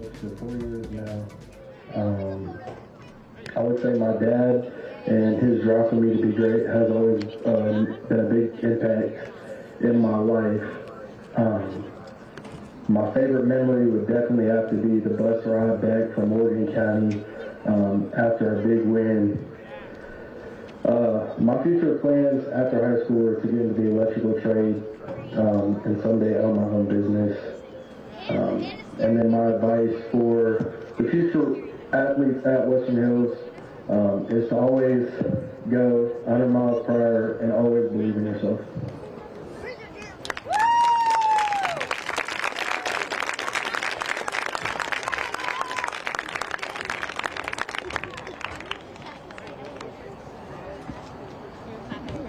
for 4 years now. I would say my dad and his drive for me to be great has always been a big impact in my life. My favorite memory would definitely have to be the bus ride back from Morgan County after a big win. My future plans after high school are to get into the electrical trade and someday own my own business. And then my advice for the future athletes at Western Hills is to always go 100 miles per hour and always believe in yourself.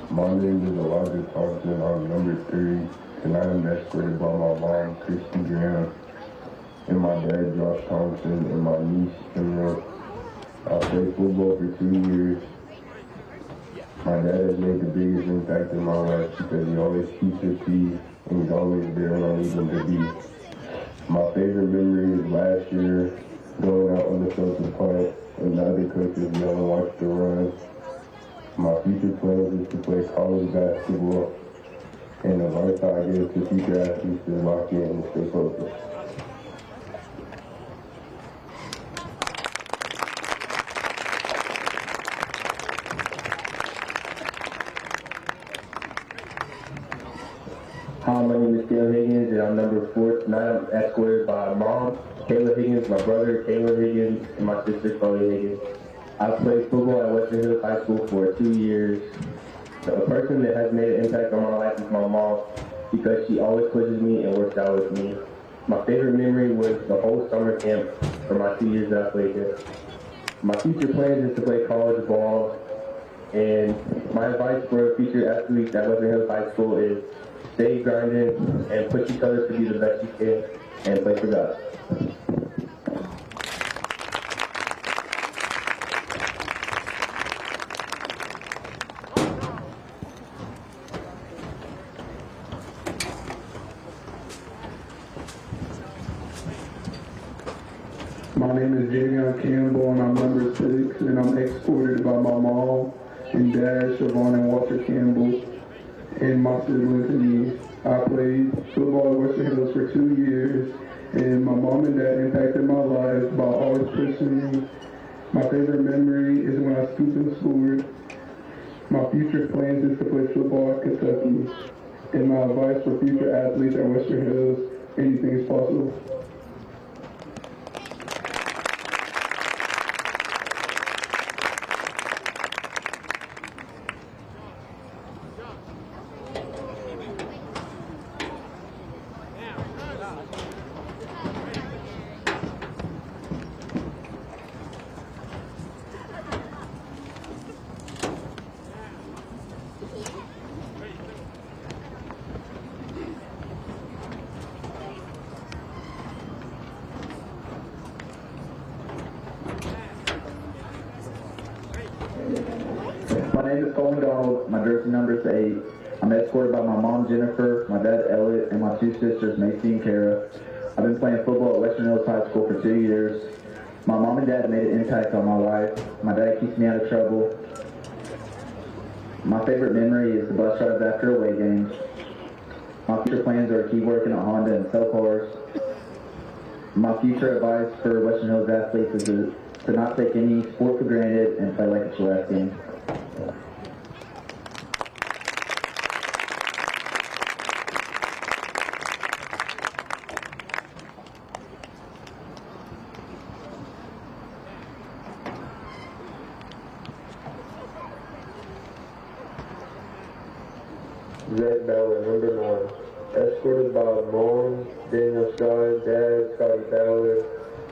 My name is Elijah Thompson. I'm number 3, and I am escorted by my mom, Christy Graham, and my dad, Josh Thompson, and my niece, Emerald. I played football for 2 years. My dad has made the biggest impact in my life because he always keeps his peace and he's always there when I need him to be. My favorite memory is last year going out on the field to play and the other coaches yelling, "Watch the run." My future plans is to play college basketball, and the advice I give to future athletes is lock in and stay focused. Hi, my name is Dale Higgins, and I'm number 4 tonight. I'm escorted by mom, Kayla Higgins, my brother, Kayla Higgins, and my sister, Chloe Higgins. I played football at Western Hills High School for 2 years. A person that has made an impact on my life is my mom because she always pushes me and works out with me. My favorite memory was the whole summer camp for my 2 years that I played there. My future plans is to play college ball, and my advice for future athletes at Western Hills High School is stay grinding and push each other to be the best you can and play for God. My name is Javion Campbell, and I'm number 6, and I'm escorted by my mom and dad, Siobhan and Walter Campbell, and my siblings and me. I played football at Western Hills for 2 years, and my mom and dad impacted my life by always pushing me. My favorite memory is when I scooped and scored. My future plans is to play football at Kentucky, and my advice for future athletes at Western Hills, anything is possible. My name is Cole McDonald. My jersey number is 8. I'm escorted by my mom, Jennifer, my dad, Elliot, and my 2 sisters, Macy and Kara. I've been playing football at Western Hills High School for 2 years. My mom and dad made an impact on my life. My dad keeps me out of trouble. My favorite memory is the bus drives after away games. My future plans are to keep working at Honda and sell cars. My future advice for Western Hills athletes is to not take any sport for granted and play like it's your last game. Zach Ballard, number 9. Escorted by mom, Daniel Scott, dad, Scotty Ballard,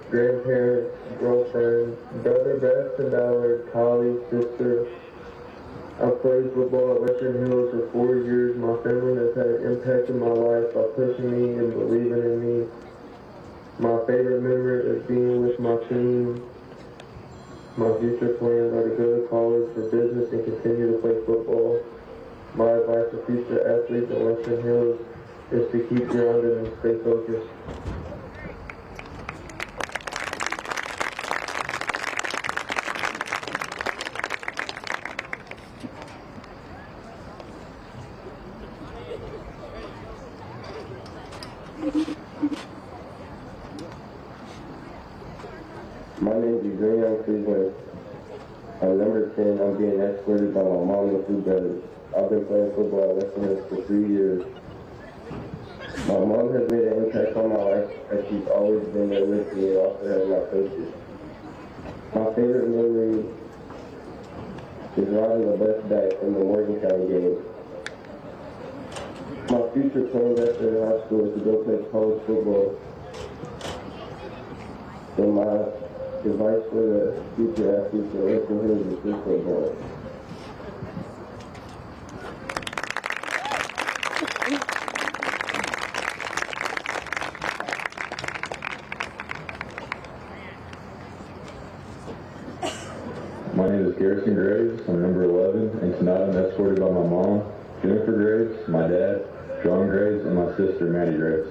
grandparents, girlfriend, brother Braxton Ballard, colleague, sister. I played football at Western Hills for 4 years. My family has had an impact in my life by pushing me and believing in me. My favorite memory is being with my team. My future plans are to go to college for business and continue to play football. My advice to future athletes at Western Hills is to keep grounded and stay focused. My name is Young Cleveland. I'm number 10. I'm being escorted by my mom and 2 brothers. I've been playing football at Western Hills for 3 years. My mom has made an impact on my life as she's always been there with me and also has my coaches. My favorite memory is riding the bus back from the Morgantown game. My future plans after high school is to go play college football. And my advice for the future athletes at Western Hills is just football. My name is Garrison Graves. I'm number 11, and tonight I'm escorted by my mom, Jennifer Graves, my dad, John Graves, and my sister, Maddie Graves.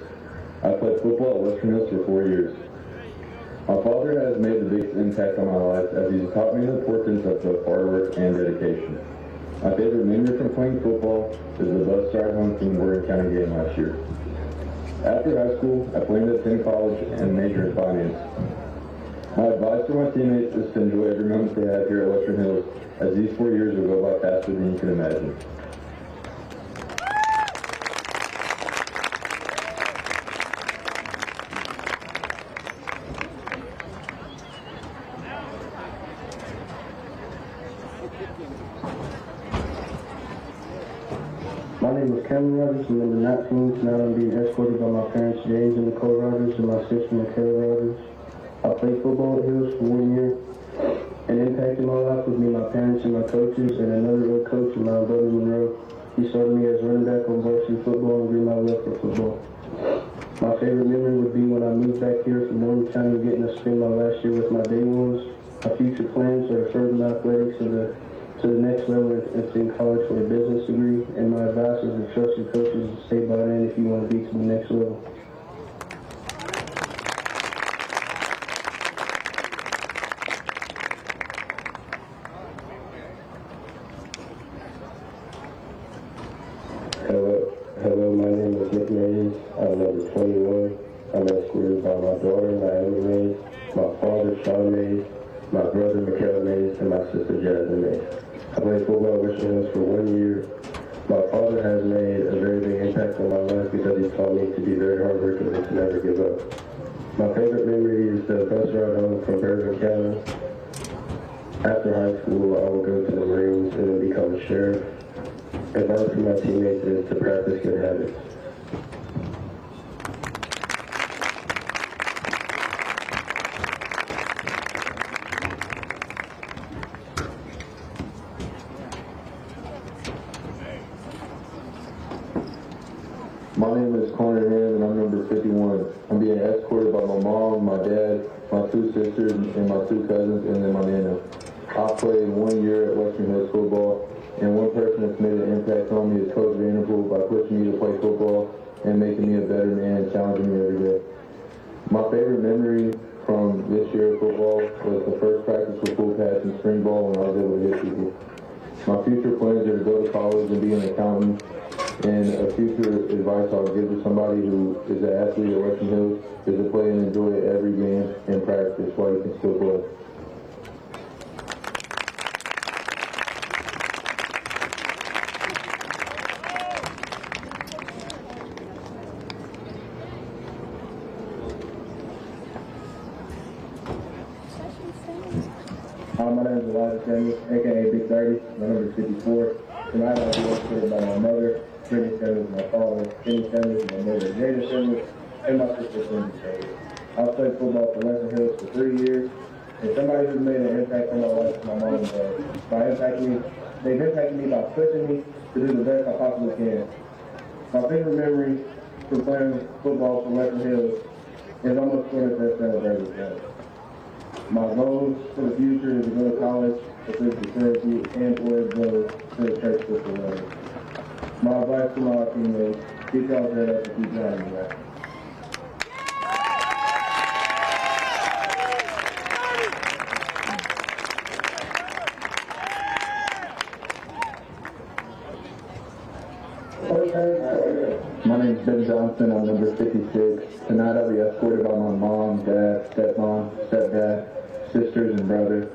I played football at Western Hills for 4 years. My father has made the biggest impact on my life as he's taught me the importance of both hard work and dedication. My favorite memory from playing football is the bus ride home from the Morgan County game last year. After high school, I planned to attend college and major in finance. My advice to my teammates is to enjoy every moment they have here at Western Hills, as these 4 years will go by faster than you can imagine. My name is Kevin Rogers. I'm number 19. Tonight I'm being escorted by my parents, James and Nicole Rogers, and my sister, Michaela Rogers. I played football at Hills for 1 year. An impact in my life would be my parents and my coaches, and another old coach, my brother Monroe. He started me as running back on varsity football and grew my love for football. My favorite memory would be when I moved back here from Morgan County, getting to spend my last year with my day ones. My future plans are to further my athletics to the next level and in college for a business degree, and my advice is to trust your coaches and stay bought in if you want to be to the next level. Hello, my name is Nick Mays. I'm number 21. I'm escorted by my daughter, Naomi Mays, my father, Sean Mays, my brother, Michaela Mays, and my sister, Jasmine Mays. I played football at Western Hills for 1 year. My father has made a very big impact on my life because he taught me to be very hardworking and to never give up. My favorite memory is the bus ride home from Bergen County. After high school, I will go to the Marines and then become a sheriff. Advice from my teammates is to practice good habits. My name is Connor Ham, and I'm number 51. I'm being escorted by my mom, my dad, my 2 sisters, and my 2 cousins, and then my nana. I played 1 year at Western Hills football, and one person that's made an impact on me is Coach Vanderpool by pushing me to play football and making me a better man and challenging me every day. My favorite memory from this year of football was the first practice with full pads and spring ball when I was able to hit people. My future plans are to go to college and be an accountant, and a future advice I'll give to somebody who is an athlete at Western Hills is to play and enjoy every game and practice while you can still play. My name is Elijah Samuels, aka Big 30, my number is 54. Tonight I'll be escorted by my mother, Brittany Samuels, my father, Kenny Samuels, my mother, Jada Samuels, and my sister, Cindy Samuels. I've played football for Western Hills for 3 years, and somebody who's made an impact on my life is my mom and dad. They've impacted me by pushing me to do the best I possibly can. My favorite memory from playing football for Western Hills is almost scoring a touchdown every game. My goals for the future is to go to college, to physical therapy, and or go to the church football level. My advice to my teammates, keep y'all head up and keep grinding, man. My name is Ben Johnson. I'm number 56. Tonight I'll be escorted by my mom, dad, stepmom, stepdad, sisters, and brother.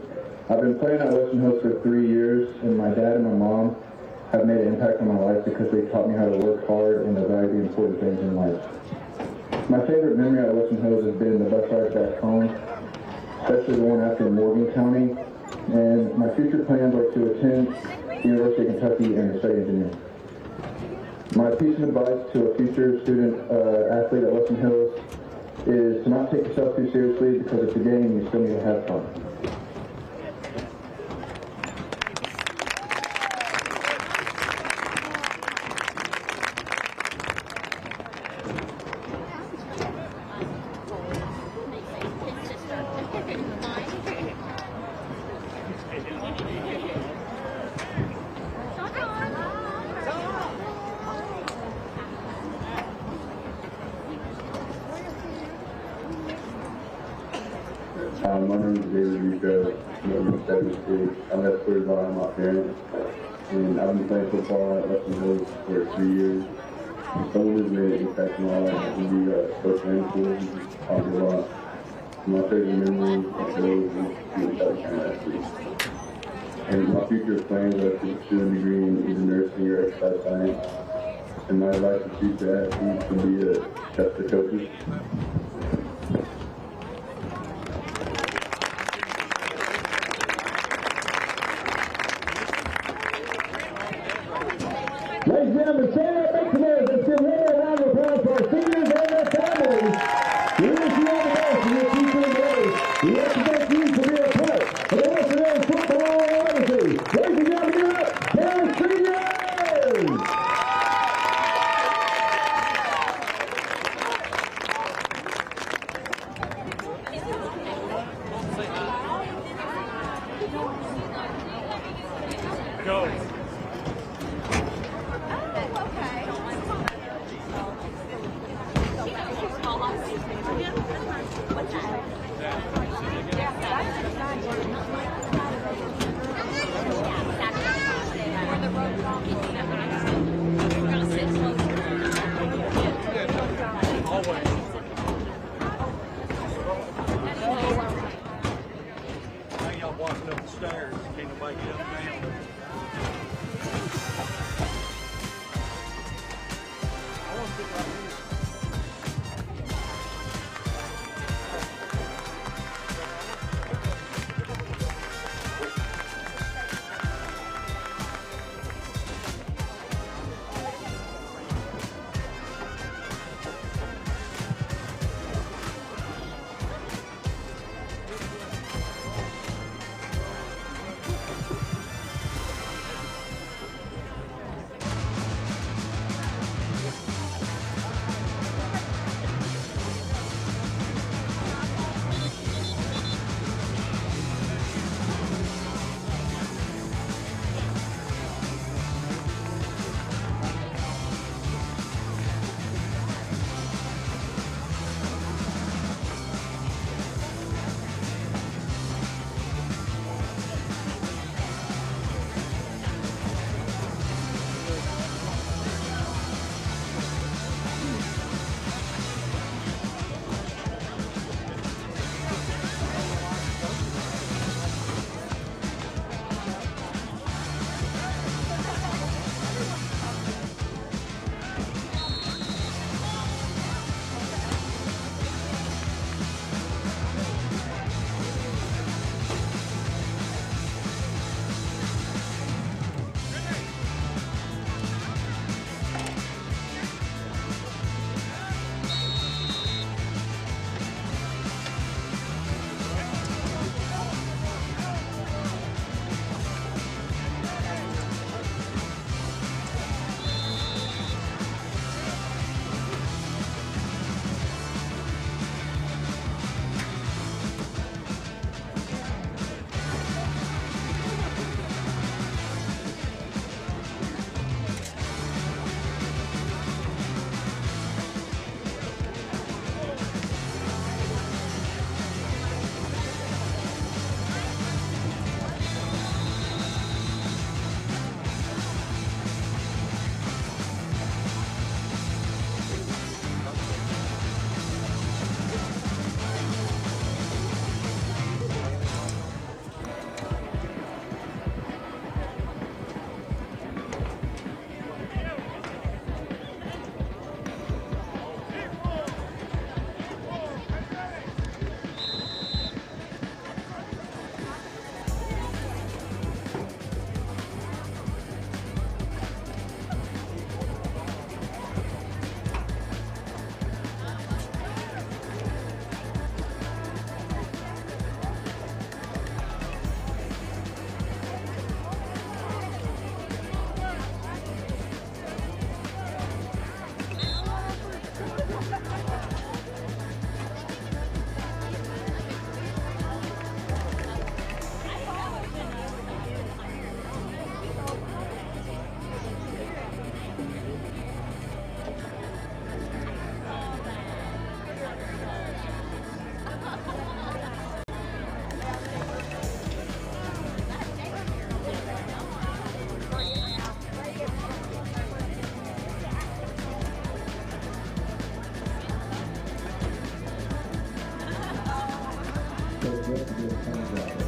I've been playing at Western Hills for 3 years, and my dad and my mom have made an impact on my life because they taught me how to work hard and to value the important things in life. My favorite memory at Western Hills has been the bus rides back home, especially the one after Morgan County, and my future plans are to attend the University of Kentucky and study engineering. My piece of advice to a future student athlete at Western Hills is to not take yourself too seriously, because it's a game, you still need to have fun. My name is David Rico. I'm 76. I'm escorted by my parents, and I've been playing football at Western Hills for 3 years. Someone who's made an impact in my life can be Coach Rancourt, who's talked a lot. My favorite memory of those is being South Carolina athlete. And my future plans are to pursue a degree in either nursing or exercise science. And my advice to future athletes would be to trust the coaches. Ladies and gentlemen, stand up, make some noise. Let's give a round of applause for our seniors and their families. We wish you all the best in your future endeavors. We expect you to be a part of the Western Hills football legacy. Ladies and gentlemen, give it up for our seniors! Go. Y'all walking up the stairs, can't nobody get up and down. best to get a ton of job.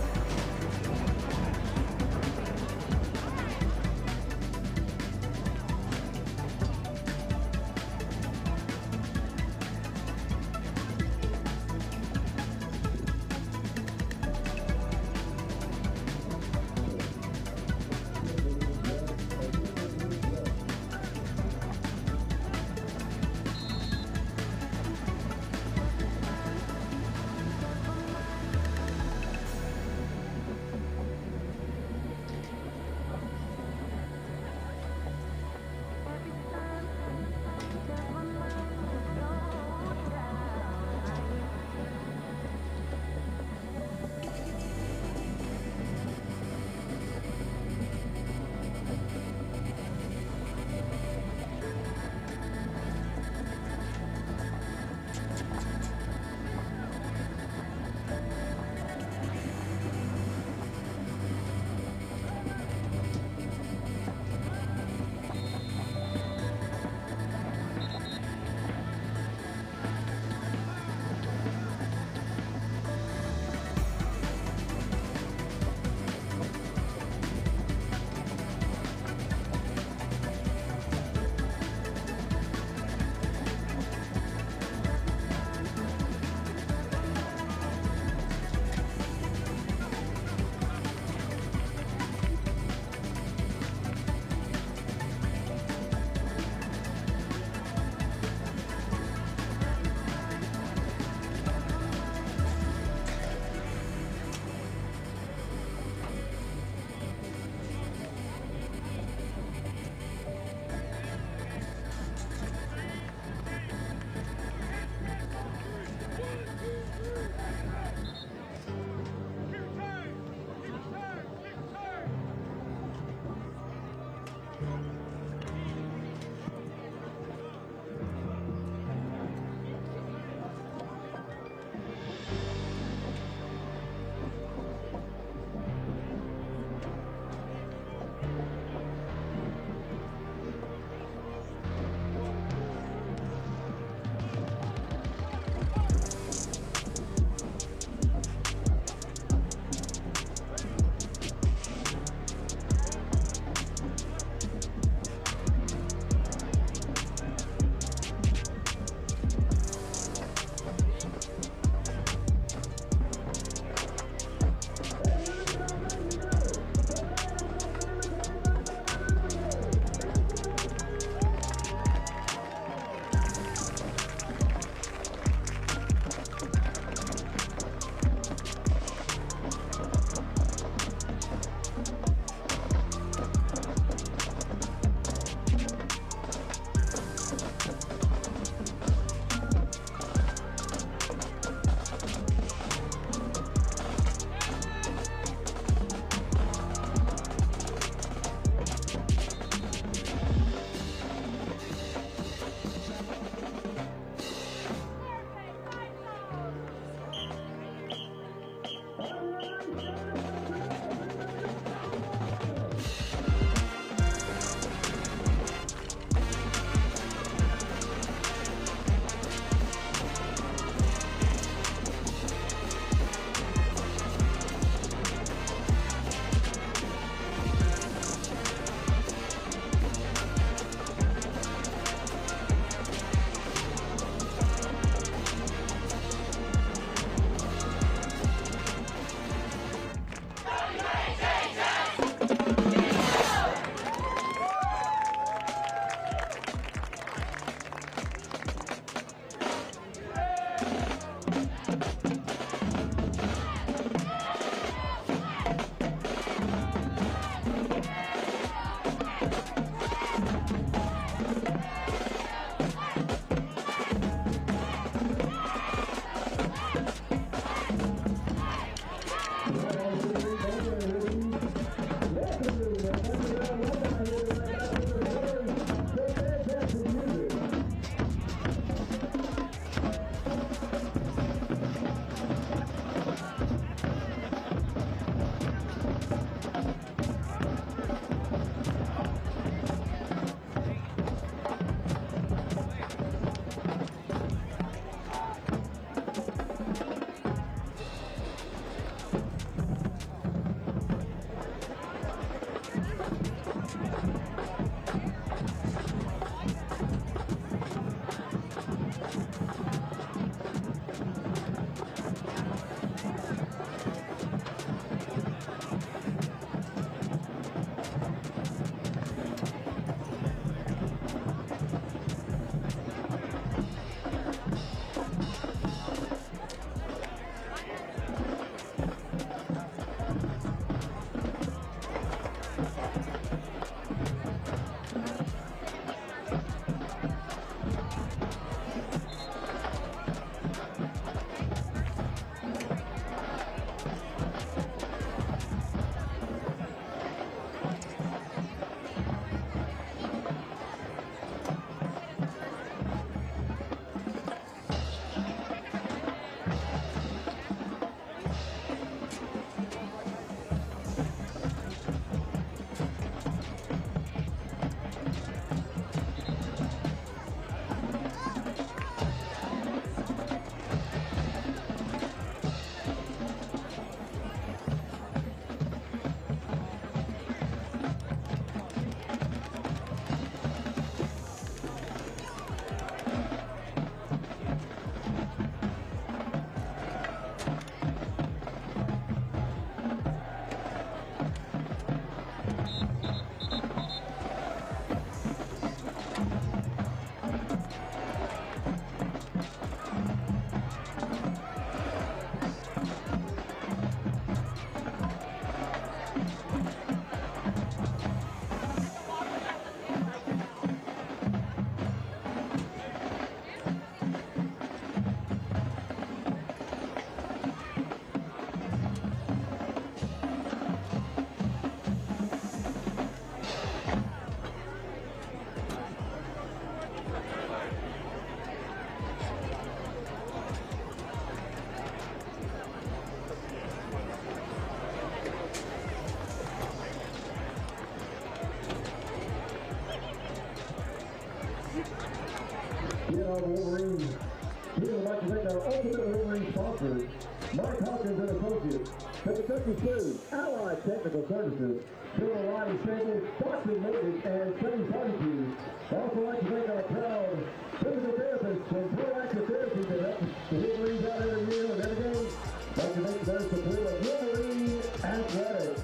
sponsors, Mike Hawkins and Associates, Kentucky Food, Allied Technical Services, Silver Line Staples, Boxing Maintenance, and Sunny Barbecues. I'd also like to thank our proud physical therapists and proactive therapy that help the Wolverines out every year and every game. I'd like to thank their support of Wolverine Athletics.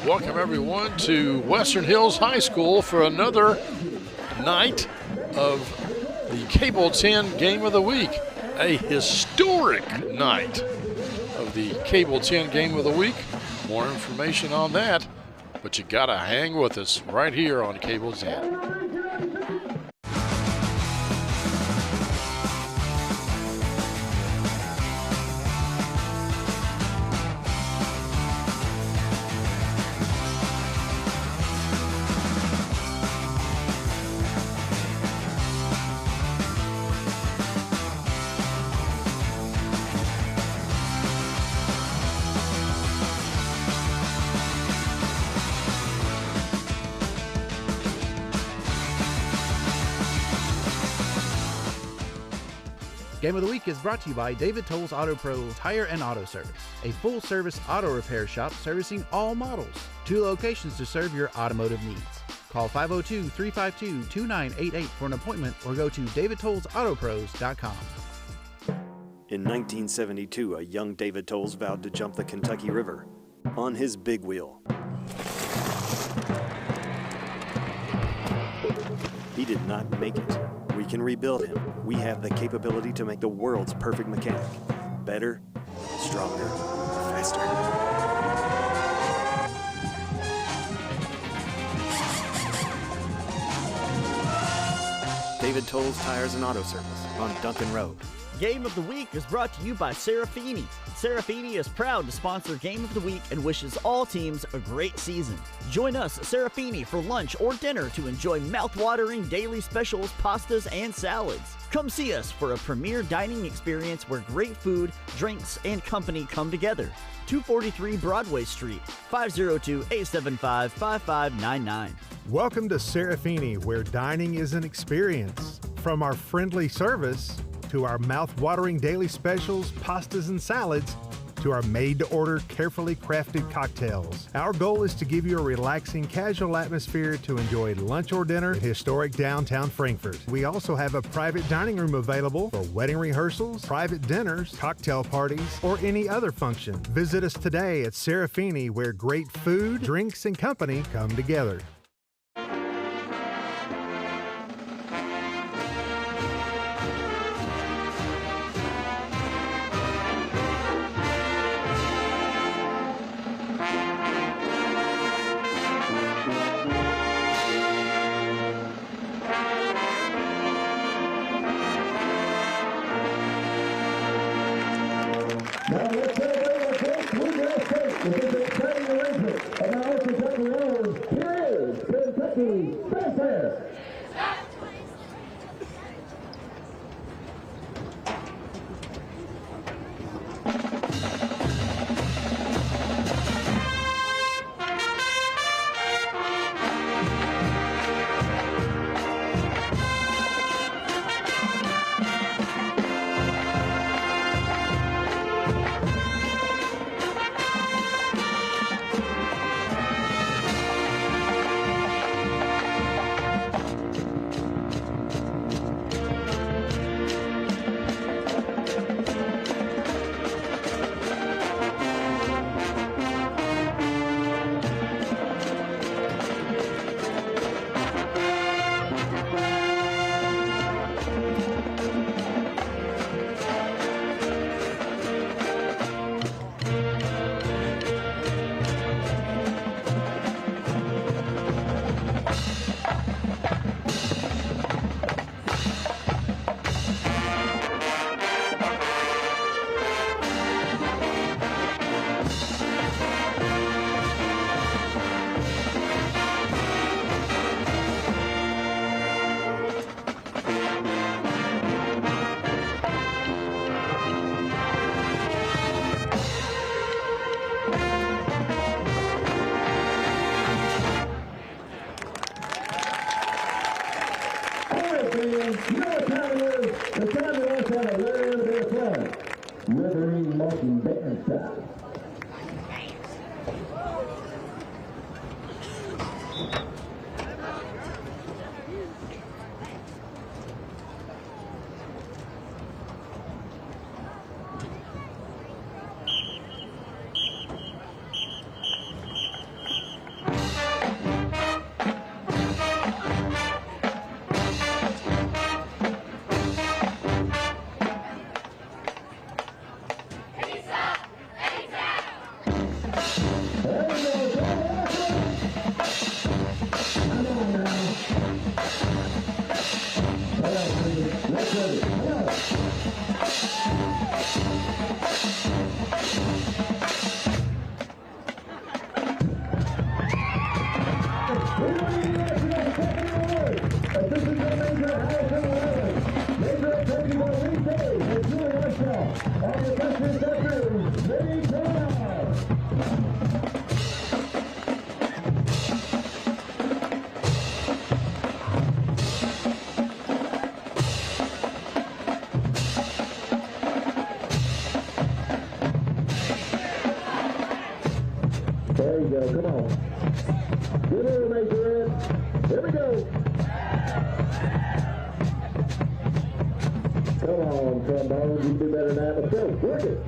Welcome everyone to Western Hills High School for another night of the Cable 10 Game of the Week. A historic night of the Cable 10 Game of the Week. More information on that, but you gotta hang with us right here on Cable 10. Game of the Week is brought to you by David Toll's Auto Pro Tire and Auto Service, a full-service auto repair shop servicing all models. 2 locations to serve your automotive needs. Call 502-352-2988 for an appointment or go to davidtollsautopros.com. In 1972, a young David Tolles vowed to jump the Kentucky River on his big wheel. He did not make it. We can rebuild him. We have the capability to make the world's perfect mechanic. Better, stronger, faster. David Tolles Tires and Auto Service on Duncan Road. Game of the Week is brought to you by Serafini. Serafini is proud to sponsor Game of the Week and wishes all teams a great season. Join us at Serafini for lunch or dinner to enjoy mouth-watering daily specials, pastas, and salads. Come see us for a premier dining experience where great food, drinks, and company come together. 243 Broadway Street, 502-875-5599. Welcome to Serafini, where dining is an experience. From our friendly service to our mouth-watering daily specials, pastas, and salads, to our made-to-order, carefully crafted cocktails. Our goal is to give you a relaxing, casual atmosphere to enjoy lunch or dinner in historic downtown Frankfort. We also have a private dining room available for wedding rehearsals, private dinners, cocktail parties, or any other function. Visit us today at Serafini, where great food, drinks, and company come together. Now let's celebrate our first Bluegrass State with this exciting arrangement. And now let's take the road. Here is Kentucky Fanfare. There you go, come on. Get in, Major Ed. Here we go. Come on, trombone, you can do better than that. Let's go, work it.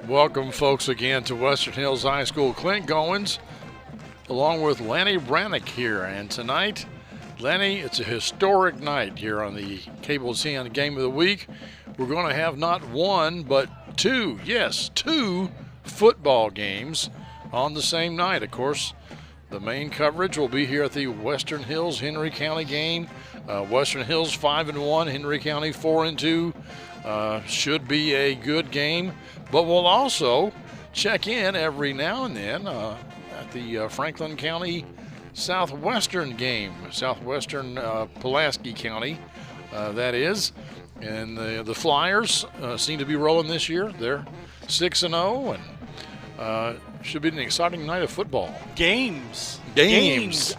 Welcome, folks, again to Western Hills High School. Clint Goins, along with Lenny Brannick here. And tonight, Lenny, it's a historic night here on the Cable 10 Game of the Week. We're going to have not one, but two, yes, two football games on the same night. Of course, the main coverage will be here at the Western Hills Henry County game. Western Hills 5-1, Henry County 4-2. Should be a good game, but we'll also check in every now and then at the Franklin County Southwestern game, Southwestern Pulaski County, that is. And the Flyers seem to be rolling this year. They're 6-0, and should be an exciting night of football. Games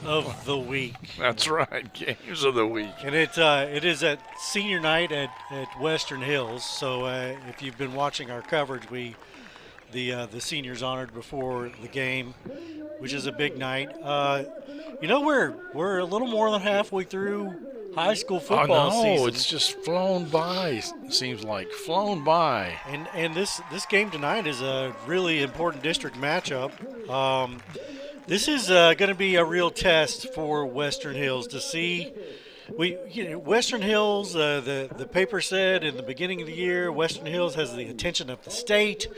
of the week. That's right, games of the week. And it is at senior night at Western Hills. So if you've been watching our coverage, the seniors honored before the game, which is a big night. We're a little more than halfway through high school football season. It's just flown by. Seems like flown by. And this game tonight is a really important district matchup. This is going to be a real test for Western Hills to see. Western Hills, the paper said in the beginning of the year, Western Hills has the attention of the state.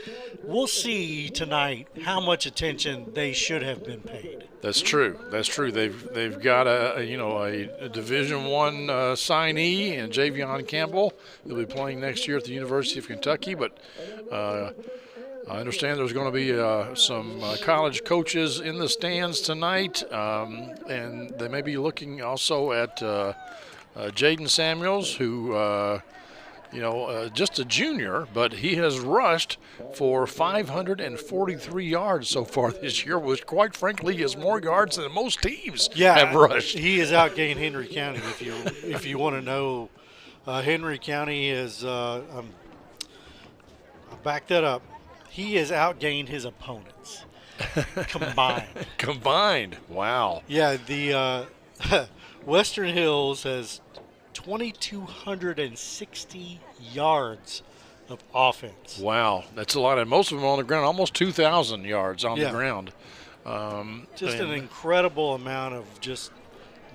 We'll see tonight how much attention they should have been paid. That's true. They've got a Division I signee in Javion Campbell. He'll be playing next year at the University of Kentucky, but I understand there's going to be some college coaches in the stands tonight, and they may be looking also at Jaden Samuels, who, just a junior, but he has rushed for 543 yards so far this year, which quite frankly is more yards than most teams have rushed. He has outgained Henry County, if you want to know. Henry County is, I'll back that up. He has outgained his opponents combined. Combined. Wow. Yeah, the Western Hills has 2,260 yards of offense. Wow, that's a lot. And most of them on the ground, almost 2,000 yards on the ground. Just an incredible amount of just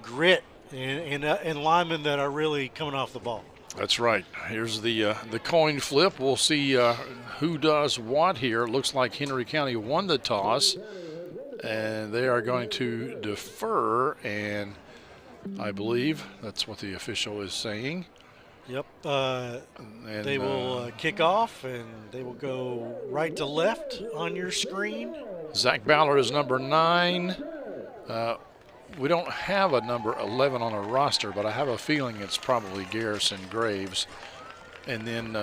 grit and linemen that are really coming off the ball. That's right. Here's the coin flip. We'll see who does what here. It looks like Henry County won the toss, and they are going to defer, and I believe that's what the official is saying. Yep. They will kick off, and they will go right to left on your screen. Zach Ballard is number 9. We don't have a number 11 on our roster, but I have a feeling it's probably Garrison Graves. And then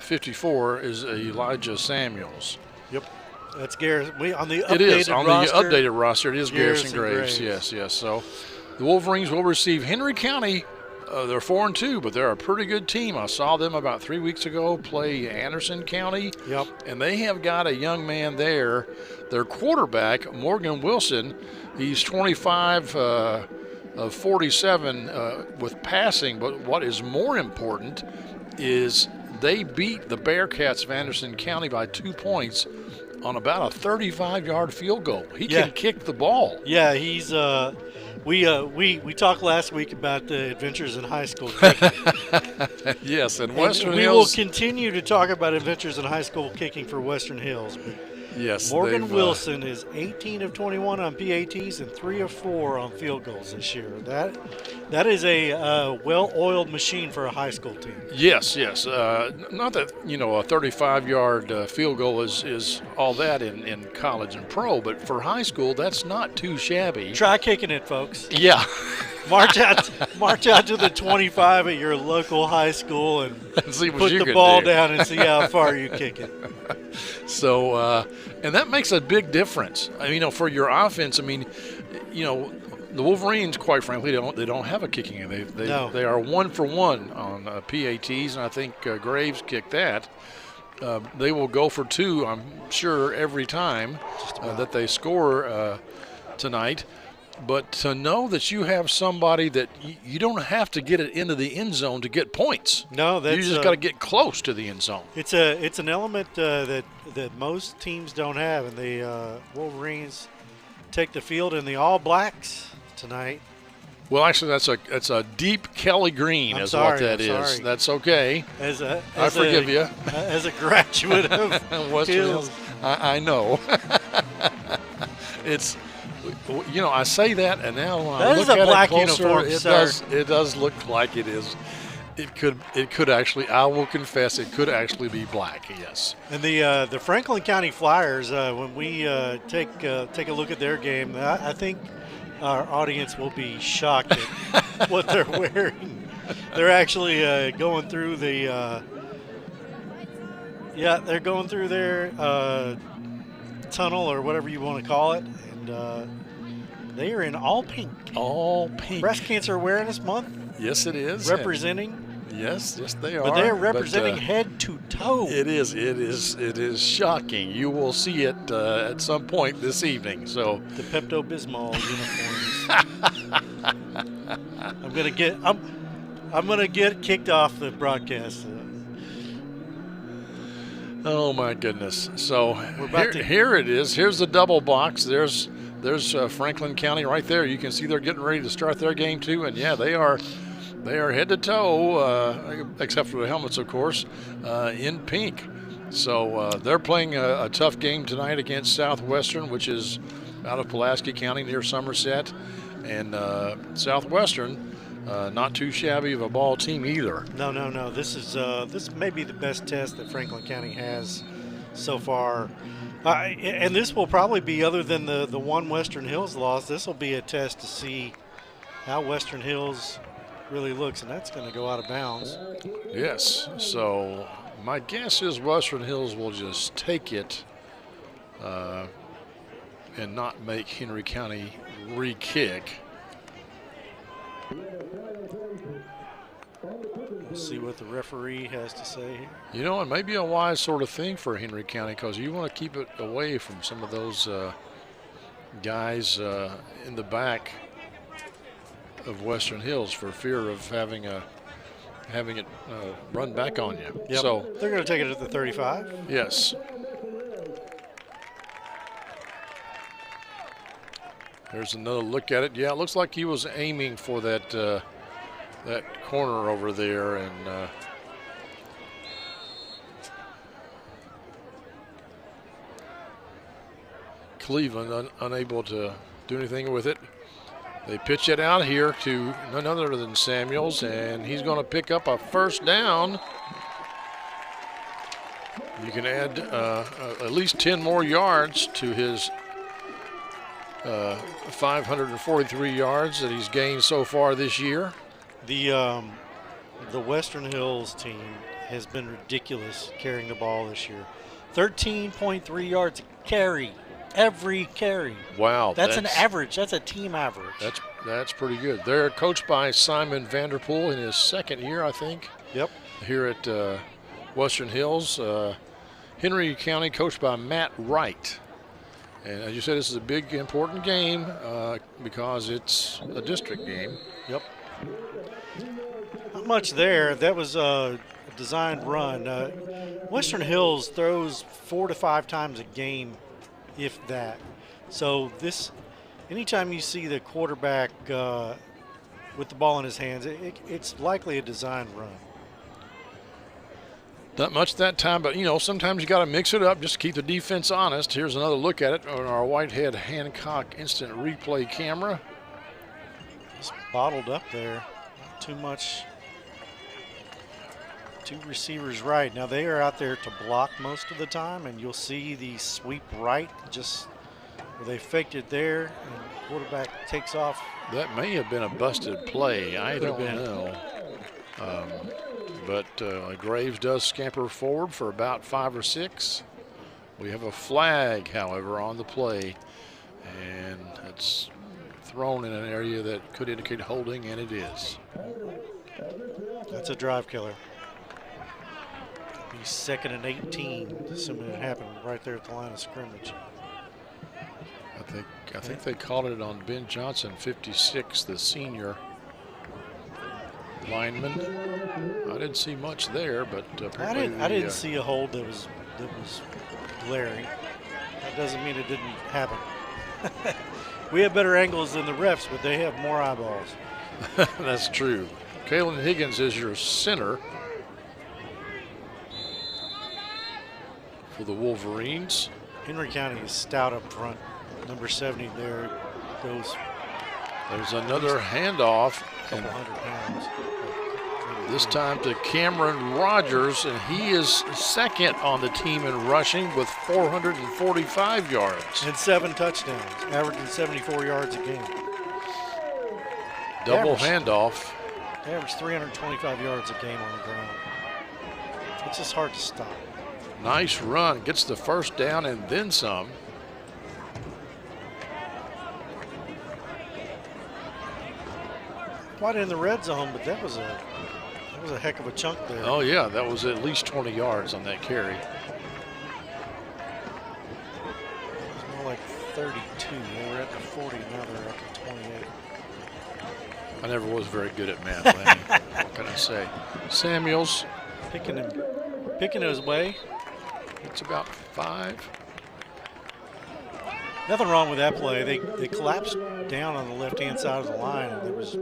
54 is Elijah Samuels. Yep. That's Garrison. On the updated it is. On roster, the updated roster, it is Garrison Graves. Yes. So the Wolverines will receive Henry County. They're 4-2, but they're a pretty good team. I saw them about 3 weeks ago play Anderson County. Yep. And they have got a young man there. Their quarterback, Morgan Wilson, he's 25 of 47 with passing. But what is more important is they beat the Bearcats of Anderson County by 2 points on about a 35-yard field goal. He can kick the ball. Yeah, he's we talked last week about the adventures in high school kicking. Yes, and Western we Hills. will continue to talk about adventures in high school kicking for Western Hills. But yes, Morgan Wilson is 18 of 21 on PATs and 3 of 4 on field goals this year. That is a well-oiled machine for a high school team. Yes. Not that, a 35-yard field goal is all that in college and pro, but for high school, that's not too shabby. Try kicking it, folks. Yeah. March out to the 25 at your local high school and see what put you the can ball do. down and see how far you kick it. So, and that makes a big difference. For your offense, the Wolverines, quite frankly, they don't have a kicking game. They are 1 for 1 on PATs, and I think Graves kicked that. They will go for 2, I'm sure, every time that they score tonight. But to know that you have somebody that you don't have to get it into the end zone to get points. No, you just got to get close to the end zone. It's an element that most teams don't have, and the Wolverines take the field in the All Blacks tonight. Well, actually, that's a deep Kelly green what that is. Sorry. That's okay. I forgive you. As a graduate of Western Hills, I know. It's. I say that, and now when I look at it closer, it does look like it is. It could actually. I will confess, it could actually be black. Yes. And the Franklin County Flyers, when we take a look at their game, I think our audience will be shocked at what they're wearing. They're actually going through the. They're going through their tunnel or whatever you want to call it, and they are in all pink. All pink. Breast Cancer Awareness Month. Yes, it is. Representing. Yes, they are. But they are representing head to toe. It is shocking. You will see it at some point this evening. So the Pepto-Bismol uniforms. I'm gonna get kicked off the broadcast. Oh my goodness! So here it is. Here's the double box. There's Franklin County right there. You can see they're getting ready to start their game too. And yeah, they are head to toe, except for the helmets, of course, in pink. So they're playing a tough game tonight against Southwestern, which is out of Pulaski County near Somerset, and Southwestern. Not too shabby of a ball team either. No. This may be the best test that Franklin County has so far. And this will probably be, other than the one Western Hills loss, this will be a test to see how Western Hills really looks, and that's going to go out of bounds. Yes. So my guess is Western Hills will just take it and not make Henry County re-kick. We'll see what the referee has to say here. It may be a wise sort of thing for Henry County, because you want to keep it away from some of those guys in the back of Western Hills for fear of having it run back on you. Yep. So they're going to take it at the 35. Yes. There's another look at it. Yeah, it looks like he was aiming for that that corner over there, and Cleveland unable to do anything with it. They pitch it out here to none other than Samuels, and he's going to pick up a first down. You can add at least 10 more yards to his 543 yards that he's gained so far this year. The Western Hills team has been ridiculous carrying the ball this year. 13.3 yards a carry. Every carry. Wow. That's an average. That's a team average. That's pretty good. They're coached by Simon Vanderpool in his second year, I think. Yep. Here at Western Hills. Henry County coached by Matt Wright. And as you said, this is a big, important game because it's a district game. Yep. Not much there. That was a designed run. Western Hills throws 4 to 5 times a game, if that. So this, anytime you see the quarterback with the ball in his hands, it's likely a designed run. Not much that time, but, you know, sometimes you got to mix it up just to keep the defense honest. Here's another look at it on our Whitehead Hancock instant replay camera. Just bottled up there. Not too much. 2 receivers right. Now they are out there to block most of the time, and you'll see the sweep right, just where they faked it there, and quarterback takes off. That may have been a busted play. I don't know. But Graves does scamper forward for about 5 or 6. We have a flag, however, on the play, and it's thrown in an area that could indicate holding, and it is. That's a drive killer. Be 2nd and 18, assuming it happened right there at the line of scrimmage. I think they called it on Ben Johnson, 56, the senior lineman. I didn't see much there, but apparently I didn't see a hold that was glaring. That doesn't mean it didn't happen. We have better angles than the refs, but they have more eyeballs. That's true. Kalen Higgins is your center for the Wolverines. Henry County is stout up front. Number 70 there goes. There's another handoff. A couple hundred pounds. This time to Cameron Rogers, and he is second on the team in rushing with 445 yards. And 7 touchdowns, averaging 74 yards a game. Double handoff. They average 325 yards a game on the ground. It's just hard to stop. Nice run, gets the first down and then some. Quite in the red zone, but that was a heck of a chunk there. Oh yeah, that was at least 20 yards on that carry. It's more like 32. They were at the 40, now they're at the 28. I never was very good at math, Lanny. What can I say? Samuels picking his way. It's about 5. Nothing wrong with that play. They collapsed down on the left-hand side of the line, and it was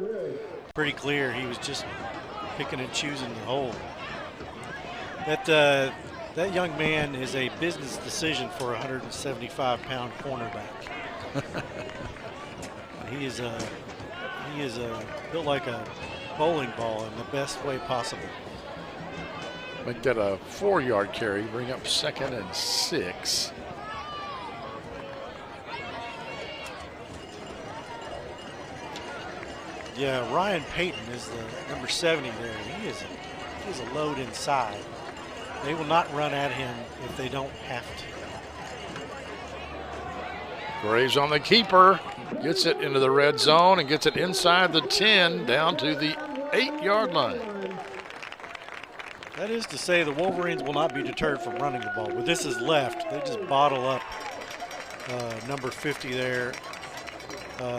pretty clear he was just picking and choosing the hole. That young man is a business decision for a 175-pound cornerback. He is built like a bowling ball in the best way possible. Make that a 4-yard carry, bring up 2nd and 6. Yeah, Ryan Payton is the number 70 there. He is a load inside. They will not run at him if they don't have to. Graves on the keeper, gets it into the red zone and gets it inside the 10 down to the 8-yard line. That is to say the Wolverines will not be deterred from running the ball. But this is left. They just bottle up number 50 there.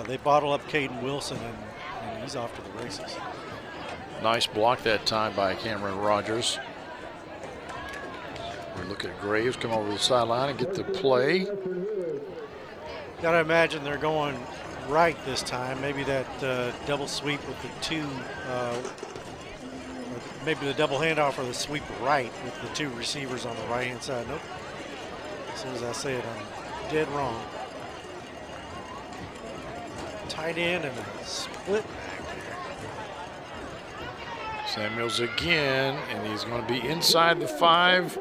They bottle up Caden Wilson, and he's off to the races. Nice block that time by Cameron Rogers. We look at Graves come over the sideline and get the play. Got to imagine they're going right this time. Maybe that double sweep with the two, or maybe the double handoff or the sweep right with the two receivers on the right-hand side. Nope. As soon as I say it, I'm dead wrong. Tight end and a split back there. Samuels again, and he's going to be inside the 5.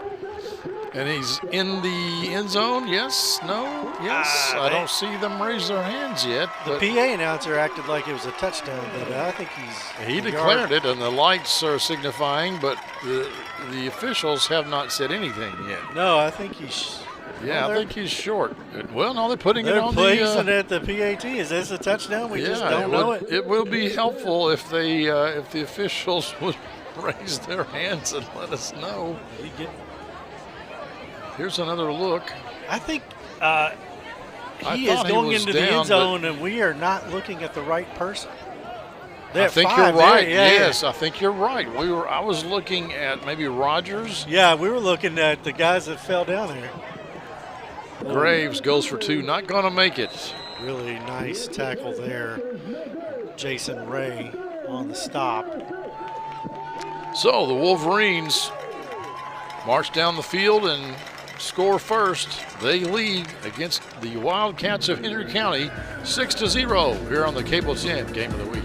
And he's in the end zone. Yes, no, yes. I don't see them raise their hands yet. The PA announcer acted like it was a touchdown, but I think he declared it, and the lights are signifying, but the officials have not said anything yet. No, I think he's. Yeah, I think he's short. Well, no, they're putting it on the. They're placing at the PAT. Is this a touchdown? We just don't know it. It will be helpful if they if the officials would raise their hands and let us know. Here's another look. I think he is going into the end zone, and we are not looking at the right person. I think you're right. Yes, I think you're right. I was looking at maybe Rogers. Yeah, we were looking at the guys that fell down there. Graves goes for 2, not going to make it. Really nice tackle there. Jason Ray on the stop. So the Wolverines march down the field and score first. They lead against the Wildcats of Henry County 6-0 here on the Cable 10 Game of the Week.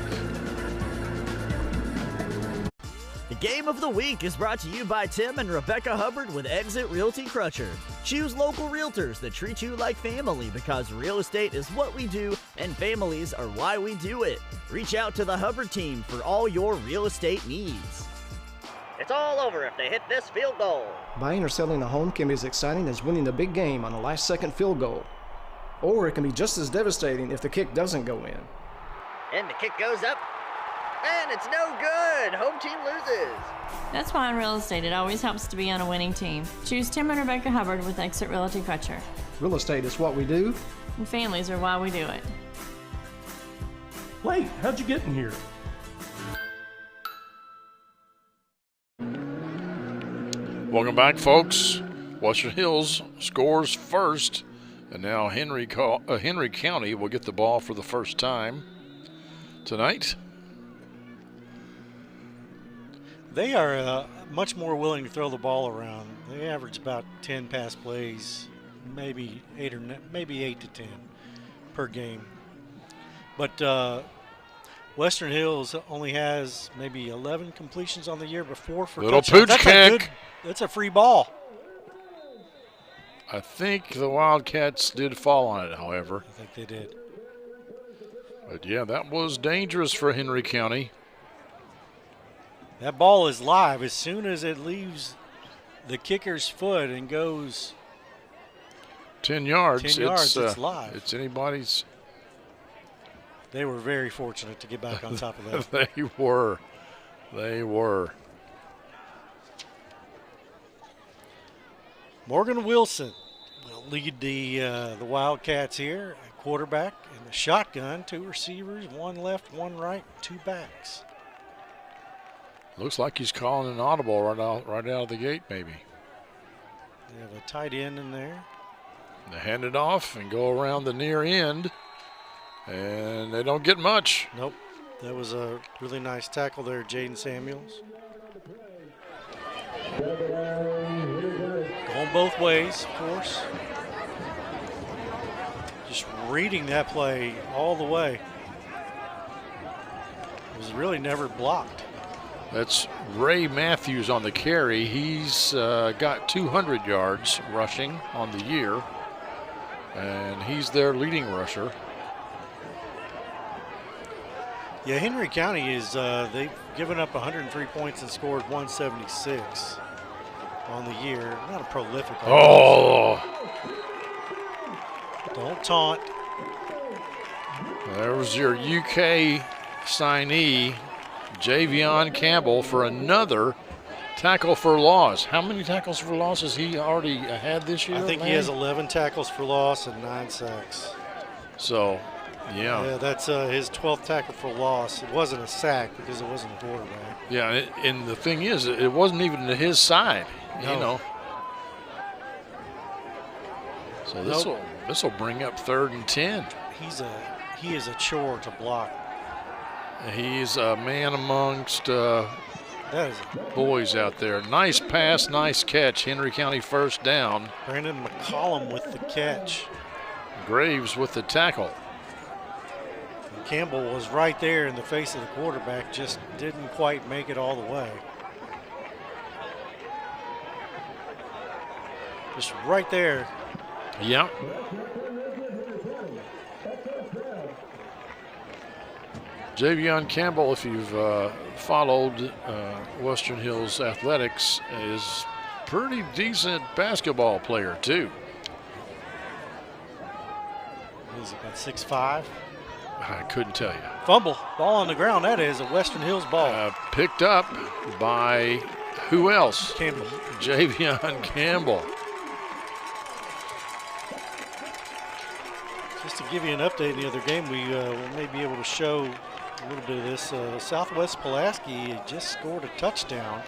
The Game of the Week is brought to you by Tim and Rebecca Hubbard with Exit Realty Crutcher. Choose local realtors that treat you like family because real estate is what we do and families are why we do it. Reach out to the Hubbard team for all your real estate needs. It's all over if they hit this field goal. Buying or selling a home can be as exciting as winning the big game on a last-second field goal. Or it can be just as devastating if the kick doesn't go in. And the kick goes up, and it's no good. Home team loses. That's why in real estate it always helps to be on a winning team. Choose Tim and Rebecca Hubbard with Exit Realty Crutcher. Real estate is what we do. And families are why we do it. Wait, how'd you get in here? Welcome back, folks. Western Hills scores first, and now Henry County will get the ball for the first time tonight. They are much more willing to throw the ball around. They average about 10 pass plays, maybe 8 to 10 per game. But Western Hills only has maybe 11 completions on the year before for little touchdowns. pooch kick. That's a free ball. I think the Wildcats did fall on it, however. I think they did. But yeah, that was dangerous for Henry County. That ball is live. As soon as it leaves the kicker's foot and goes 10 yards, it's live. It's anybody's. They were very fortunate to get back on top of that. They were. Morgan Wilson will lead the Wildcats here. A quarterback in the shotgun, 2 receivers, 1 left, 1 right, 2 backs. Looks like he's calling an audible right out of the gate, maybe. They have a tight end in there. They hand it off and go around the near end, and they don't get much. Nope. That was a really nice tackle there, Jaden Samuels. Going both ways, of course. Just reading that play all the way. It was really never blocked. That's Ray Matthews on the carry. He's got 200 yards rushing on the year, and he's their leading rusher. Yeah, Henry County is, they've given up 103 points and scored 176 on the year. Not a prolific offense. Oh! Don't taunt. There was your UK signee, Javion Campbell, for another tackle for loss. How many tackles for loss has he already had this year? I think he has 11 tackles for loss and 9 sacks. So, yeah. Yeah, that's his 12th tackle for loss. It wasn't a sack because it wasn't a quarterback. Yeah, and the thing is, it wasn't even to his side, No. you know. So this will bring up 3rd and 10. he is a chore to block. He's a man amongst boys out there. Nice pass, nice catch. Henry County first down. Brandon McCollum with the catch. Graves with the tackle. And Campbell was right there in the face of the quarterback, just didn't quite make it all the way. Just right there. Yep. Javion Campbell, if you've followed Western Hills athletics, is pretty decent basketball player too. He's about 6'5". I couldn't tell you. Fumble, ball on the ground. That is a Western Hills ball. Picked up by who else? Campbell. Javion Campbell. Just to give you an update in the other game, we may be able to show a little bit of this. Southwest Pulaski just scored a touchdown.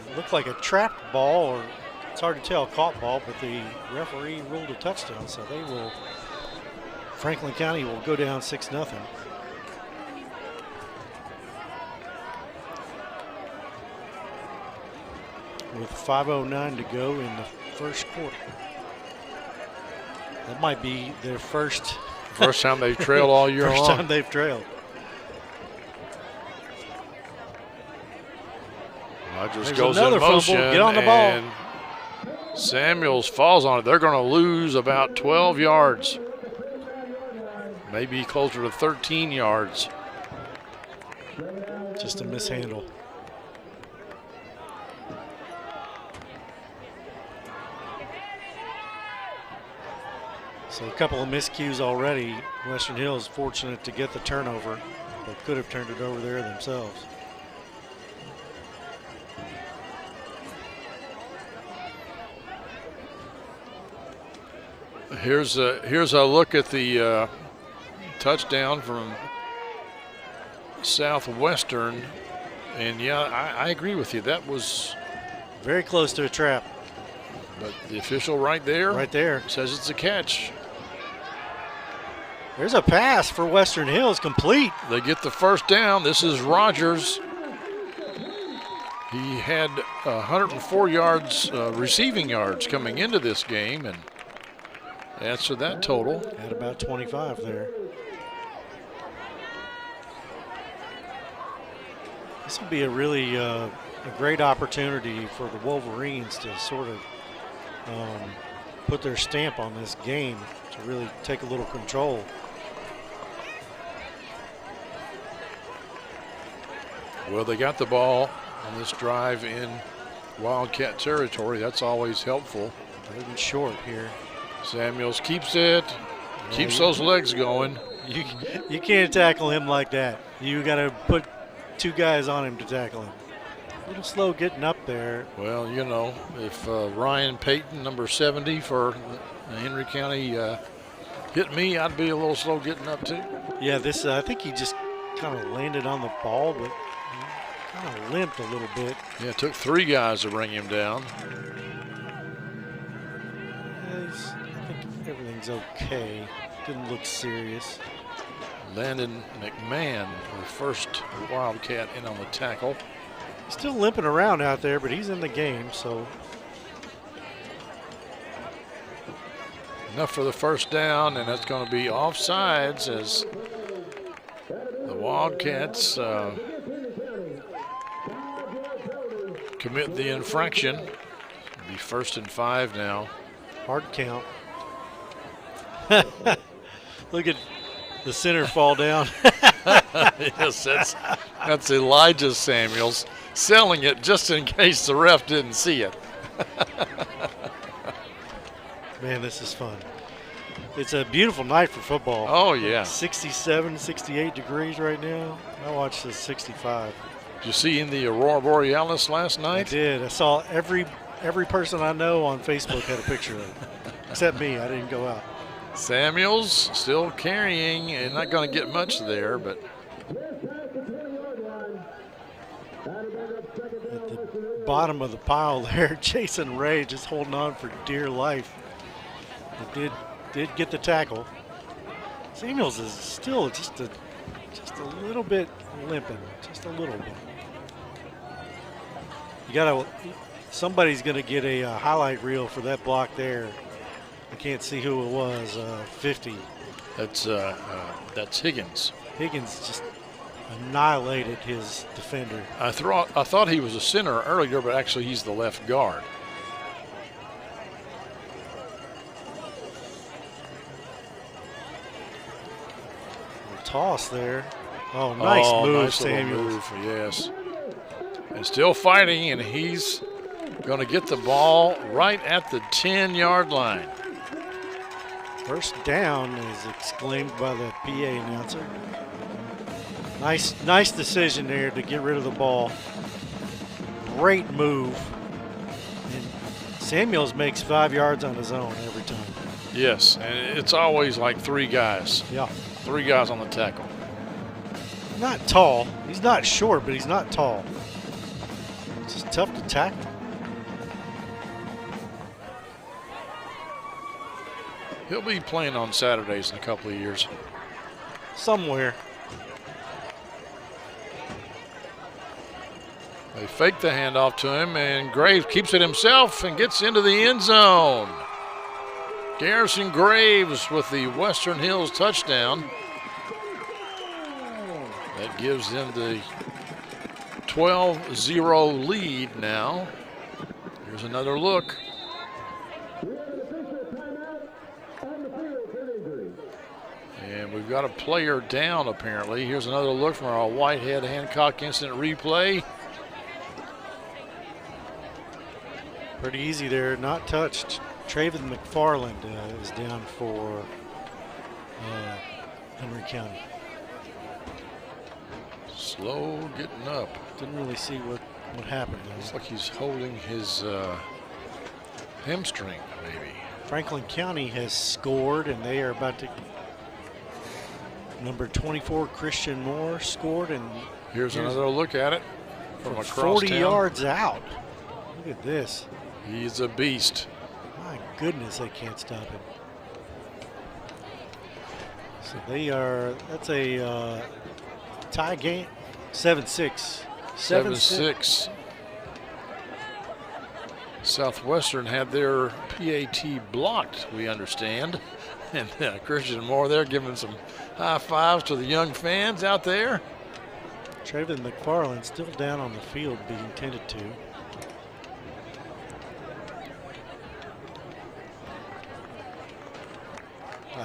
It looked like a trapped ball, or it's hard to tell, caught ball, but the referee ruled a touchdown, so they will, Franklin County will go down 6-0. With 5:09 to go in the first quarter. That might be their first time they've trailed all year long. First time they've trailed. Rogers goes in motion. Get on the ball. And Samuels falls on it. They're going to lose about 12 yards. Maybe closer to 13 yards. Just a mishandle. So a couple of miscues already. Western Hills fortunate to get the turnover, but could have turned it over there themselves. Here's a look at the touchdown from Southwestern, and yeah, I agree with you. That was very close to a trap. But the official right there says it's a catch. There's a pass for Western Hills, complete. They get the first down. This is Rogers. He had 104 yards, receiving yards coming into this game, and adds to that total. At about 25 there. This will be a really a great opportunity for the Wolverines to sort of put their stamp on this game, to really take a little control. Well, they got the ball on this drive in Wildcat territory. That's always helpful. Third and short here. Samuels keeps it, keeps those legs going. You can't tackle him like that. You got to put two guys on him to tackle him. A little slow getting up there. Well, you know, if Ryan Payton, number 70 for Henry County, hit me, I'd be a little slow getting up too. Yeah, this I think he just kind of landed on the ball, but kind of limped a little bit. Yeah, it took three guys to bring him down. I think everything's okay. Didn't look serious. Landon McMahon, the first Wildcat in on the tackle. Still limping around out there, but he's in the game, so. Enough for the first down, and that's going to be offsides as the Wildcats commit the infraction. It'll be 1st and 5 now. Hard count. Look at the center fall down. Yes, that's Elijah Samuels selling it just in case the ref didn't see it. Man, this is fun. It's a beautiful night for football. Oh, yeah. 67, 68 degrees right now. I watched this 65. Did you see in the Aurora Borealis last night? I did. I saw every person I know on Facebook had a picture of it. Except me. I didn't go out. Samuels still carrying and not going to get much there, but at the bottom of the pile there, Jason Ray just holding on for dear life. He did get the tackle. Samuels is still just a little bit limping, just a little bit. Somebody's gonna get a highlight reel for that block there. I can't see who it was. 50. That's Higgins. Higgins just annihilated his defender. I thought he was a center earlier, but actually he's the left guard. Toss there. Oh, nice move, nice Samuels. Move, yes. And still fighting, and he's going to get the ball right at the 10-yard line. First down is exclaimed by the PA announcer. Nice decision there to get rid of the ball. Great move. And Samuels makes 5 yards on his own every time. Yes, and it's always like 3 guys. Yeah. 3 guys on the tackle. Not tall. He's not short, but he's not tall. It's just tough to tackle. He'll be playing on Saturdays in a couple of years. Somewhere. They fake the handoff to him, and Graves keeps it himself and gets into the end zone. Garrison Graves with the Western Hills touchdown. That gives them the 12-0 lead now. Here's another look. And we've got a player down apparently. Here's another look from our Whitehead Hancock incident replay. Pretty easy there, not touched. Traven McFarland is down for Henry County. Slow getting up. Didn't really see what happened there. Looks like he's holding his hamstring, maybe. Franklin County has scored, and they are about to. Number 24, Christian Moore, scored, and here's another look at it from across 40 town. yards out. Look at this. He's a beast. My goodness, they can't stop him. So they are. That's a tie game. 7-6. 7-6. Southwestern had their PAT blocked, we understand. And Christian Moore there giving some high fives to the young fans out there. Traven McFarland still down on the field being tended to.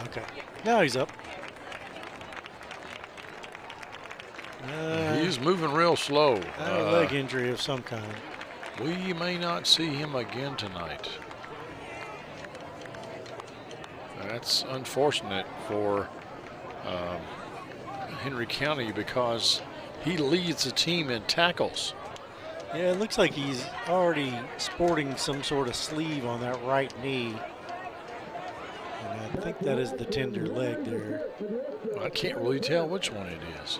Okay, now he's up. He's moving real slow. A leg injury of some kind. We may not see him again tonight. That's unfortunate for Henry County because he leads the team in tackles. Yeah, it looks like he's already sporting some sort of sleeve on that right knee. And I think that is the tender leg there. I can't really tell which one it is.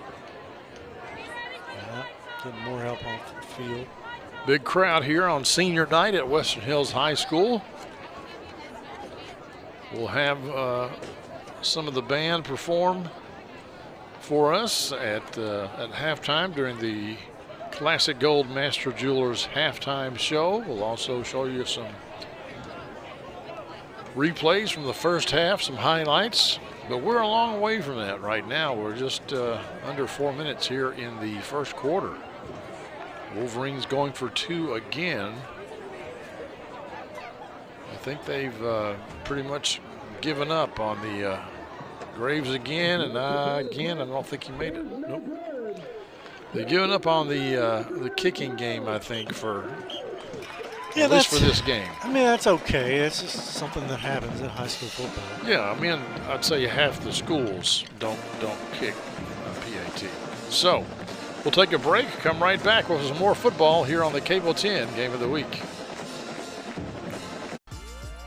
Yeah, getting more help off the field. Big crowd here on senior night at Western Hills High School. We'll have some of the band perform for us at halftime during the Classic Gold Master Jewelers halftime show. We'll also show you some replays from the first half, some highlights, but we're a long way from that right now. We're just under 4 minutes here in the first quarter. Wolverines going for 2 again. I think they've pretty much given up on the Graves again, and again, I don't think he made it. Nope. They've given up on the kicking game, I think, at least for this game. I mean, that's okay. It's just something that happens in high school football. Yeah, I mean, I'd say half the schools don't kick PAT. So we'll take a break, come right back with some more football here on the Cable 10 Game of the Week.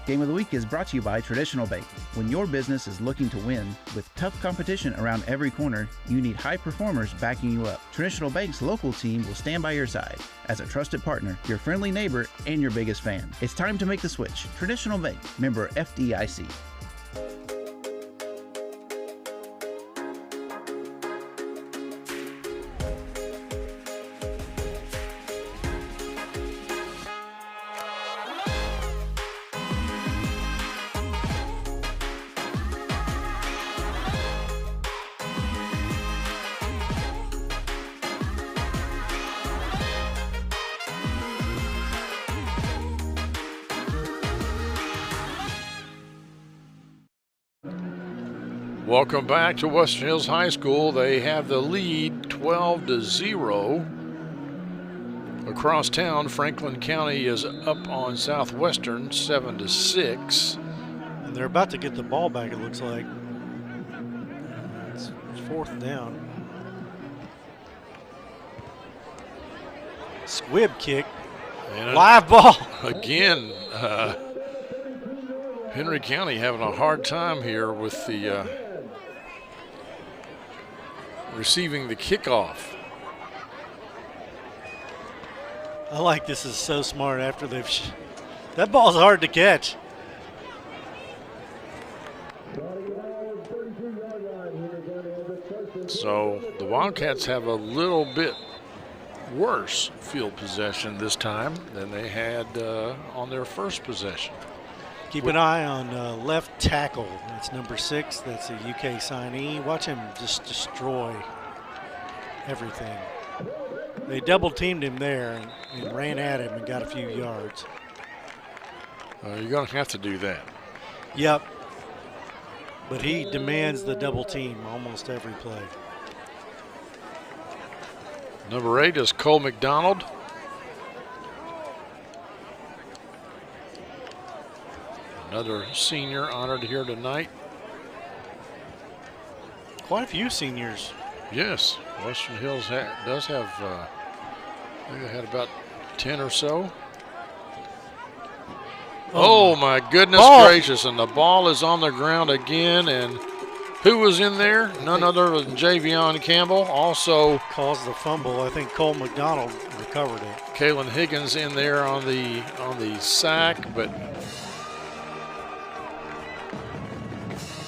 Game of the Week is brought to you by Traditional Bake. When your business is looking to win, with tough competition around every corner, you need high performers backing you up. Traditional Bake's local team will stand by your side as a trusted partner, your friendly neighbor, and your biggest fan. It's time to make the switch. Traditional Bake, member FDIC. Welcome back to Western Hills High School. They have the lead 12-0. Across town, Franklin County is up on Southwestern 7-6. And they're about to get the ball back, it looks like. It's 4th down. Squib kick. And live ball. Again, Henry County having a hard time here with the receiving the kickoff. I like this is so smart after they've that ball's hard to catch. So the Wildcats have a little bit worse field possession this time than they had on their first possession. Keep an eye on left tackle. That's number 6. That's a UK signee. Watch him just destroy everything. They double teamed him there and ran at him and got a few yards. You're going to have to do that. Yep. But he demands the double team almost every play. Number 8 is Cole McDonald. Another senior honored here tonight. Quite a few seniors. Yes, Western Hills does have, I think they had about 10 or so. Oh my goodness gracious, and the ball is on the ground again, and who was in there? None other than Javion Campbell. Also caused the fumble. I think Cole McDonald recovered it. Kalen Higgins in there on the sack, but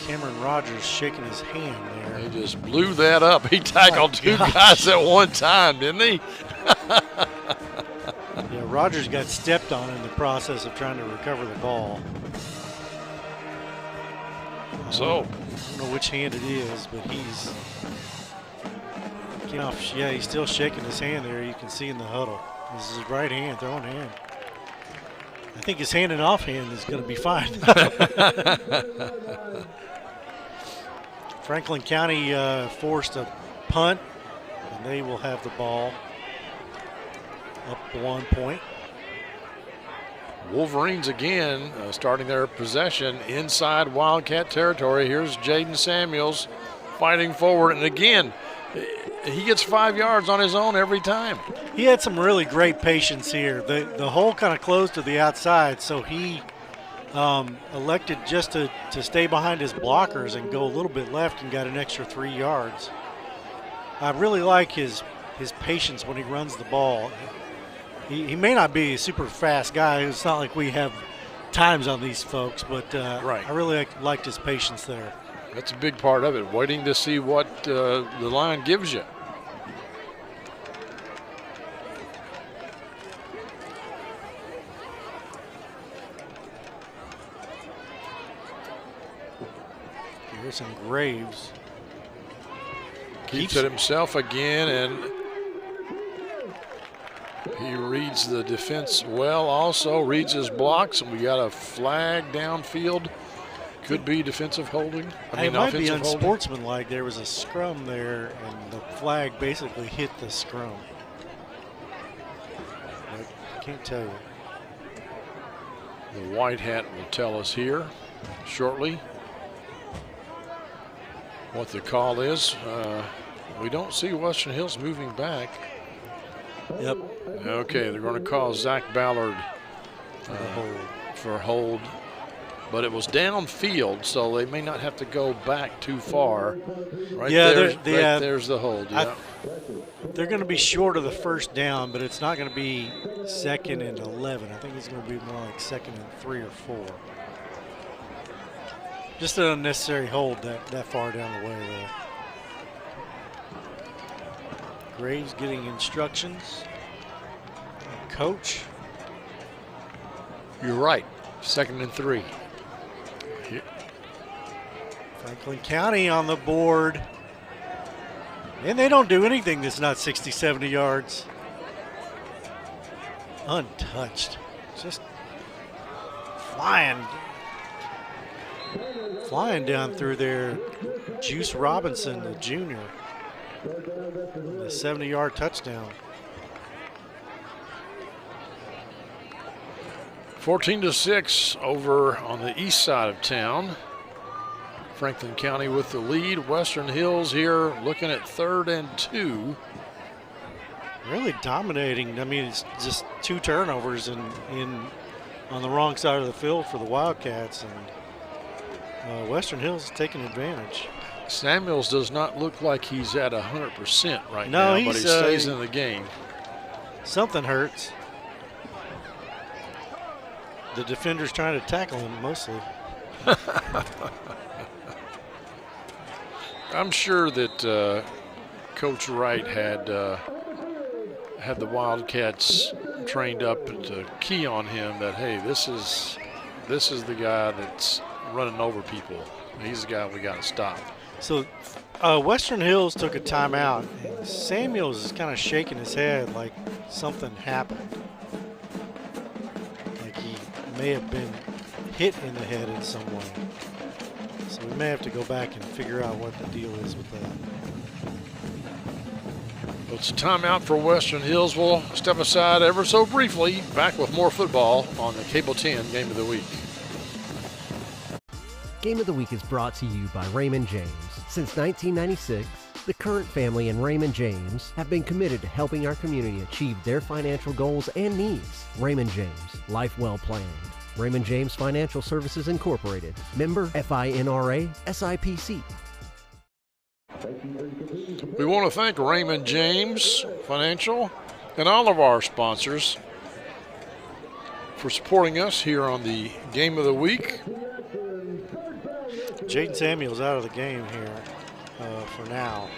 Cameron Rogers shaking his hand there. He just blew that up. He tackled two guys at one time, didn't he? Yeah, Rogers got stepped on in the process of trying to recover the ball. So I don't know which hand it is, but he's he's still shaking his hand there. You can see in the huddle. This is his right hand, throwing hand. I think his hand and off hand is going to be fine. Franklin County forced a punt, and they will have the ball up 1 point. Wolverines again starting their possession inside Wildcat territory. Here's Jaden Samuels fighting forward, and again, he gets 5 yards on his own every time. He had some really great patience here. The hole kind of closed to the outside, so he elected just to stay behind his blockers and go a little bit left and got an extra 3 yards. I really like his patience when he runs the ball. He may not be a super fast guy. It's not like we have times on these folks, but right. I really liked his patience there. That's a big part of it, waiting to see what the line gives you. Garrison Graves keeps it himself again, and he reads the defense well, also reads his blocks, and we got a flag downfield. Could be defensive holding. It might be unsportsmanlike. There was a scrum there, and the flag basically hit the scrum. I can't tell you. The white hat will tell us here shortly what the call is. We don't see Western Hills moving back. Yep. Okay, they're going to call Zach Ballard for a hold. But it was downfield, so they may not have to go back too far. There's the hold. Yeah. They're going to be short of the first down, but it's not going to be 2nd and 11. I think it's going to be more like 2nd and 3 or 4. Just an unnecessary hold that far down the way there. Graves getting instructions. Coach. You're right. 2nd and 3. Franklin County on the board. And they don't do anything that's not 60, 70 yards. Untouched. Just flying. Flying down through there, Juice Robinson, the junior. The 70-yard touchdown. 14-6 over on the east side of town. Franklin County with the lead. Western Hills here looking at 3rd and 2. Really dominating. I mean, it's just 2 turnovers on the wrong side of the field for the Wildcats, and Western Hills is taking advantage. Samuels does not look like he's at 100% right now, but he stays in the game. Something hurts. The defender's trying to tackle him mostly. I'm sure that Coach Wright had the Wildcats trained up to key on him that, hey, this is the guy that's running over people. He's the guy we got to stop. So Western Hills took a timeout, and Samuels is kind of shaking his head like something happened. Like he may have been hit in the head in some way. So we may have to go back and figure out what the deal is with that. It's a timeout for Western Hills. We'll step aside ever so briefly. Back with more football on the Cable 10 Game of the Week. Game of the Week is brought to you by Raymond James. Since 1996, the Current family and Raymond James have been committed to helping our community achieve their financial goals and needs. Raymond James, life well planned. Raymond James Financial Services Incorporated. Member FINRA SIPC. We want to thank Raymond James Financial and all of our sponsors for supporting us here on the Game of the Week. Jaden Samuels out of the game here for now.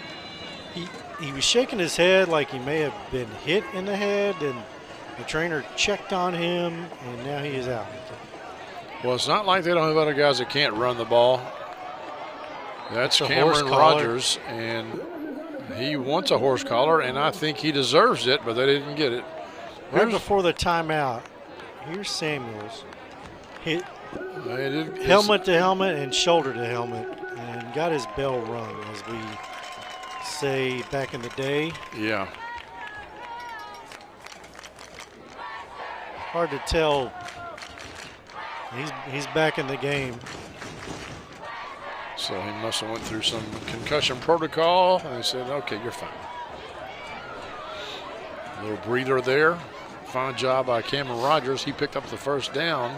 He was shaking his head like he may have been hit in the head, and the trainer checked on him, and now he is out. Well, it's not like they don't have other guys that can't run the ball. That's Cameron Rogers, and he wants a horse collar, and I think he deserves it, but they didn't get it. Right before the timeout, here's Samuels. Hit helmet to helmet and shoulder to helmet, and got his bell rung, as we say back in the day. Yeah. Hard to tell. He's back in the game. So he must have went through some concussion protocol, and they said, okay, you're fine. A little breather there. Fine job by Cameron Rogers. He picked up the first down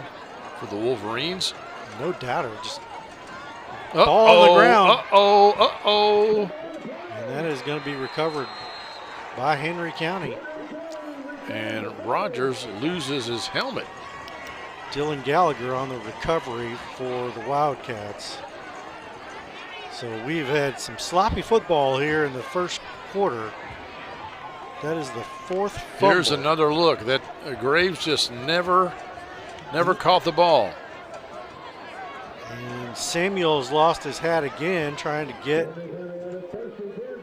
for the Wolverines. No doubter. Just ball on the ground. And that is going to be recovered by Henry County. And Rogers loses his helmet. Dylan Gallagher on the recovery for the Wildcats. So we've had some sloppy football here in the first quarter. That is the 4th fumble. Here's another look. That Graves just never caught the ball. And Samuels lost his hat again trying to get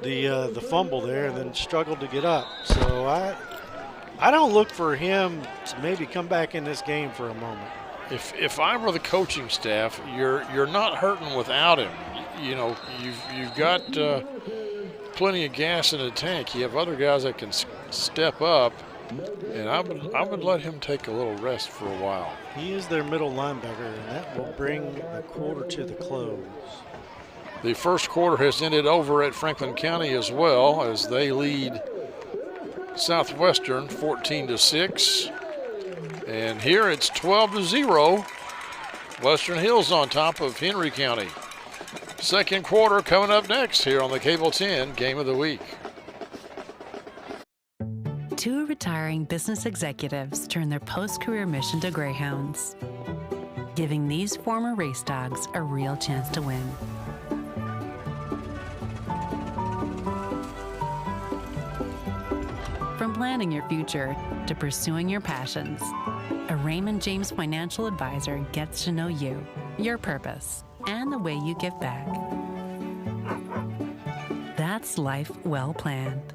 the fumble there, and then struggled to get up. So I don't look for him to maybe come back in this game for a moment. If I were the coaching staff, you're not hurting without him. You know, you've got plenty of gas in the tank. You have other guys that can step up, and I would let him take a little rest for a while. He is their middle linebacker, and that will bring the quarter to the close. The first quarter has ended over at Franklin County as well, as they lead Southwestern 14-6. And here it's 12-0. Western Hills on top of Henry County. Second quarter coming up next here on the Cable 10 Game of the Week. 2 retiring business executives turn their post-career mission to greyhounds, giving these former race dogs a real chance to win. From planning your future to pursuing your passions, a Raymond James financial advisor gets to know you, your purpose, and the way you give back. That's life well planned.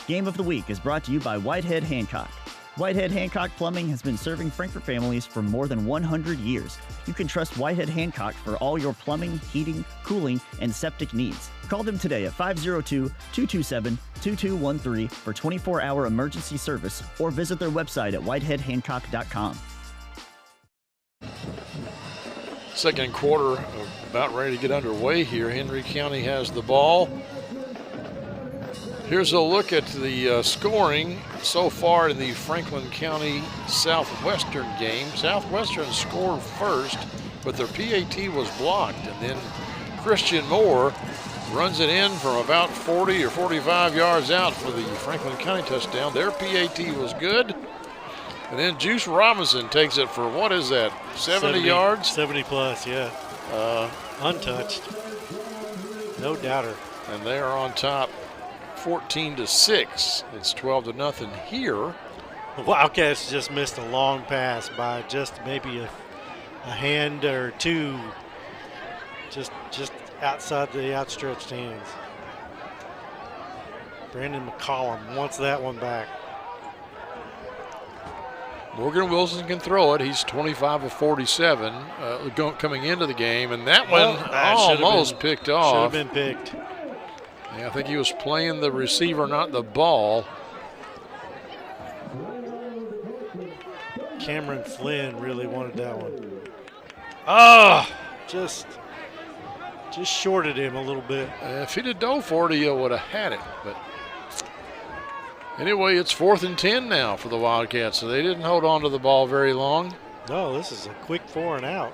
Game of the Week is brought to you by Whitehead Hancock. Whitehead Hancock Plumbing has been serving Frankfort families for more than 100 years. You can trust Whitehead Hancock for all your plumbing, heating, cooling, and septic needs. Call them today at 502-227-2213 for 24-hour emergency service or visit their website at whiteheadhancock.com. Second quarter about ready to get underway here. Henry County has the ball. Here's a look at the scoring so far in the Franklin County Southwestern game. Southwestern scored first, but their PAT was blocked. And then Christian Moore runs it in from about 40 or 45 yards out for the Franklin County touchdown. Their PAT was good. And then Juice Robinson takes it for, what is that, 70 yards? 70 plus, yeah. Untouched. No doubter. And they are on top 14-6. It's 12-0 here. The Wildcats just missed a long pass by just maybe a hand or two, just outside the outstretched hands. Brandon McCollum wants that one back. Morgan Wilson can throw it. He's 25 of 47 coming into the game, and that one almost picked off. Should have been picked. Yeah, I think he was playing the receiver, not the ball. Cameron Flynn really wanted that one. Oh, just shorted him a little bit. If he'd have dove for it, he would have had it. But anyway, it's 4th and 10 now for the Wildcats, so they didn't hold on to the ball very long. No, this is a quick 4 and out.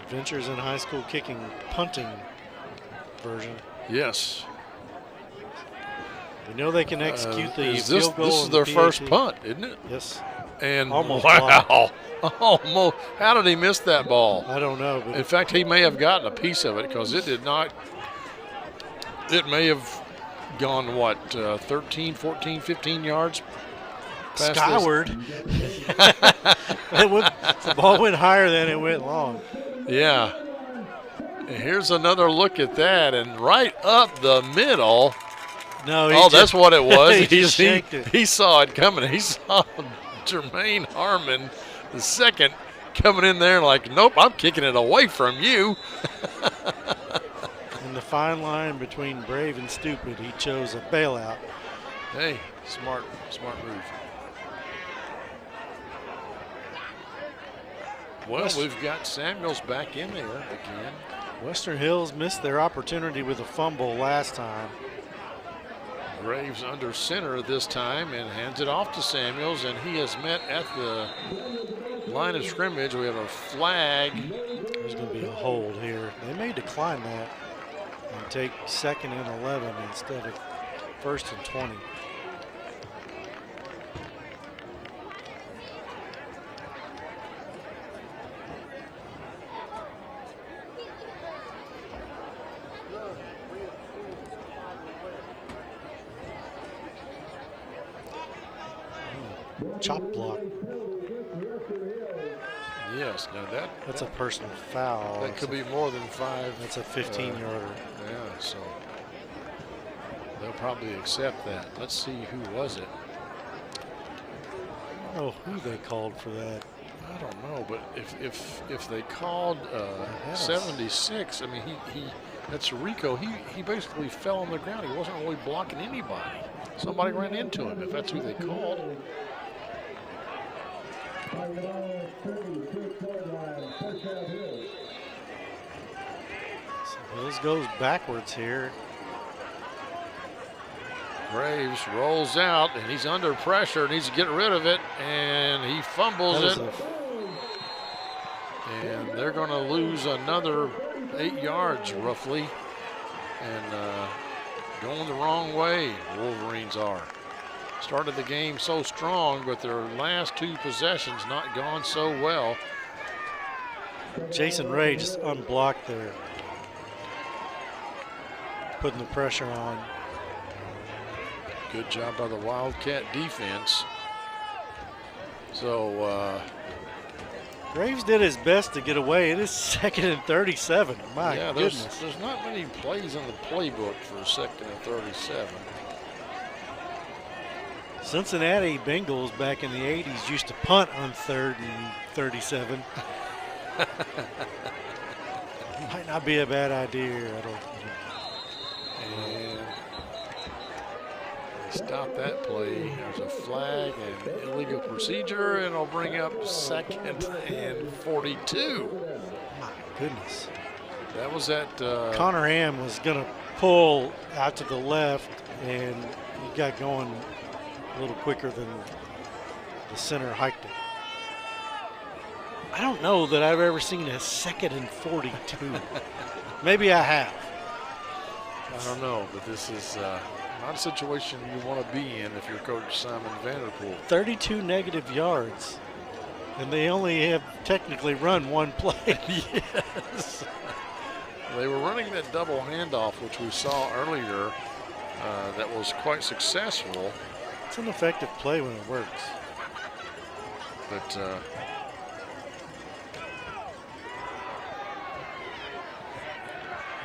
Adventures in High School kicking, punting version. Yes. We know they can execute the This field goal. is their first punt, isn't it? Yes. And almost wow, almost. How did he miss that ball? I don't know. But in fact, he may have gotten a piece of it because it did not. It may have gone, what, 13, 14, 15 yards? Skyward. The ball went higher than it went long. Yeah. And here's another look at that, and right up the middle. No, that's what it was. He saw it coming. He saw Jermaine Harmon, the second, coming in there like, nope, I'm kicking it away from you. In the fine line between brave and stupid, he chose a bailout. Hey, smart move. Well, we've got Samuels back in there again. Western Hills missed their opportunity with a fumble last time. Graves under center this time and hands it off to Samuels, and he has met at the line of scrimmage. We have a flag. There's going to be a hold here. They may decline that and take 2nd and 11 instead of 1st and 20. Chop block. Yes, now that's a personal foul. That could be more than 5. That's a 15-yarder. Yeah, so they'll probably accept that. Let's see, who was it? I don't know who they called for that. I don't know, but if they called 76, I mean, that's Rico. He basically fell on the ground. He wasn't really blocking anybody. Somebody ran into him, if that's who they called. So Hills goes backwards here. Graves rolls out, and he's under pressure, needs to get rid of it, and he fumbles it. And they're going to lose another 8 yards, roughly. And going the wrong way, Wolverines are. Started the game so strong, but their last 2 possessions not gone so well. Jason Ray just unblocked there, putting the pressure on. Good job by the Wildcat defense. So Graves did his best to get away. It is 2nd and 37. My goodness. There's not many plays in the playbook for 2nd and 37. Cincinnati Bengals back in the 80s used to punt on 3rd and 37. Might not be a bad idea. And they stop that play. There's a flag and illegal procedure, and it'll bring up 2nd and 42. My goodness. That was at Connor Ham was going to pull out to the left, and he got going a little quicker than the center hiked it. I don't know that I've ever seen a 2nd and 42. Maybe I have. I don't know, but this is not a situation you want to be in if you're Coach Simon Vanderpool. 32 negative yards, and they only have technically run one play. Yes. They were running that double handoff, which we saw earlier, that was quite successful. It's an effective play when it works. But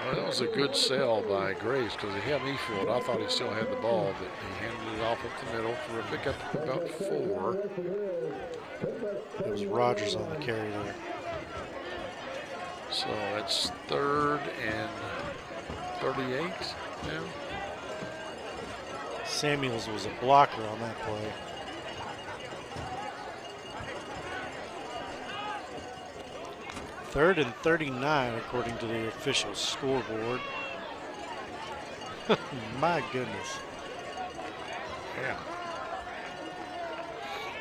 well, that was a good sell by Graves because he had me fooled. I thought he still had the ball, but he handed it off up the middle for a pickup of about 4. It was Rogers on the carry there. So that's 3rd and 38 now. Samuels was a blocker on that play. Third and 39 according to the official scoreboard. My goodness. Yeah.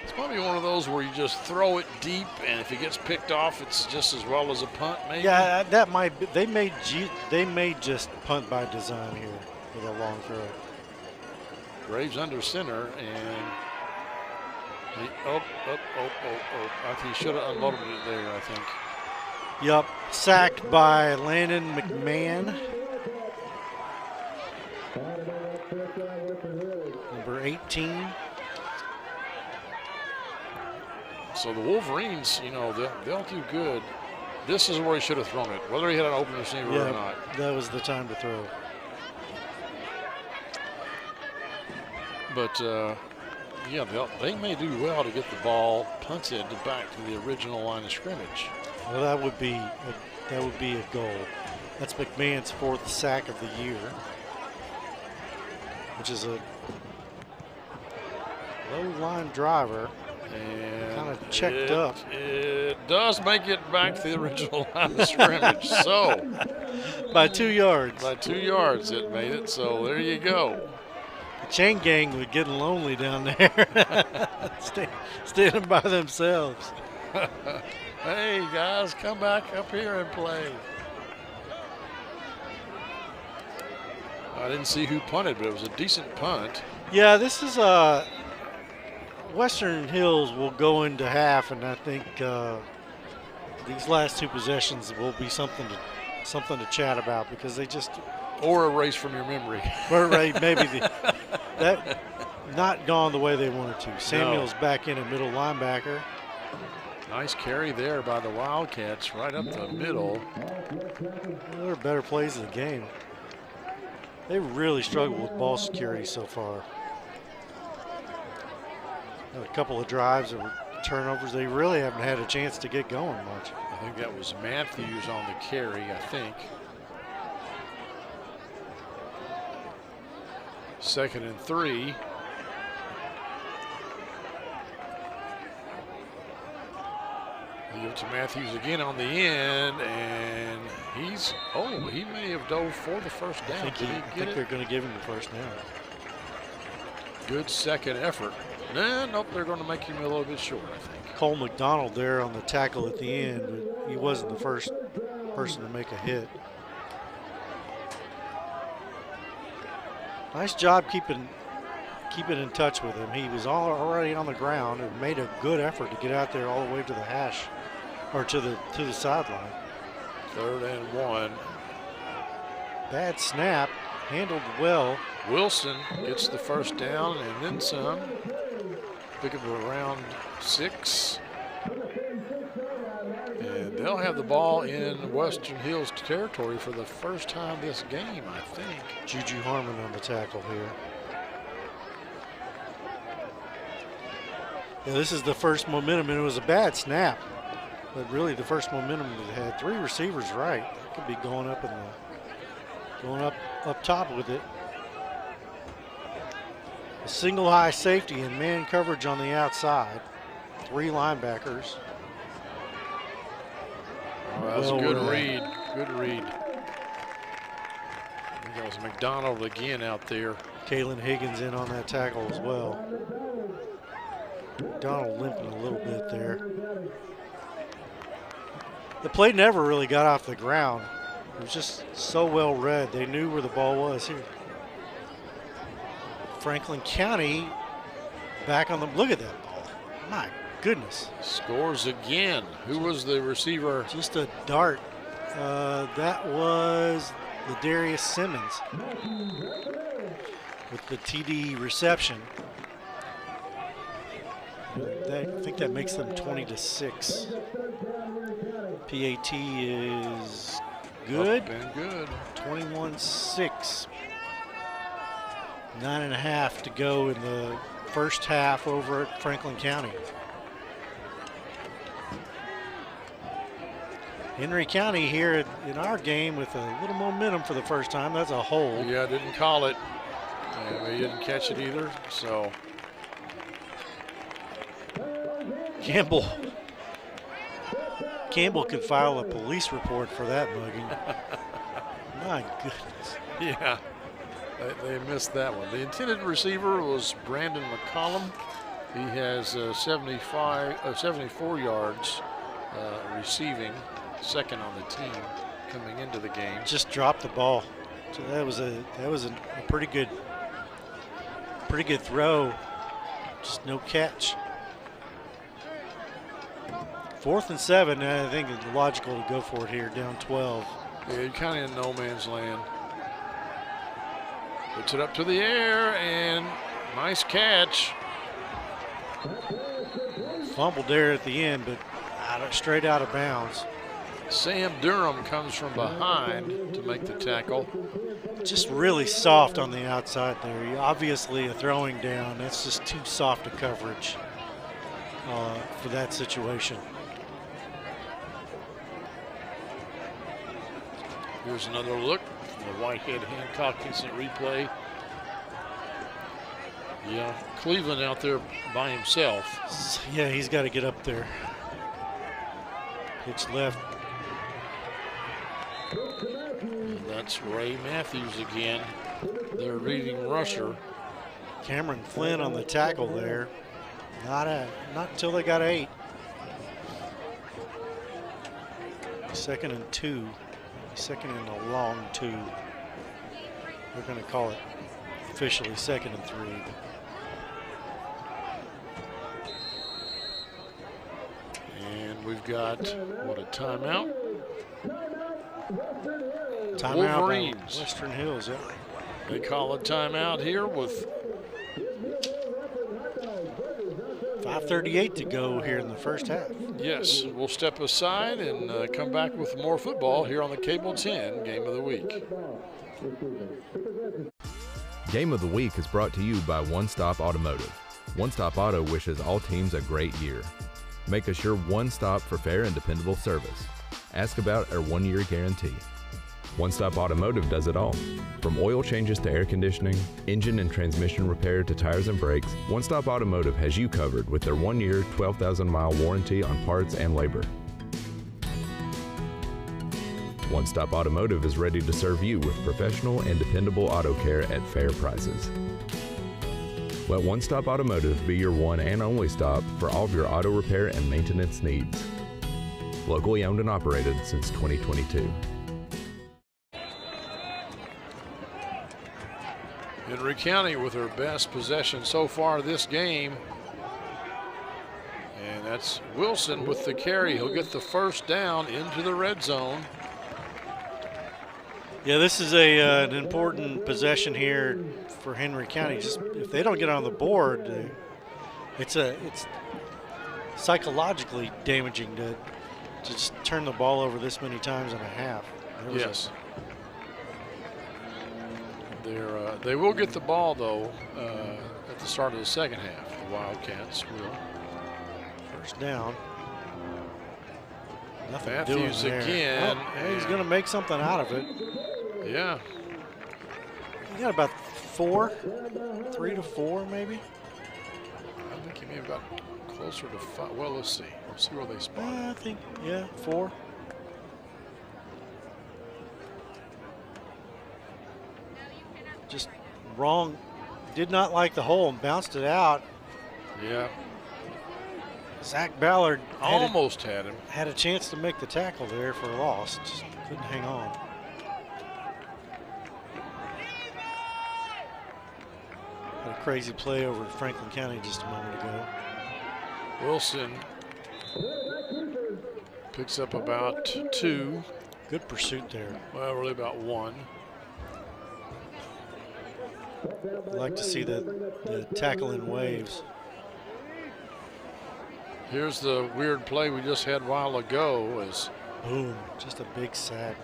It's probably one of those where you just throw it deep, and if it gets picked off, it's just as well as a punt, maybe. Yeah, that might be. They may just punt by design here with a long throw. Graves under center, and he, I think he should have unloaded it there, I think. Yup, sacked by Landon McMahon. Number 18. So the Wolverines, you know, they'll do good. This is where he should have thrown it, whether he had an open receiver or not. That was the time to throw. But yeah, they may do well to get the ball punted back to the original line of scrimmage. Well, that would be a goal. That's McMahon's 4th sack of the year, which is a low line driver. And kind of checked up. It does make it back to the original line of scrimmage. So by 2 yards. By 2 yards it made it. So there you go. The chain gang was getting lonely down there. Standing by themselves. Hey guys, come back up here and play. I didn't see who punted, but it was a decent punt. Yeah, this is Western Hills will go into half, and I think these last 2 possessions will be something to chat about because they just or erase from your memory. Or maybe that not gone the way they wanted to. Samuel's back in at middle linebacker. Nice carry there by the Wildcats right up the middle. One of their better plays of the game. They really struggled with ball security so far. A couple of drives that were turnovers. They really haven't had a chance to get going much. I think that was Matthews on the carry, I think. 2nd and 3. They give it to Matthews again on the end, and he may have dove for the first down. I think they're going to give him the first down. Good second effort. Nope, they're going to make him a little bit short, I think. Cole McDonald there on the tackle at the end, but he wasn't the first person to make a hit. Nice job keeping in touch with him. He was already on the ground and made a good effort to get out there all the way to the hash or to the sideline. 3rd and 1. Bad snap, handled well. Wilson gets the first down and then some. Pick up around 6. They'll have the ball in Western Hills territory for the first time this game, I think. Juju Harmon on the tackle here. Yeah, this is the first momentum, and it was a bad snap. But really the first momentum it had. 3 receivers right. That could be going up up top with it. A single high safety and man coverage on the outside. 3 linebackers. Oh, that's a good read. Good read. I think that was McDonald again out there. Kalen Higgins in on that tackle as well. McDonald limping a little bit there. The play never really got off the ground. It was just so well read. They knew where the ball was here. Franklin County back on the, look at that ball. My goodness. Scores again. Who was the receiver? Just a dart. That was Ladarius Simmons with the TD reception. I think that makes them 20-6. PAT is good. Up and good. 21-6. 9.5 to go in the first half over at Franklin County. Henry County here in our game with a little momentum for the first time. That's a hold. Yeah, didn't call it. And they didn't catch it either, so. Campbell could file a police report for that mugging. My goodness. Yeah, they missed that one. The intended receiver was Brandon McCollum. He has 74 yards receiving, second on the team coming into the game. Just dropped the ball. So that was a pretty good throw. Just no catch. 4th and 7, I think it's logical to go for it here, down 12. Yeah, you're kind of in no man's land. Puts it up to the air, and nice catch. Fumbled there at the end, but straight out of bounds. Sam Durham comes from behind to make the tackle. Just really soft on the outside there. Obviously a throwing down. That's just too soft a coverage for that situation. Here's another look. The Whitehead Hancock instant replay. Yeah, Cleveland out there by himself. Yeah, he's got to get up there. Pitch left. And that's Ray Matthews again, their leading rusher. Cameron Flynn on the tackle there. Not until they got 8. 2nd and 2. 2nd and a long 2. We're going to call it officially 2nd and 3. And we've got, what, a timeout? Timeout. Wolverines. Western Hills, yeah. They call a timeout here with 5:38 to go here in the first half. Yes, we'll step aside and come back with more football here on the Cable 10 Game of the Week. Game of the Week is brought to you by One Stop Automotive. One Stop Auto wishes all teams a great year. Make us your one stop for fair and dependable service. Ask about our 1-year guarantee. One Stop Automotive does it all. From oil changes to air conditioning, engine and transmission repair to tires and brakes, One Stop Automotive has you covered with their 1-year, 12,000-mile warranty on parts and labor. One Stop Automotive is ready to serve you with professional and dependable auto care at fair prices. Let One Stop Automotive be your one and only stop for all of your auto repair and maintenance needs. Locally owned and operated since 2022. Henry County with their best possession so far this game. And that's Wilson with the carry. He'll get the first down into the red zone. Yeah, this is an important possession here for Henry County. Just if they don't get on the board, it's psychologically damaging to just turn the ball over this many times in a half. Yes. They will get the ball, though, at the start of the second half. The Wildcats will. First down. Nothing Matthews doing there. again. Oh, he's going to make something out of it. Yeah. He got about 4, 3 to 4 maybe. I think he may have got closer to 5. Well, let's see. Let's see where they spot. I think, yeah, 4. Just wrong. Did not like the hole and bounced it out. Yeah. Zach Ballard almost had him. Had a chance to make the tackle there for a loss. Just couldn't hang on. Had a crazy play over at Franklin County just a moment ago. Wilson picks up about 2. Good pursuit there. Well, really about 1. I'd like to see the tackle in waves. Here's the weird play we just had a while ago. As boom, just a big sack.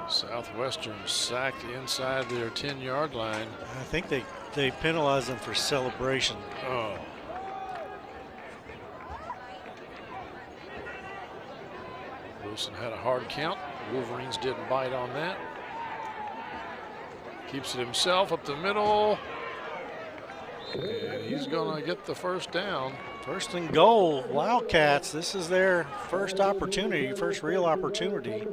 Southwestern sacked inside their 10-yard line. I think they penalized them for celebration. Oh. Wilson had a hard count. Wolverines didn't bite on that. Keeps it himself up the middle. And he's going to get the first down. First and goal, Wildcats. This is their first opportunity, first real opportunity.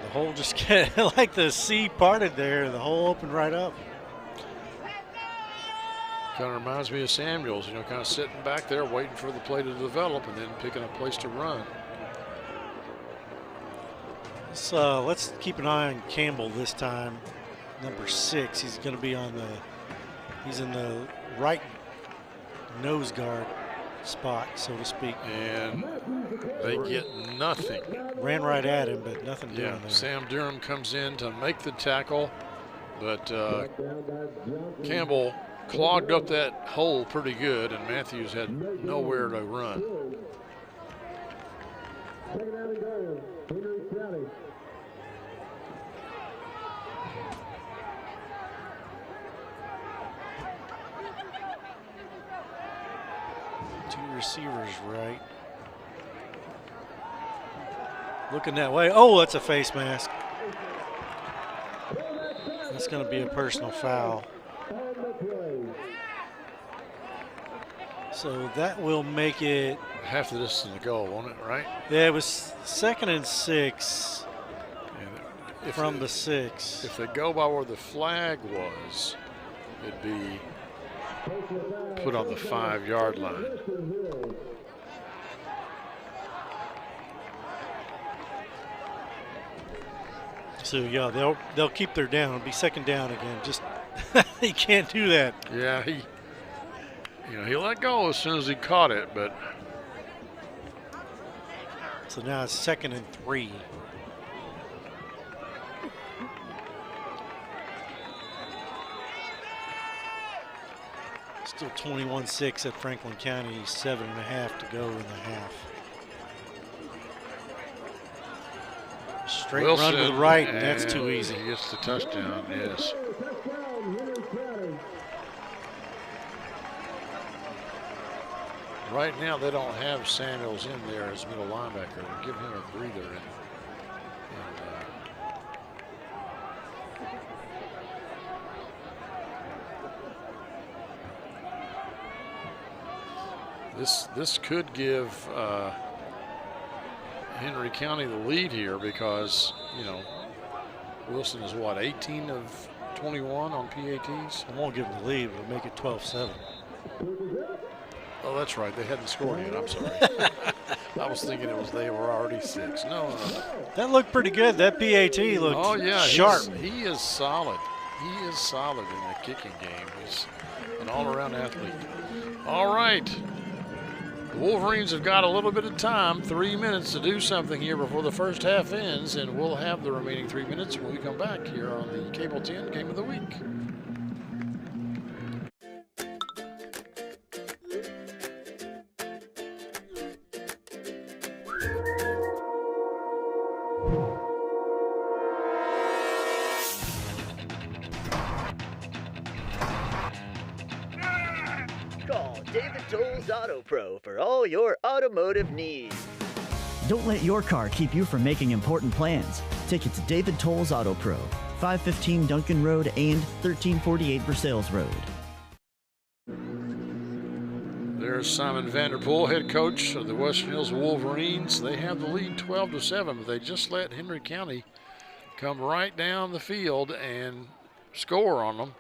The hole just like the sea parted there. The hole opened right up. Kind of reminds me of Samuels, you know, kind of sitting back there waiting for the play to develop and then picking a place to run. Let's keep an eye on Campbell this time. Number 6, he's going to be on he's in the right nose guard spot, so to speak. And they get nothing. Ran right at him, but nothing doing there. Sam Durham comes in to make the tackle, but Campbell clogged up that hole pretty good, and Matthews had nowhere to run. Two receivers right. Looking that way. Oh, that's a face mask. That's going to be a personal foul. So that will make it half of this is the goal, won't it, right? Yeah, it was 2nd and 6 from the 6. If they go by where the flag was, it'd be put on the 5-yard line. So yeah, they'll keep their down. It'll be 2nd down again. Just he can't do that. Yeah, he let go as soon as he caught it, but so now it's 2nd and 3. Still 21-6 at Franklin County. 7.5 to go in the half. Straight Wilson, run to the right, and that's too easy. He gets the touchdown, yes. Right now, they don't have Samuels in there as middle linebacker. They're giving him a breather. This could give Henry County the lead here because, you know, Wilson is what, 18 of 21 on PATs? I won't give them the lead, we'll make it 12-7. Oh, that's right. They hadn't scored yet. I'm sorry. I was thinking they were already 6. No. That looked pretty good. That PAT looked sharp. He is solid. He is solid in the kicking game. He's an all-around athlete. All right. The Wolverines have got a little bit of time, 3 minutes to do something here before the first half ends, and we'll have the remaining 3 minutes when we come back here on the Cable 10 Game of the Week. for all your automotive needs. Don't let your car keep you from making important plans. Take it to David Tolles Auto Pro, 515 Duncan Road and 1348 Versailles Road. There's Simon Vanderpool, head coach of the Western Hills Wolverines. They have the lead 12-7, but they just let Henry County come right down the field and score on them.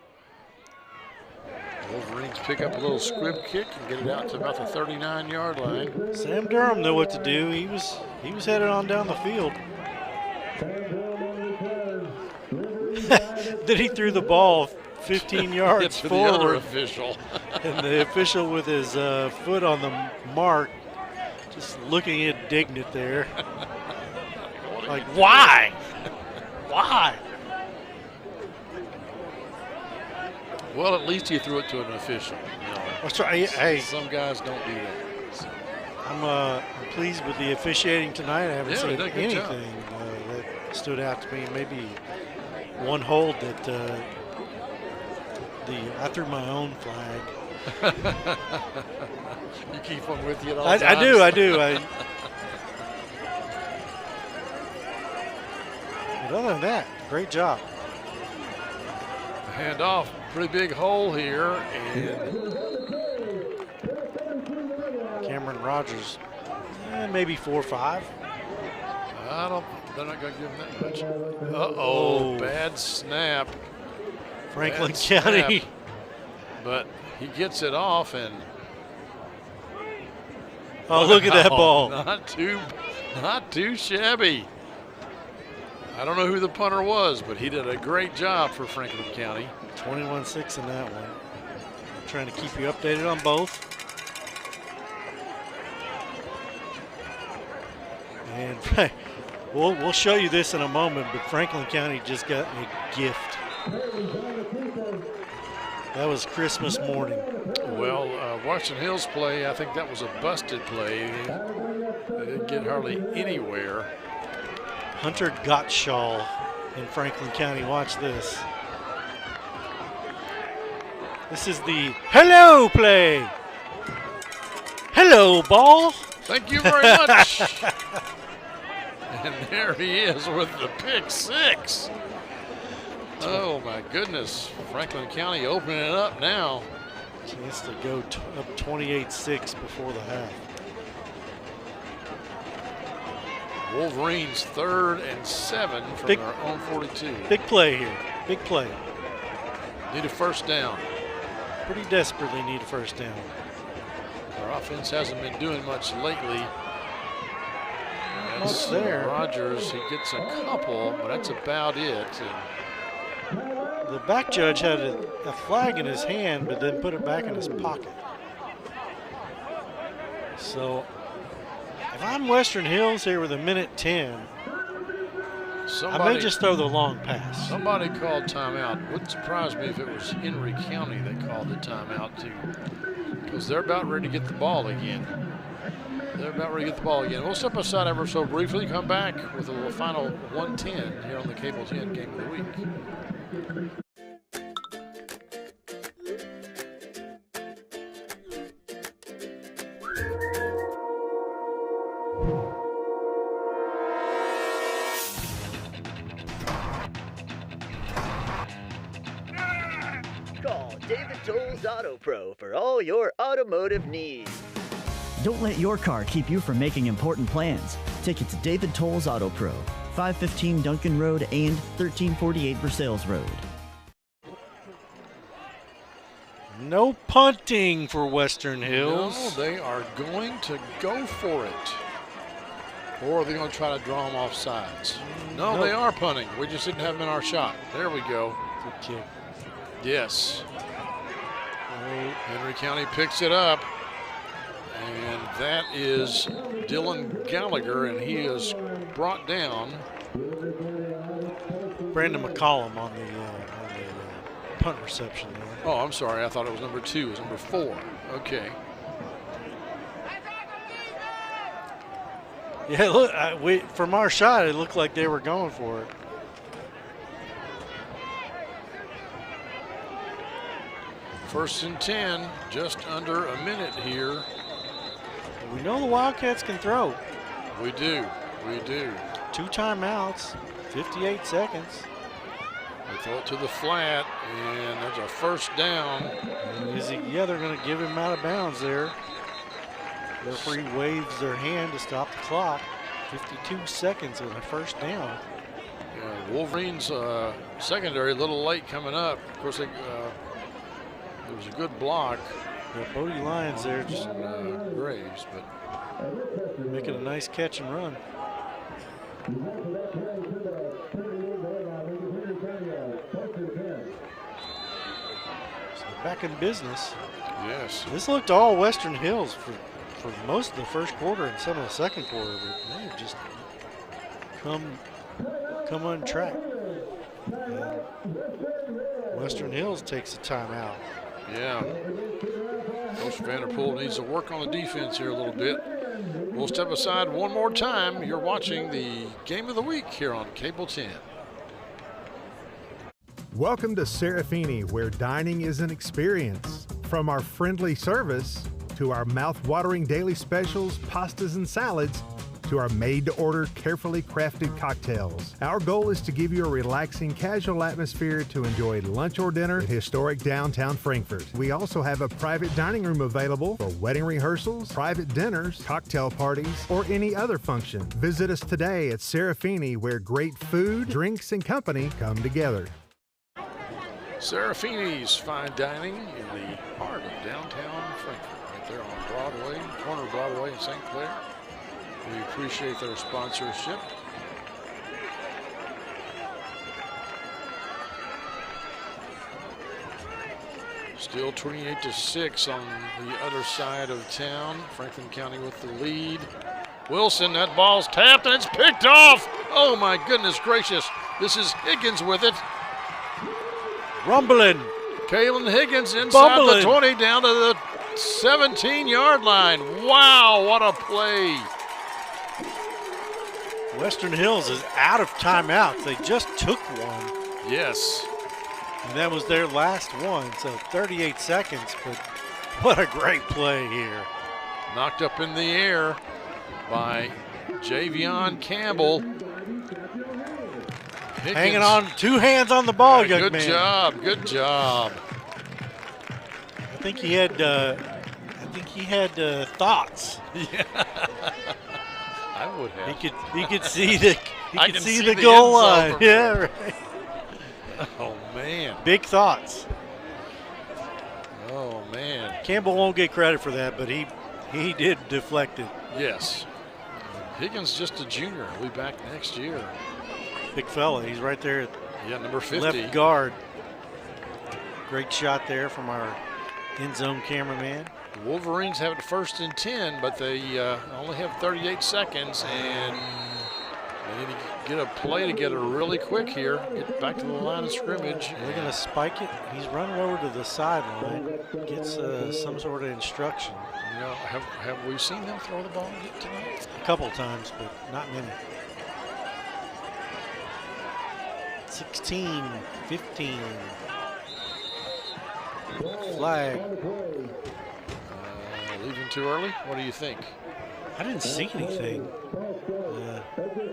Wolverines pick up a little squib kick and get it out to about the 39-yard line. Sam Durham knew what to do. He was headed on down the field. Then he threw the ball 15 yards to forward. the other official. And the official with his foot on the mark, just looking indignant there. Like, why? Why? Well, at least he threw it to an official. You know, that's right. Hey, some guys don't do that. So. I'm pleased with the officiating tonight. I haven't seen anything that stood out to me. Maybe one hold that I threw my own flag. You keep one with you at all I times? do. But other than that, great job. Handoff, pretty big hole here, and Cameron Rogers, maybe 4 or 5. They're not going to give him that much. Uh-oh, bad snap. Franklin County. Snap. But he gets it off, and look at that ball. Not too shabby. I don't know who the punter was, but he did a great job for Franklin County. 21-6 in that one. I'm trying to keep you updated on both. And we'll show you this in a moment, but Franklin County just got a gift. That was Christmas morning. Well, Western Hills play, I think that was a busted play. They didn't get hardly anywhere. Hunter Gottschall in Franklin County. Watch this. This is the hello play. Hello, ball. Thank you very much. And there he is with the pick 6. Oh, my goodness. Franklin County opening it up now. Chance to go up 28-6 before the half. Wolverines 3rd and 7 from their own 42. Big play here. Big play. Need a first down. Pretty desperately need a first down. Our offense hasn't been doing much lately. Almost there. Rogers, he gets a couple, but that's about it. The back judge had a flag in his hand, but then put it back in his pocket. So if I'm Western Hills here with 1:10, I may just throw the long pass. Somebody called timeout. Wouldn't surprise me if it was Henry County that called the timeout too, because they're about ready to get the ball again. We'll step aside ever so briefly, come back with a final 1:10 here on the Cable 10 Game of the Week. Call David Tolles Auto Pro for all your automotive needs. Don't let your car keep you from making important plans. Take it to David Tolles Auto Pro, 515 Duncan Road and 1348 Versailles Road. No punting for Western Hills. No, they are going to go for it. Or are they going to try to draw them off sides? No, they are punting. We just didn't have them in our shot. There we go. Good kick. Yes. Henry County picks it up. And that is Dylan Gallagher, and he is brought down. Brandon McCollum on the punt reception there. Oh, I'm sorry. I thought it was number 2. It was number 4. Okay. Yeah, look, from our shot, it looked like they were going for it. First and 10, just under a minute here We know the Wildcats can throw. We do. 2 timeouts, 58 seconds. They throw it to the flat, and there's a first down. Yeah, they're going to give him out of bounds there. The referee waves their hand to stop the clock. 52 seconds and a first down. Yeah, Wolverines secondary a little late coming up. Of course, there was a good block. Yeah, Bodie Lyons there, just Graves, but making a nice catch and run. So they're back in business. Yes. This looked all Western Hills for most of the first quarter and some of the second quarter, but they just come untracked. Western Hills takes a timeout. Yeah. Coach Vanderpool needs to work on the defense here a little bit. We'll step aside one more time. You're watching the Game of the Week here on Cable 10. Welcome to Serafini, where dining is an experience. From our friendly service to our mouth-watering daily specials, pastas and salads, to our made-to-order, carefully crafted cocktails. Our goal is to give you a relaxing, casual atmosphere to enjoy lunch or dinner in historic downtown Frankfort. We also have a private dining room available for wedding rehearsals, private dinners, cocktail parties, or any other function. Visit us today at Serafini, where great food, drinks, and company come together. Serafini's Fine Dining in the heart of downtown Frankfort, right there on Broadway, corner of Broadway in St. Clair. We appreciate their sponsorship. Still 28-6 on the other side of town. Franklin County with the lead. Wilson, that ball's tapped and it's picked off. Oh my goodness gracious. This is Higgins with it. Rumbling. Kalen Higgins inside the 20 down to the 17-yard line. Wow, what a play. Western Hills is out of timeouts. They just took one. Yes. And that was their last one, so 38 seconds, but what a great play here. Knocked up in the air by Javion Campbell. Higgins. Hanging on, 2 hands on the ball, young man. Good job. I think he had thoughts. Yeah. I would have. He could see the goal line. Yeah, right. Oh man. Big thoughts. Oh man. Campbell won't get credit for that, but he did deflect it. Yes. Higgins just a junior. He'll be back next year. Big fella. He's right there at number 50. left guard. Great shot there from our end zone cameraman. The Wolverines have it 1st and 10, but they only have 38 seconds, and they need to get a play together really quick here. Get back to the line of scrimmage. They're going to spike it. He's running over to the sideline. Gets some sort of instruction. You know, have we seen them throw the ball tonight? A couple times, but not many. 16, 15. Flag. Leaving too early? What do you think? I didn't see anything.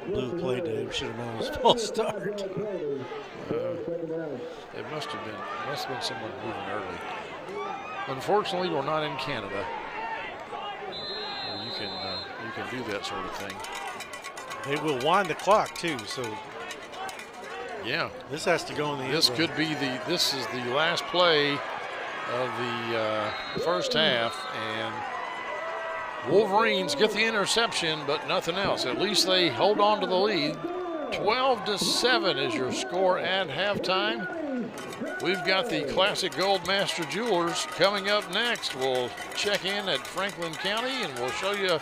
Blue played today. We should have known it was false start. It must have been someone moving early. Unfortunately, we're not in Canada. You can do that sort of thing. They will wind the clock too, so yeah. This has to go in the end zone. This is the last play of the first half, and Wolverines get the interception, but nothing else. At least they hold on to the lead. 12-7 is your score at halftime. We've got the Classic Gold Master Jewelers coming up next. We'll check in at Franklin County, and we'll show you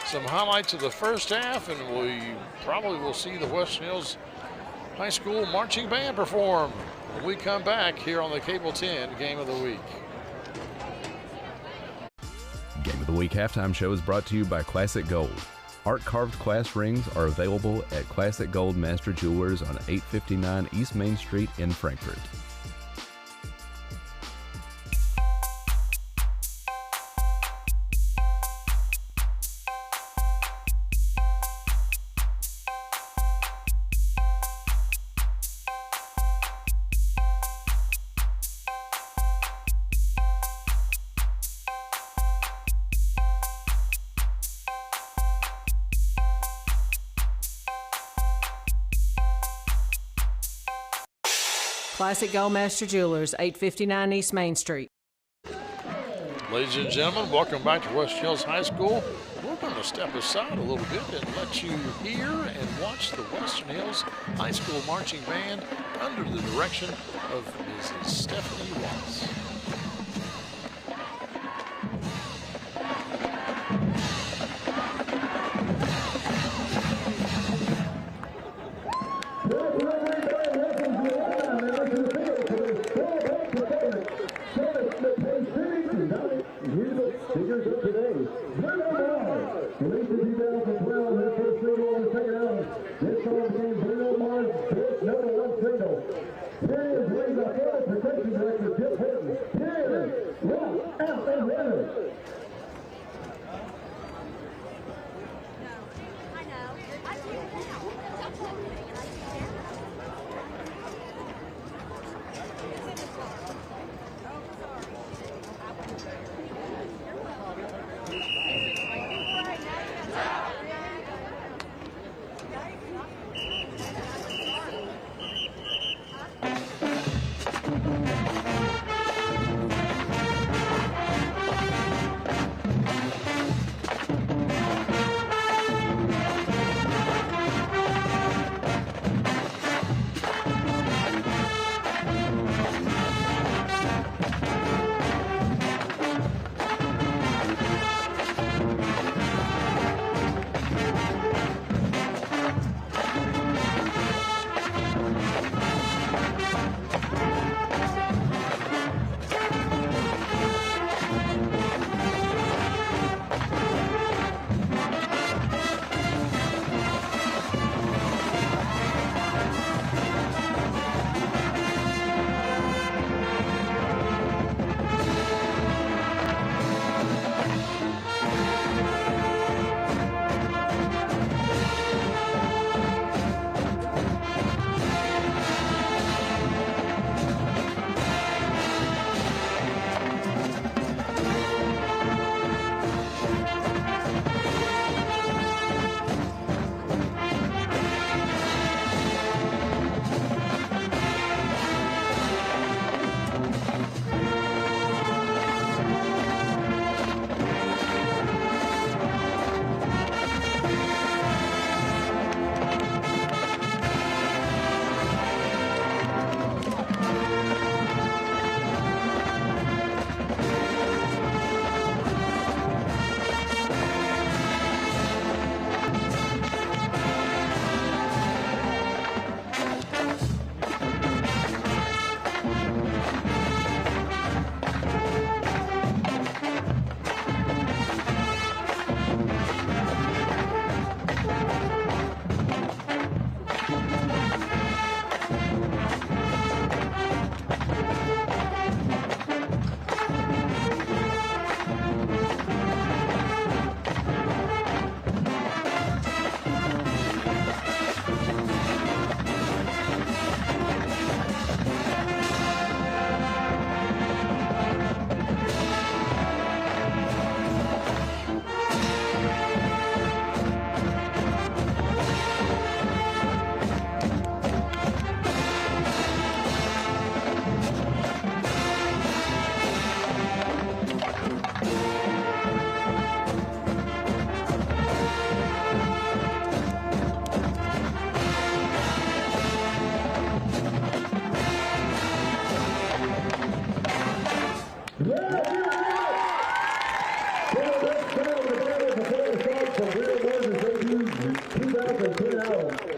some highlights of the first half, and we probably will see the Western Hills High School Marching Band perform when we come back here on the Cable 10 Game of the Week. Game of the Week halftime show is brought to you by Classic Gold. Art-carved class rings are available at Classic Gold Master Jewelers on 859 East Main Street in Frankfort. Classic Goldmaster Jewelers, 859 East Main Street. Ladies and gentlemen, welcome back to West Hills High School. We're going to step aside a little bit and let you hear and watch the Western Hills High School Marching Band under the direction of Mrs. Stephanie Ross. Figures up today. Bruno Mars. Released in 2012, their first single on the second album. This song became Bruno Mars' first #1 single. Here is Ray's Authority Protection Director, Jeff Horton. Here is Rock Out and Runner.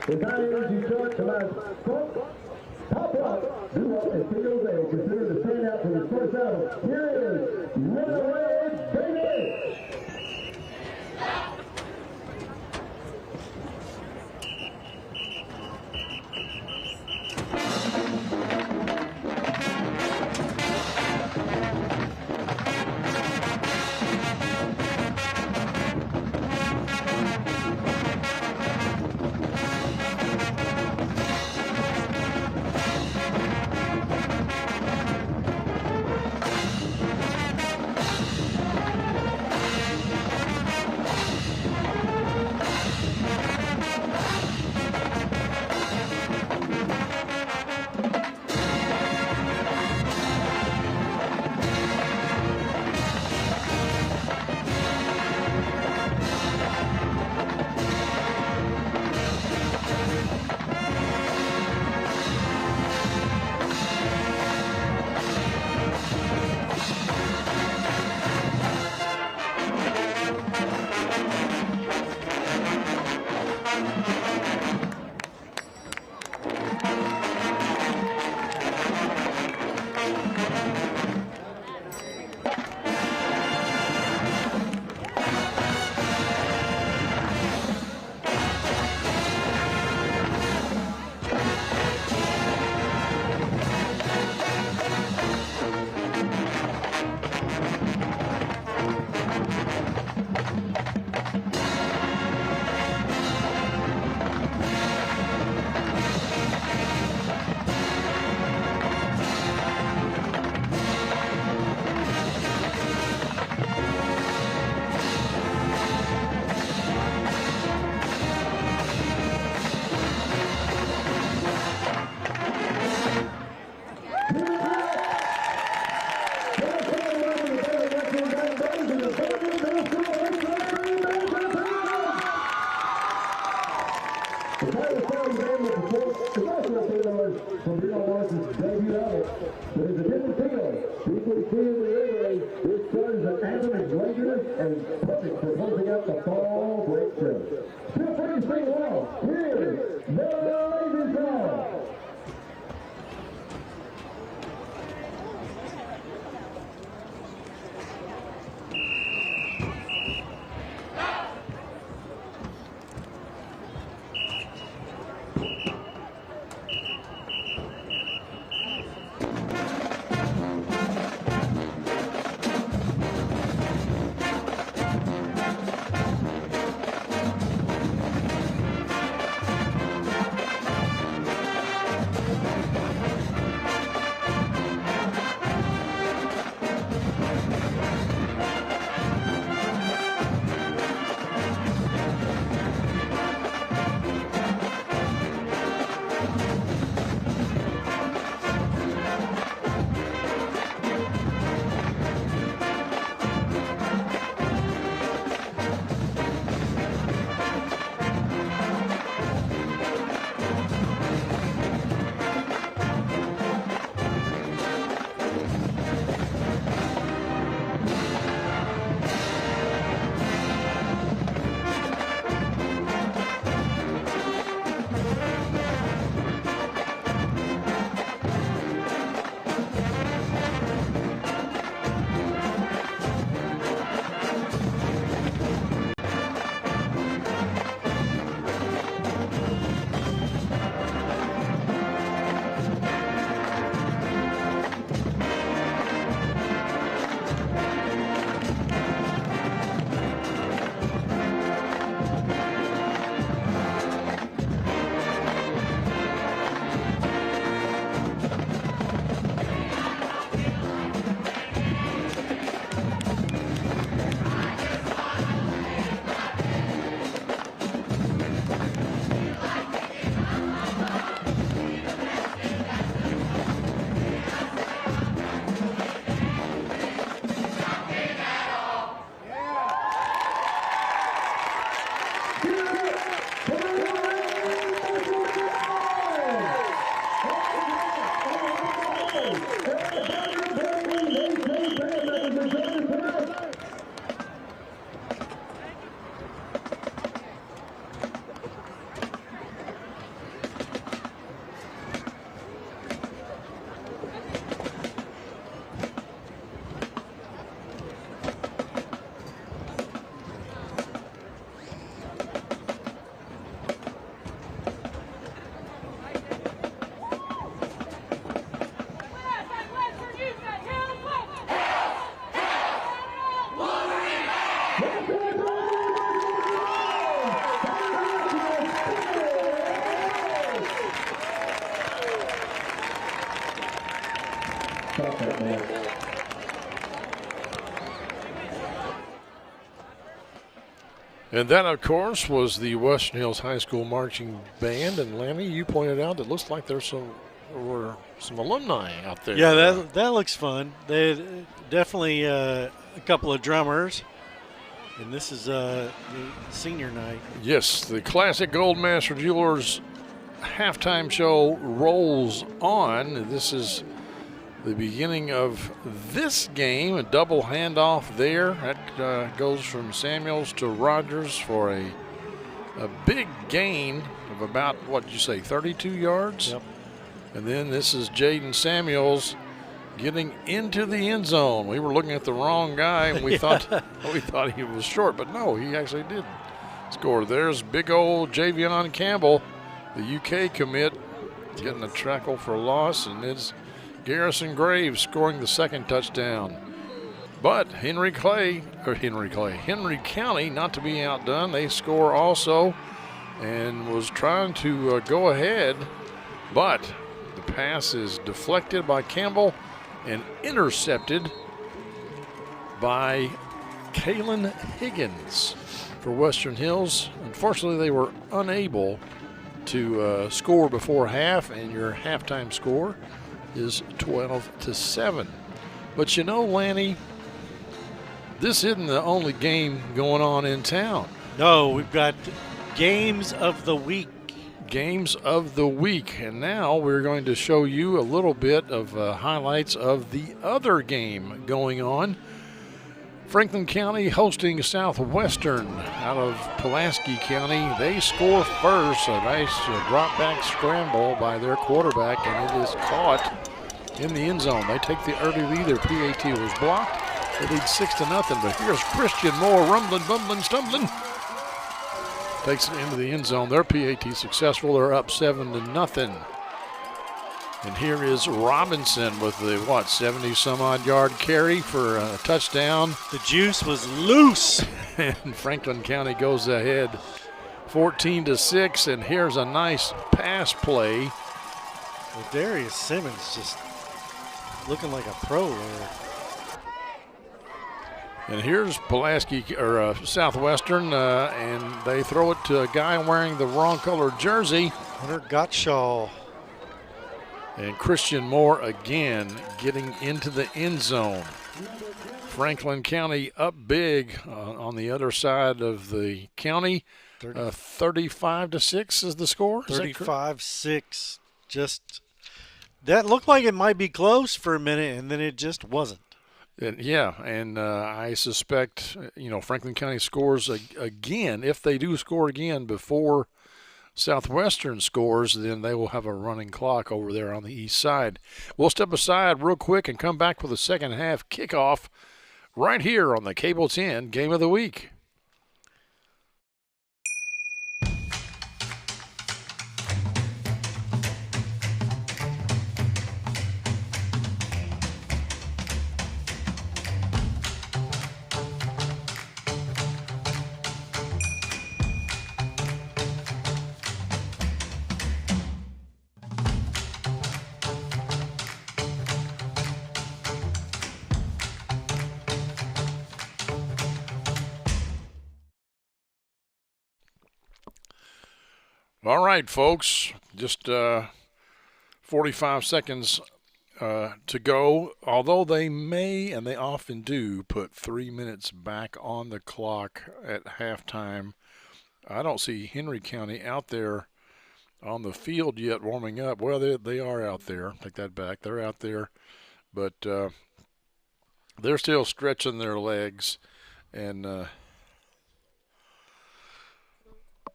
With high energy truck combines funk, pop rock, doo-wop, and singles, and considered the standout for his first album. Here is Runaway Baby! The title song game of the fourth is also a favorite from Reno Morrison's debut album. But it's a different feel. Equally clearly early, this starts an anthem is regular and perfect for closing out the fall break show. Feel free to sing along. Here's the Lazy Song. And that, of course, was the Western Hills High School Marching Band. And, Lanny, you pointed out it looks like there's some alumni out there. Yeah, that looks fun. They definitely a couple of drummers. And this is the senior night. Yes, the classic Goldmaster Jewelers halftime show rolls on. This is the beginning of this game, a double handoff there. That goes from Samuels to Rogers for a big gain of about, what did you say, 32 yards? Yep. And then this is Jaden Samuels getting into the end zone. We were looking at the wrong guy, and we thought he was short, but no, he actually did score. There's big old Javion Campbell, the UK commit, getting a tackle for loss, and it's Garrison Graves scoring the second touchdown. But Henry County, not to be outdone, they score also and was trying to go ahead, but the pass is deflected by Campbell and intercepted by Kalen Higgins for Western Hills. Unfortunately, they were unable to score before half, and your halftime score is 12-7. But you know, Lanny, this isn't the only game going on in town. No, we've got games of the week. games of the week. And now we're going to show you a little bit of highlights of the other game going on. Franklin County hosting Southwestern out of Pulaski County. They score first. A nice drop back scramble by their quarterback, and it is caught in the end zone. They take the early lead. Their PAT was blocked. They lead 6-0, but here's Christian Moore rumbling, bumbling, stumbling. Takes it into the end zone. Their PAT successful. They're up 7-0. And here is Robinson with the, 70-some-odd yard carry for a touchdown. The juice was loose. And Franklin County goes ahead 14-6. And here's a nice pass play. Well, Darius Simmons just looking like a pro there. And here's Pulaski, or Southwestern, and they throw it to a guy wearing the wrong color jersey. Hunter Gottschall. And Christian Moore again getting into the end zone. Franklin County up big on the other side of the county. 35-6 is the score. 35-6. Just that looked like it might be close for a minute, and then it just wasn't. And I suspect Franklin County scores again. If they do score again before Southwestern scores, then they will have a running clock over there on the east side. We'll step aside real quick and come back with a second half kickoff right here on the Cable 10 Game of the Week. All right, folks, just 45 seconds to go. Although they may, and they often do, put 3 minutes back on the clock at halftime, I don't see Henry County out there on the field yet warming up. Well, they are out there. Take that back. They're out there, but they're still stretching their legs. And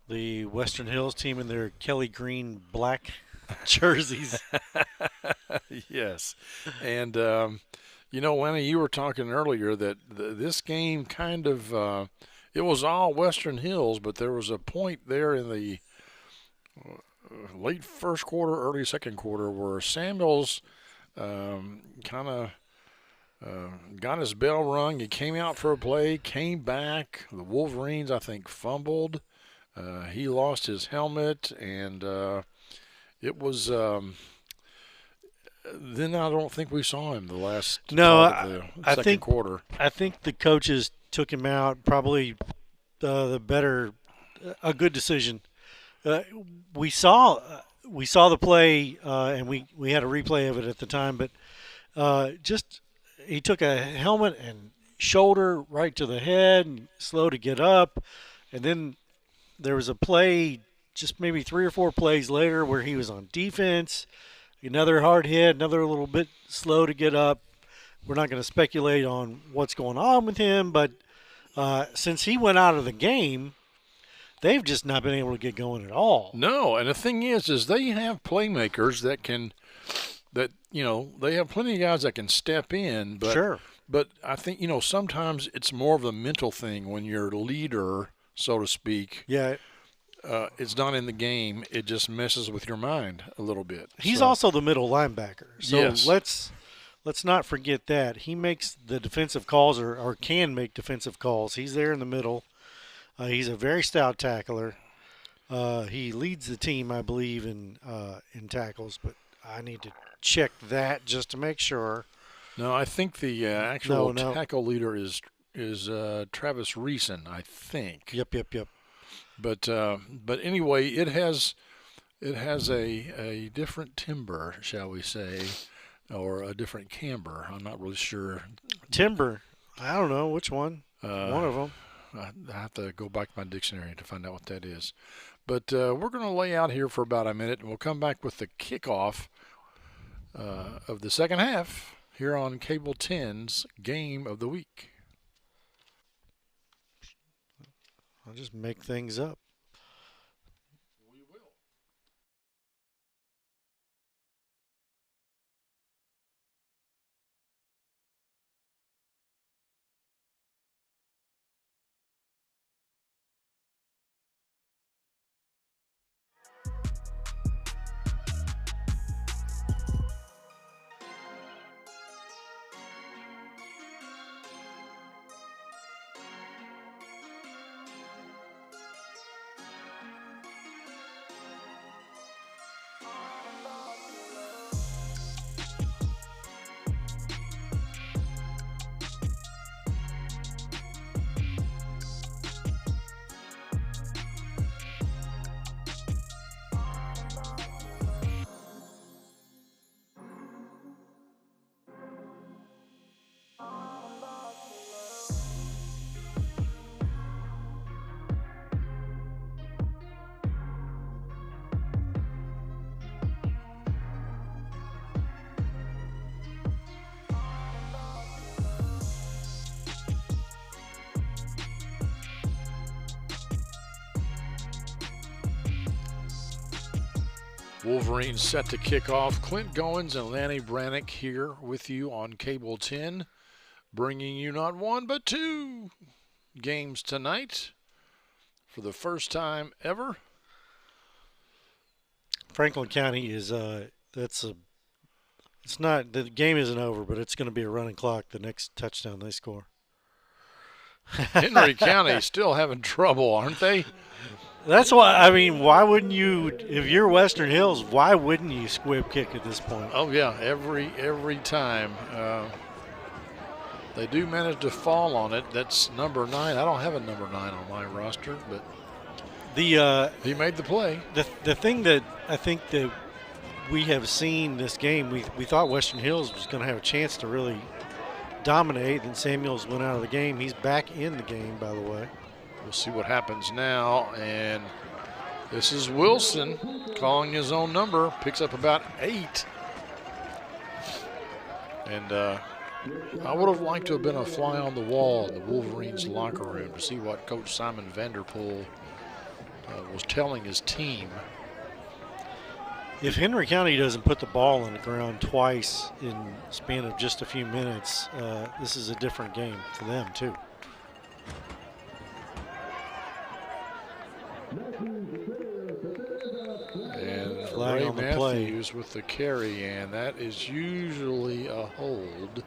the Western Hills team in their Kelly Green black jerseys. Yes. And, Lenny, you were talking earlier that this game kind of, it was all Western Hills, but there was a point there in the late first quarter, early second quarter where Samuels kind of got his bell rung. He came out for a play, came back. The Wolverines, I think, fumbled. He lost his helmet, and it was then I don't think we saw him the last second quarter. I think the coaches took him out, probably a good decision. We saw the play, and we had a replay of it at the time, but he took a helmet and shoulder right to the head, and slow to get up, and then there was a play just maybe 3 or 4 plays later where he was on defense, another hard hit, another little bit slow to get up. We're not going to speculate on what's going on with him, but since he went out of the game, they've just not been able to get going at all. No, and the thing is they have playmakers they have plenty of guys that can step in. But, sure. But I think, sometimes it's more of a mental thing when your leader, so to speak. Yeah. It's not in the game. It just messes with your mind a little bit. He's also the middle linebacker. So yes. Let's not forget that. He makes the defensive calls or can make defensive calls. He's there in the middle. He's a very stout tackler. He leads the team, I believe, in tackles, but I need to check that just to make sure. No, I think the actual tackle leader is Travis Reeson, I think. Yep. But anyway, it has a different timbre, shall we say, or a different camber. I'm not really sure. Timbre. I don't know which one. One of them. I have to go back to my dictionary to find out what that is. But we're going to lay out here for about a minute, and we'll come back with the kickoff of the second half here on Cable 10's Game of the Week. I'll just make things up. Wolverines set to kick off. Clint Goins and Lanny Brannick here with you on Cable 10, bringing you not one but two games tonight for the first time ever. Franklin County is it's not, the game isn't over, but it's going to be a running clock the next touchdown they score. Henry County still having trouble, aren't they? That's why, I mean, why wouldn't you, if you're Western Hills, why wouldn't you squib kick at this point? Oh, yeah, every time. They do manage to fall on it. That's number 9. I don't have a number 9 on my roster, but he made the play. The thing that I think that we have seen this game, we thought Western Hills was going to have a chance to really dominate, and Samuels went out of the game. He's back in the game, by the way. We'll see what happens now, and this is Wilson calling his own number, picks up about 8. And I would have liked to have been a fly on the wall in the Wolverines locker room to see what Coach Simon Vanderpool was telling his team. If Henry County doesn't put the ball on the ground twice in the span of just a few minutes, this is a different game for them, too. And flag Ray on the play. Matthews with the carry, and that is usually a hold.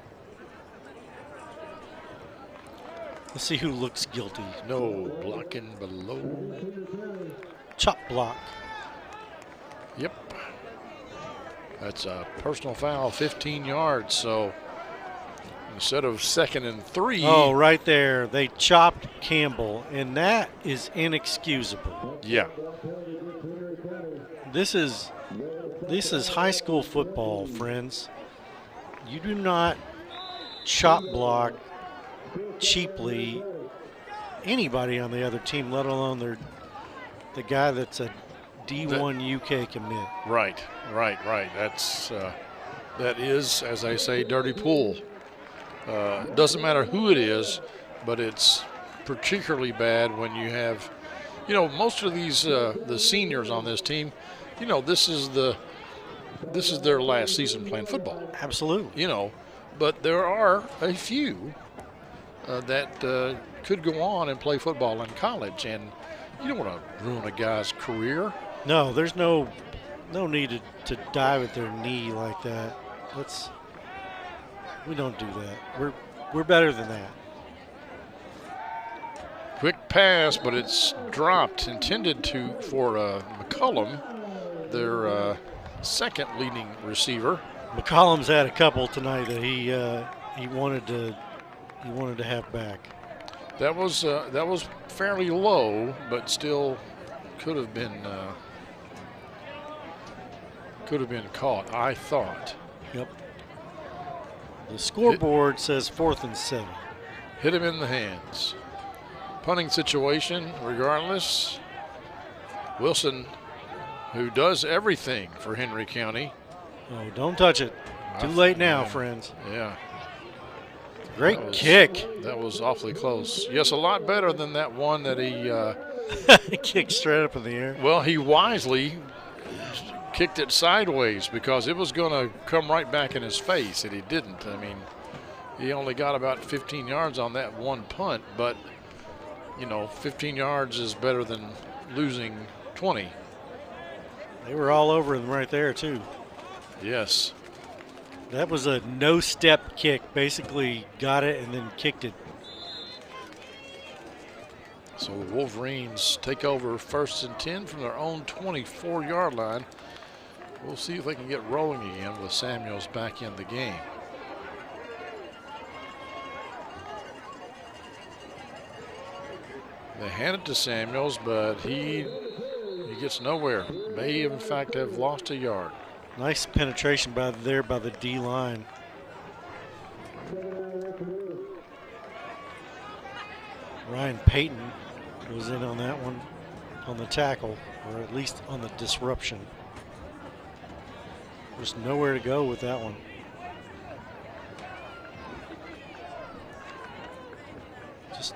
Let's see who looks guilty. No, blocking below. Chop block. Yep. That's a personal foul, 15 yards, so instead of 2nd and 3. Oh, right there. They chopped Campbell, and that is inexcusable. Yeah. This is high school football, friends. You do not chop block cheaply anybody on the other team, let alone the guy that's a D1 UK commit. Right. That is, as I say, dirty pool. Doesn't matter who it is, but it's particularly bad when you have, most of these the seniors on this team, this is their last season playing football. Absolutely. But there are a few that could go on and play football in college, and you don't want to ruin a guy's career. No, there's no need to dive at their knee like that. We don't do that. We're better than that. Quick pass, but it's dropped, intended for McCullum, their second leading receiver. McCollum's had a couple tonight that he wanted to have back. That was fairly low, but still could have been caught, I thought. Yep. The scoreboard says 4th and 7. Hit him in the hands. punting situation regardless. Wilson, who does everything for Henry County. Oh, don't touch it. Too late now, friends. Yeah. Great kick. That was awfully close. Yes, a lot better than that one that he he kicked straight up in the air. Well, he wisely kicked it sideways because it was going to come right back in his face, and he didn't. I mean, he only got about 15 yards on that one punt, but, 15 yards is better than losing 20. They were all over him right there, too. Yes. That was a no-step kick. Basically got it and then kicked it. So the Wolverines take over 1st and 10 from their own 24-yard line. We'll see if they can get rolling again with Samuels back in the game. They hand it to Samuels, but he gets nowhere. May, in fact, have lost a yard. Nice penetration by the D line. Ryan Payton was in on that one, on the tackle, or at least on the disruption. There's nowhere to go with that one. Just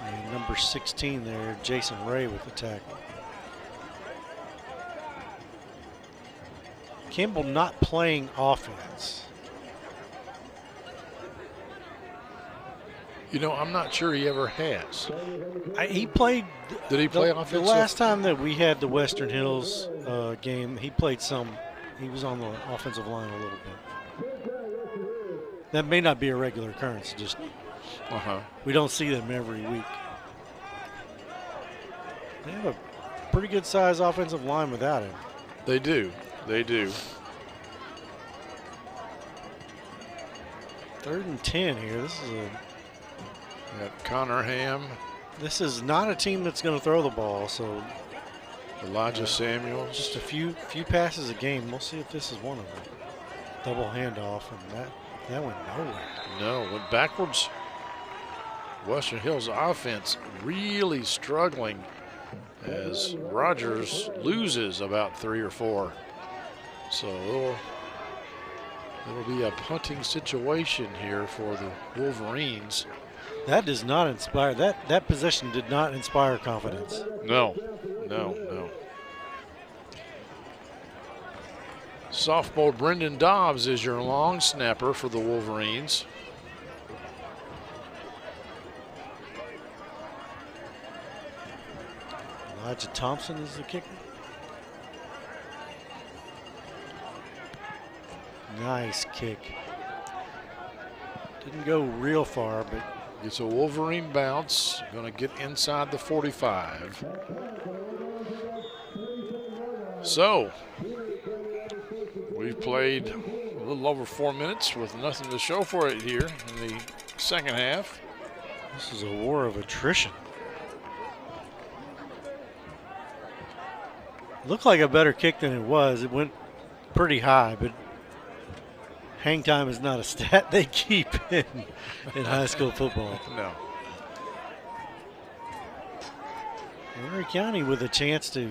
and number 16 there, Jason Ray with the tackle. Campbell not playing offense. I'm not sure he ever has. He played. Did he play offensive? The last time that we had the Western Hills game, he played some. He was on the offensive line a little bit. That may not be a regular occurrence. Just we don't see them every week. They have a pretty good size offensive line without him. They do. They do. 3rd and 10 here. This is Connor Ham. This is not a team that's going to throw the ball, so Elijah Samuels. Just a few passes a game. We'll see if this is one of them. Double handoff, and that went nowhere. No, went backwards. Western Hills offense really struggling as Rogers loses about 3 or 4. So it'll be a punting situation here for the Wolverines. That does not inspire. That possession did not inspire confidence. No. Sophomore Brendan Dobbs is your long snapper for the Wolverines. Elijah Thompson is the kicker. Nice kick. Didn't go real far, but gets a Wolverine bounce. Going to get inside the 45. So we've played a little over 4 minutes with nothing to show for it here in the second half. This is a war of attrition. Looked like a better kick than it was. It went pretty high, but hang time is not a stat they keep in high school football. No. Henry County with a chance to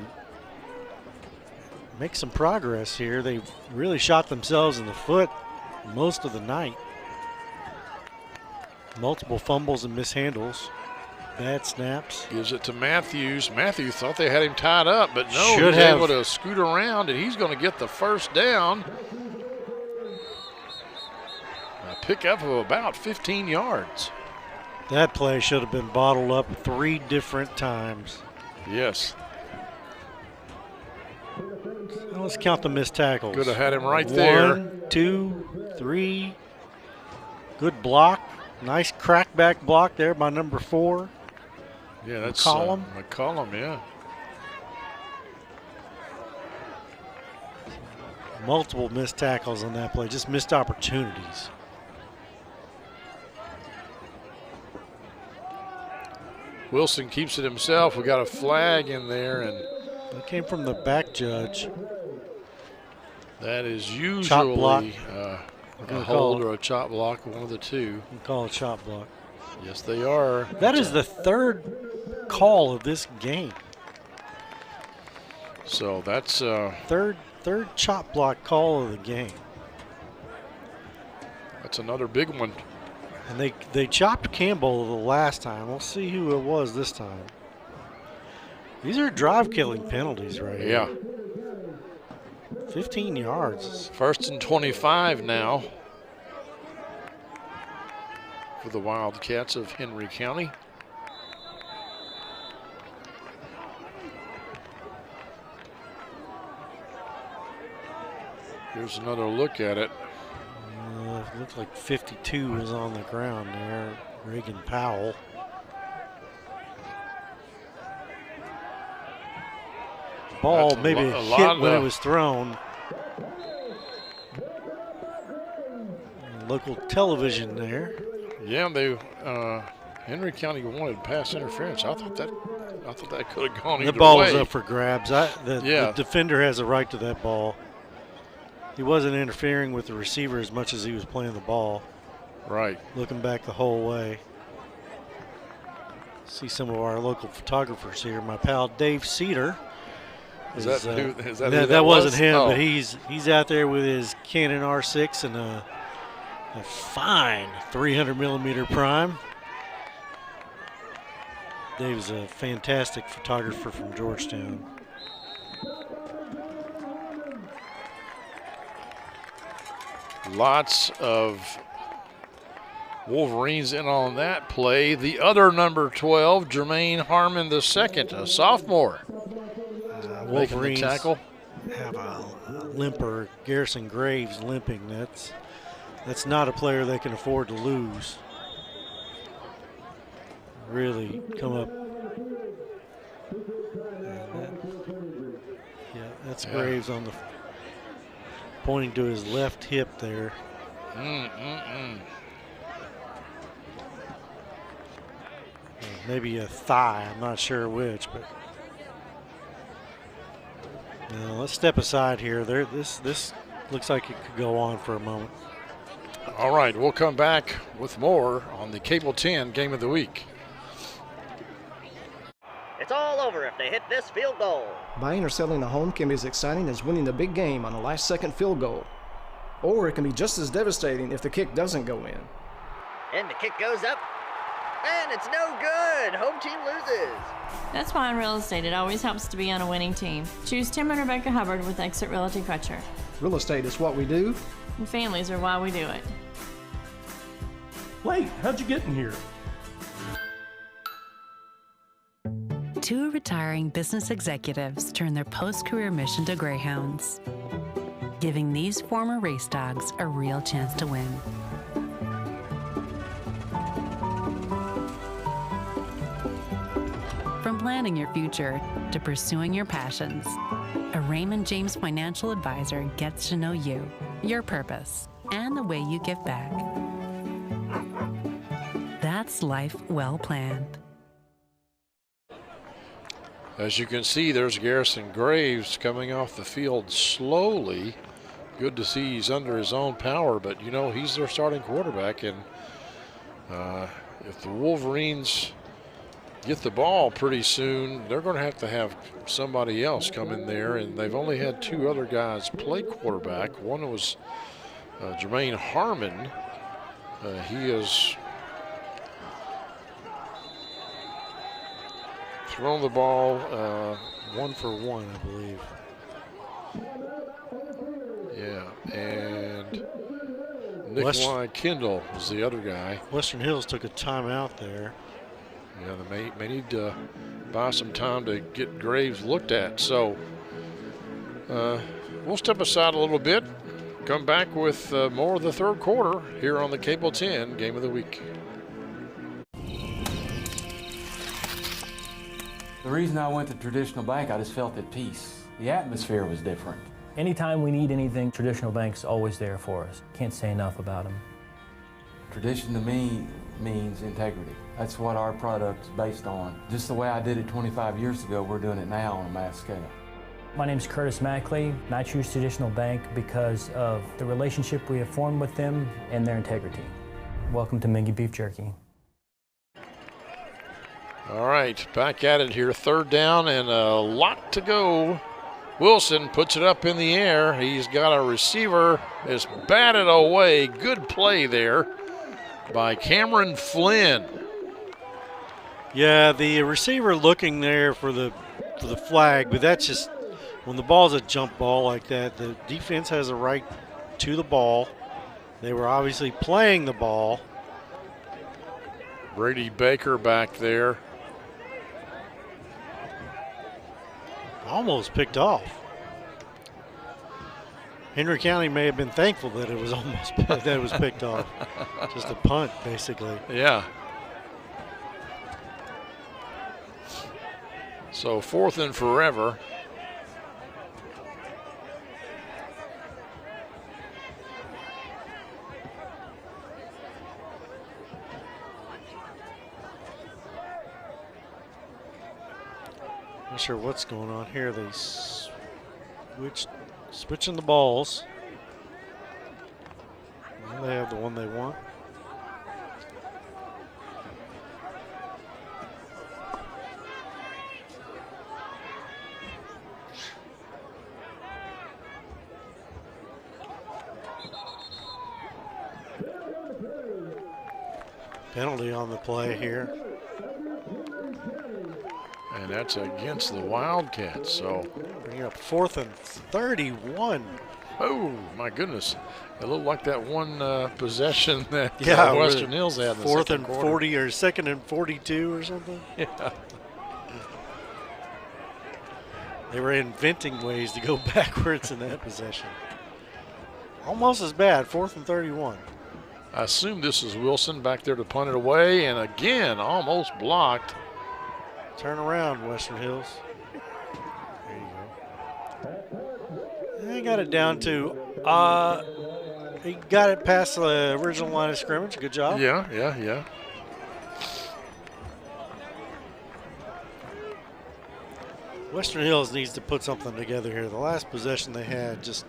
make some progress here. They've really shot themselves in the foot most of the night. Multiple fumbles and mishandles. Bad snaps. Gives it to Matthews. Matthews thought they had him tied up, but no, Should he's have. able to scoot around, and he's going to get the first down. A pickup of about 15 yards. That play should have been bottled up 3 different times. Yes. Now let's count the missed tackles. Could have had him right there. 1, 2, 3. Good block. Nice crackback block there by number 4. Yeah, that's McCollum. McCollum, yeah. Multiple missed tackles on that play, just missed opportunities. Wilson keeps it himself. We got a flag in there, and that came from the back judge. That is Chop block. usually a hold or a chop block, one of the two. You call it chop block. Yes, they are. That is the third call of this game. So that's third chop block call of the game. That's another big one. And they chopped Campbell the last time. We'll see who it was this time. These are drive-killing penalties right here. Yeah. 15 yards. 1st and 25 now for the Wildcats of Henry County. Here's another look at it. Looks like 52 is on the ground there. Reagan Powell. Ball maybe hit when it was thrown. Local television there. Yeah, they Henry County wanted pass interference. I thought that could have gone either way. The ball was up for grabs. The defender has a right to that ball. He wasn't interfering with the receiver as much as he was playing the ball. Right. Looking back the whole way. See some of our local photographers here. My pal Dave Cedar. That wasn't him, but he's out there with his Canon R6 and a fine 300 millimeter prime. Dave's a fantastic photographer from Georgetown. Lots of Wolverines in on that play. The other number 12, Jermaine Harmon II, a sophomore. Wolverines tackle. Have a limper. Garrison Graves limping. That's not a player they can afford to lose. Really come up. That's Graves on the pointing to his left hip there. Maybe a thigh. I'm not sure which, but. Now let's step aside here. This looks like it could go on for a moment. All right, we'll come back with more on the Cable 10 Game of the Week. It's all over if they hit this field goal. Buying or selling a home can be as exciting as winning the big game on a last-second field goal. Or it can be just as devastating if the kick doesn't go in. And the kick goes up, and it's no good. Home team loses. That's why in real estate it always helps to be on a winning team. Choose Tim and Rebecca Hubbard with Exit Realty Crutcher. Real estate is what we do. And families are why we do it. Wait, how'd you get in here? Two retiring business executives turn their post-career mission to greyhounds, giving these former race dogs a real chance to win. From planning your future to pursuing your passions, a Raymond James financial advisor gets to know you, your purpose, and the way you give back. That's life well planned. As you can see, there's Garrison Graves coming off the field slowly. Good to see he's under his own power, but you know, he's their starting quarterback, and if the Wolverines get the ball pretty soon, they're going to have somebody else come in there, and they've only had two other guys play quarterback. One was Jermaine Harmon. He has thrown the ball 1 for 1, I believe. Yeah, and Nikolai Kendall was the other guy. Western Hills took a timeout there. Yeah, they may need to buy some time to get Graves looked at. So we'll step aside a little bit, come back with more of the third quarter here on the Cable 10 Game of the Week. The reason I went to Traditional Bank, I just felt at peace. The atmosphere was different. Anytime we need anything, Traditional Bank's always there for us. Can't say enough about them. Tradition to me means integrity. That's what our product's based on. Just the way I did it 25 years ago, we're doing it now on a mass scale. My name is Curtis Mackley, and I choose Traditional Bank because of the relationship we have formed with them and their integrity. Welcome to Mingy Beef Jerky. All right, back at it here. 3rd down and a lot to go. Wilson puts it up in the air. He's got a receiver. It's batted away. Good play there by Cameron Flynn. Yeah, the receiver looking there for the flag, but that's just when the ball's a jump ball like that, the defense has a right to the ball. They were obviously playing the ball. Brady Baker back there. Almost picked off. Henry County may have been thankful that it was almost that it was picked off. Just a punt, basically. Yeah. So 4th and forever. Not sure what's going on here. They switching the balls. Well, they have the one they want. Penalty on the play here. And that's against the Wildcats, so. Bring up 4th and 31. Oh, my goodness. It looked like that one possession that Western Hills had in the 4th second and quarter. 40 or 2nd and 42 or something. Yeah. They were inventing ways to go backwards in that possession. Almost as bad, 4th and 31. I assume this is Wilson back there to punt it away, and again, almost blocked. Turn around, Western Hills. There you go. They got it down to, he got it past the original line of scrimmage. Good job. Yeah. Western Hills needs to put something together here. The last possession they had just,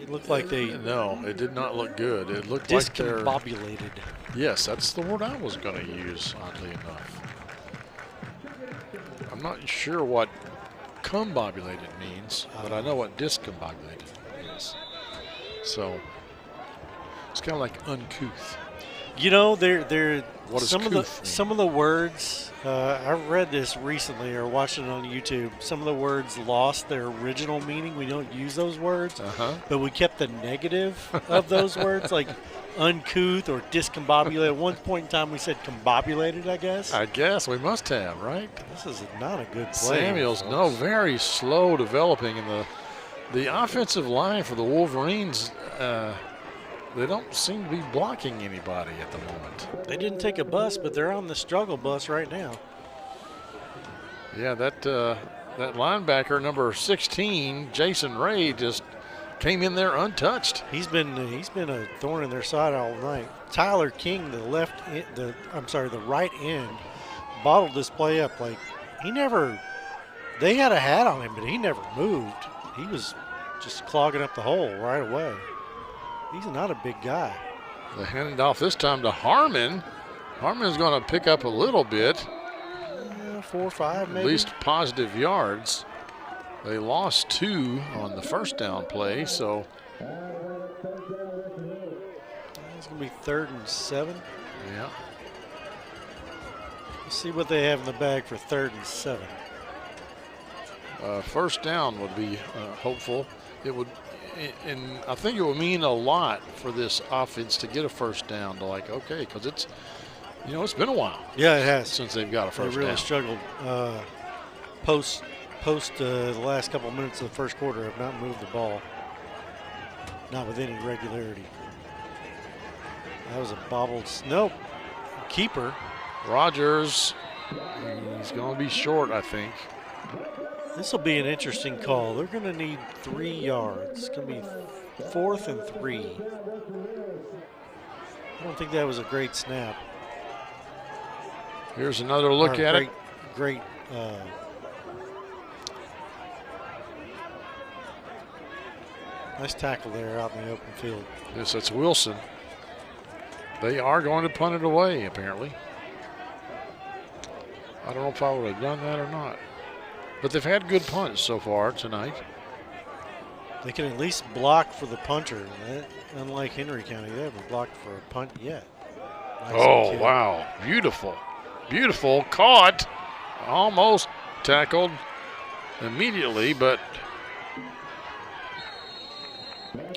it looked like they. No, it did not look good. It looked like they're. Discombobulated. Yes, that's the word I was going to use, oddly enough. I'm not sure what combobulated means, but I know what discombobulated is. So it's kind of like uncouth. You know, they're what does some couth of the words. I read this recently or watched it on YouTube. Some of the words lost their original meaning. We don't use those words, but we kept the negative of those words, like uncouth or discombobulated. At one point in time, we said combobulated, I guess. I guess we must have, right? This is not a good play. Samuels, no, very slow developing, and the offensive line for the Wolverines, they don't seem to be blocking anybody at the moment. They didn't take a bus, but they're on the struggle bus right now. Yeah, that linebacker, number 16, Jason Ray, just came in there untouched. He's been a thorn in their side all night. Tyler King, the right end, bottled this play up. Like they had a hat on him, but he never moved. He was just clogging up the hole right away. He's not a big guy. They handed it off this time to Harmon. Harmon's going to pick up a little bit. 4 or 5 maybe. At least positive yards. They lost 2 on the first down play, so. It's going to be 3rd and 7. Yeah. Let's see what they have in the bag for 3rd and 7. First down would be hopeful. It would. And I think it would mean a lot for this offense to get a first down. To like, okay, because it's been a while. Yeah, it has since they've got a first down. They really struggled post the last couple of minutes of the first quarter. Have not moved the ball, not with any regularity. That was a bobbled keeper. Rogers, he's going to be short, I think. This will be an interesting call. They're going to need 3 yards. It's going to be 4th and 3. I don't think that was a great snap. Here's another look at it. Great Nice tackle there out in the open field. Yes, that's Wilson. They are going to punt it away, apparently. I don't know if I would have done that or not. But they've had good punts so far tonight. They can at least block for the punter. Unlike Henry County, they haven't blocked for a punt yet. Nice kick. Wow. Beautiful. Beautiful. Caught. Almost tackled immediately, but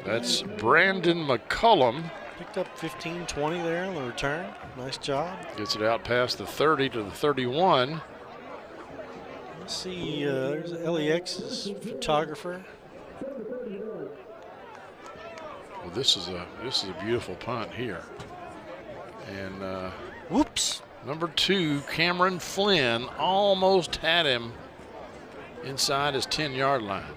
that's Brandon McCullum. Picked up 15-20 there on the return. Nice job. Gets it out past the 30 to the 31. Let's see, there's LEX's photographer. Well, this is a beautiful punt here. And whoops. Number 2, Cameron Flynn, almost had him inside his 10-yard line.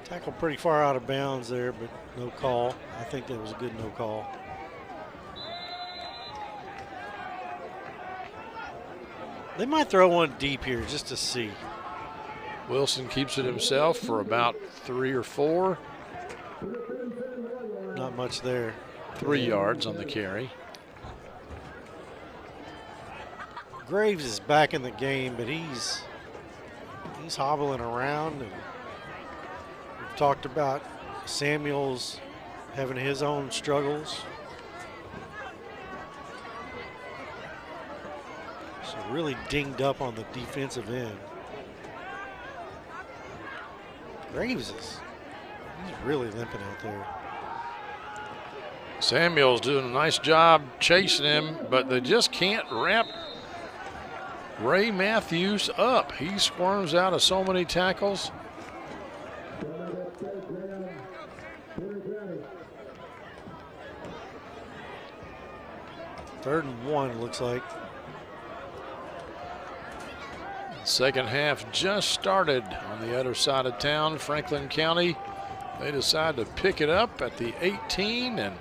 Tackled pretty far out of bounds there, but no call. I think that was a good no call. They might throw one deep here just to see. Wilson keeps it himself for about 3 or 4. Not much there. 3 yards on the carry. Graves is back in the game, but he's hobbling around, and we've talked about Samuels having his own struggles. So really dinged up on the defensive end. Graves he's really limping out there. Samuel's doing a nice job chasing him, but they just can't wrap Ray Matthews up. He squirms out of so many tackles. Third and 1, looks like. Second half just started on the other side of town, Franklin County. They decide to pick it up at the 18, and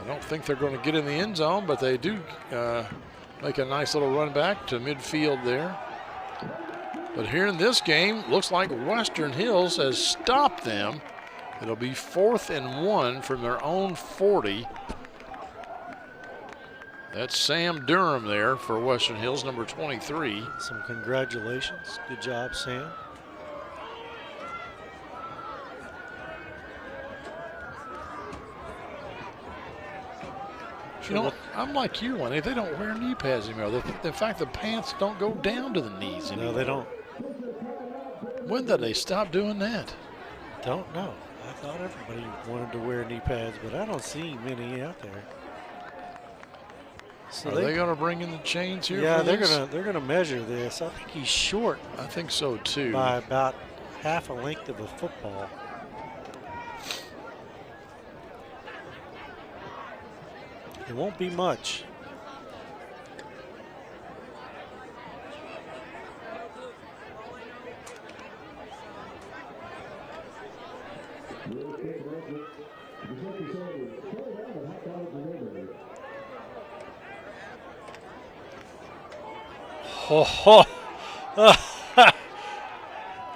I don't think they're going to get in the end zone, but they do make a nice little run back to midfield there. But here in this game, looks like Western Hills has stopped them. It'll be 4th and 1 from their own 40. That's Sam Durham there for Western Hills, number 23. Some congratulations. Good job, Sam. You know, I'm like you, Lenny. They don't wear knee pads anymore. In fact, the pants don't go down to the knees anymore. No, they don't. When did they stop doing that? Don't know. I thought everybody wanted to wear knee pads, but I don't see many out there. So Are they going to bring in the chains here? Yeah, for this? they're gonna measure this. I think he's short. I think so too. By about half a length of a football. It won't be much.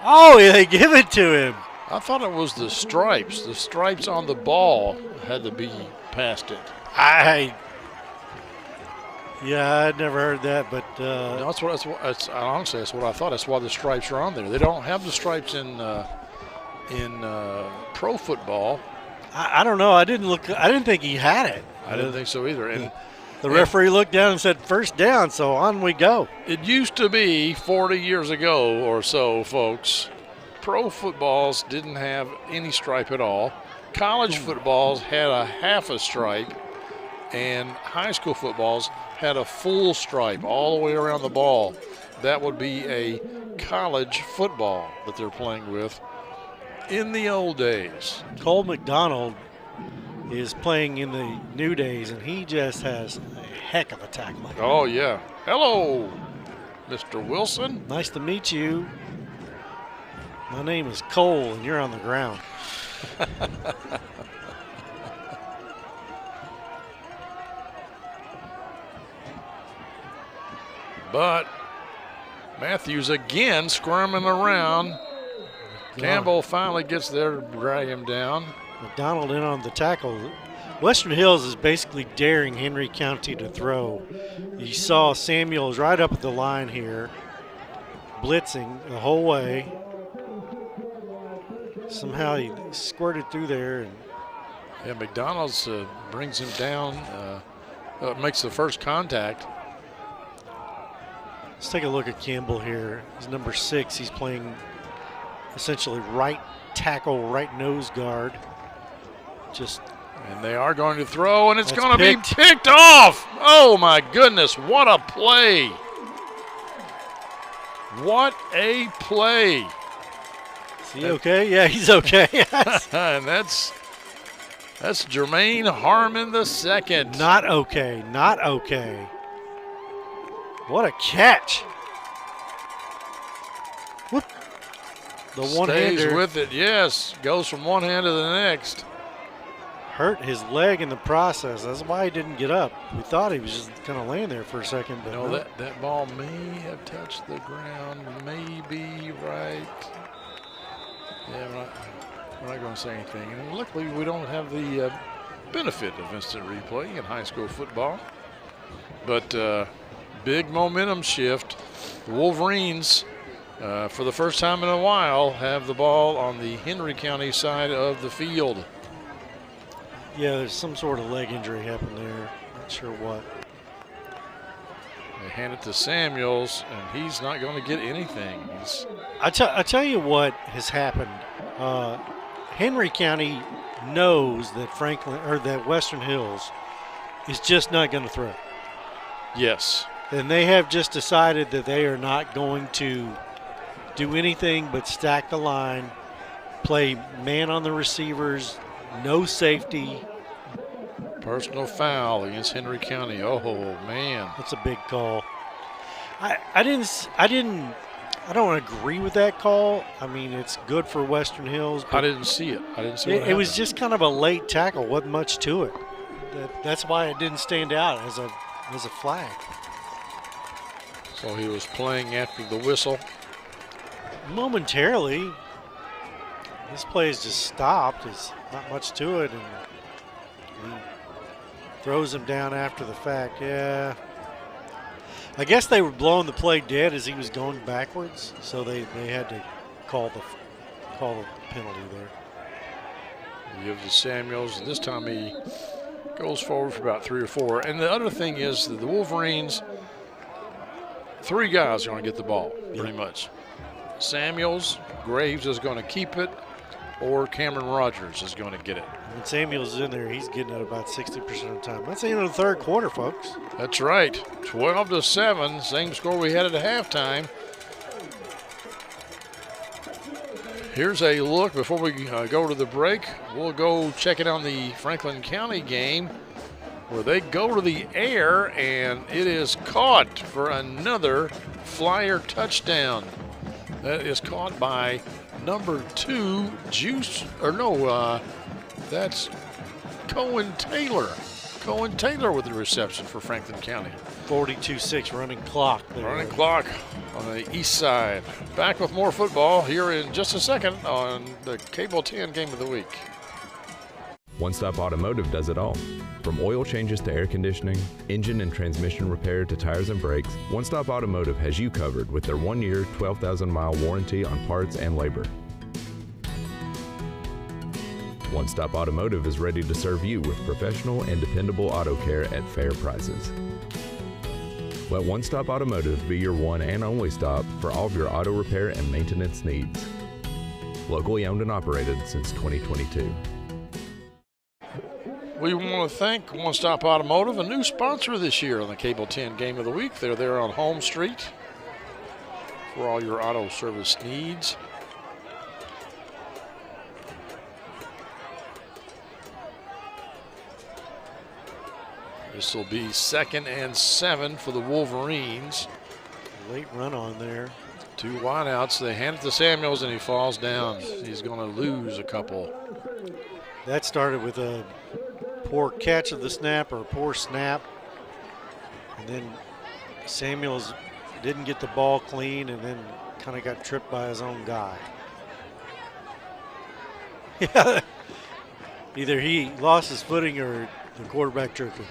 Oh, they give it to him. I thought it was the stripes. The stripes on the ball had to be past it. Yeah, I'd never heard that, but honestly, that's what I thought. That's why the stripes are on there. They don't have the stripes in pro football. I don't know. I didn't think he had it. I didn't think so either. And the referee looked down and said first down, so on we go. It used to be 40 years ago or so, folks. Pro footballs didn't have any stripe at all. College footballs had a half a stripe, and high school footballs had a full stripe all the way around the ball. That would be a college football that they're playing with in the old days. Cole McDonald is playing in the new days, and he just has a heck of a tackle. Oh, yeah. Hello, Mr. Wilson. Nice to meet you. My name is Cole, and you're on the ground. But Matthews again squirming around. Campbell finally gets there to drag him down. McDonald in on the tackle. Western Hills is basically daring Henry County to throw. You saw Samuels right up at the line here, blitzing the whole way. Somehow he squirted through there. And McDonald's brings him down, makes the first contact. Let's take a look at Campbell here. He's number 6. He's playing essentially right tackle, right nose guard. And they are going to throw, and it's going to be picked off. Oh, my goodness. What a play. What a play. Is he okay? Yeah, he's okay. And that's Jermaine Harmon II. Not okay. Not okay. What a catch. Whoop. The one-hander. Stays with it, yes. Goes from one hand to the next. Hurt his leg in the process. That's why he didn't get up. We thought he was just kind of laying there for a second. But no. that ball may have touched the ground. Maybe right. Yeah, we're not going to say anything. And luckily, we don't have the benefit of instant replay in high school football. But big momentum shift. The Wolverines, for the first time in a while, have the ball on the Henry County side of the field. Yeah, there's some sort of leg injury happened there. Not sure what. They hand it to Samuels, and he's not going to get anything. I tell you what has happened. Henry County knows that that Western Hills is just not going to throw. Yes. And they have just decided that they are not going to do anything but stack the line, play man on the receivers, no safety. Personal foul against Henry County. Oh man, that's a big call. I don't agree with that call. I mean, it's good for Western Hills. I didn't see it. It was just kind of a late tackle. Wasn't much to it. That's why it didn't stand out as a flag. So he was playing after the whistle. Momentarily, this play is just stopped. There's not much to it, and he throws him down after the fact. Yeah. I guess they were blowing the play dead as he was going backwards, so they had to call the penalty there. You give to Samuels. This time he goes forward for about 3 or 4. And the other thing is that the Wolverines, 3 guys are going to get the ball, pretty much. Samuels, Graves is going to keep it, or Cameron Rogers is going to get it. When Samuels is in there, he's getting it about 60% of the time. That's the end of the third quarter, folks. That's right. 12-7, same score we had at halftime. Here's a look before we go to the break. We'll go check it on the Franklin County game where they go to the air, and it is caught for another Flyer touchdown. That is caught by number 2, that's Cohen Taylor. Cohen Taylor with the reception for Franklin County. 42-6 running clock. Running clock on the east side. Back with more football here in just a second on the Cable 10 Game of the Week. One Stop Automotive does it all. From oil changes to air conditioning, engine and transmission repair to tires and brakes, One Stop Automotive has you covered with their 1-year, 12,000-mile warranty on parts and labor. One Stop Automotive is ready to serve you with professional and dependable auto care at fair prices. Let One Stop Automotive be your one and only stop for all of your auto repair and maintenance needs. Locally owned and operated since 2022. We want to thank One Stop Automotive, a new sponsor this year on the Cable 10 Game of the Week. They're there on Home Street for all your auto service needs. This will be 2nd and 7 for the Wolverines. Late run on there. 2 wideouts. They hand it to Samuels, and he falls down. He's going to lose a couple. That started with a poor catch of the snap, or a poor snap. And then Samuels didn't get the ball clean, and then kind of got tripped by his own guy. Yeah. Either he lost his footing or the quarterback tricked him.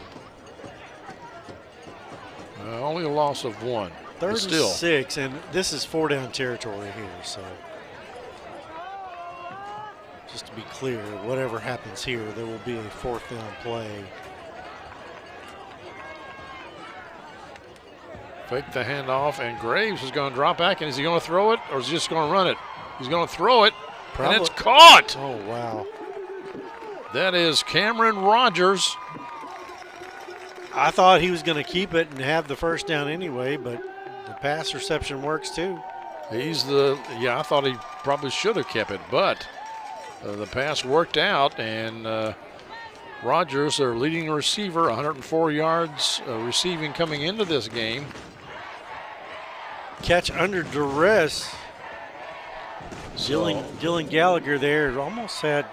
Only a loss of 1. Third and still. 6, and this is 4-down territory here. So just to be clear, whatever happens here, there will be a 4th down play. Fake the handoff, and Graves is going to drop back. And is he going to throw it, or is he just going to run it? He's going to throw it, and it's caught. Oh, wow. That is Cameron Rogers. I thought he was going to keep it and have the first down anyway, but the pass reception works too. I thought he probably should have kept it, but the pass worked out, and Rogers, their leading receiver, 104 yards receiving coming into this game. Catch under duress. Dylan Gallagher there almost had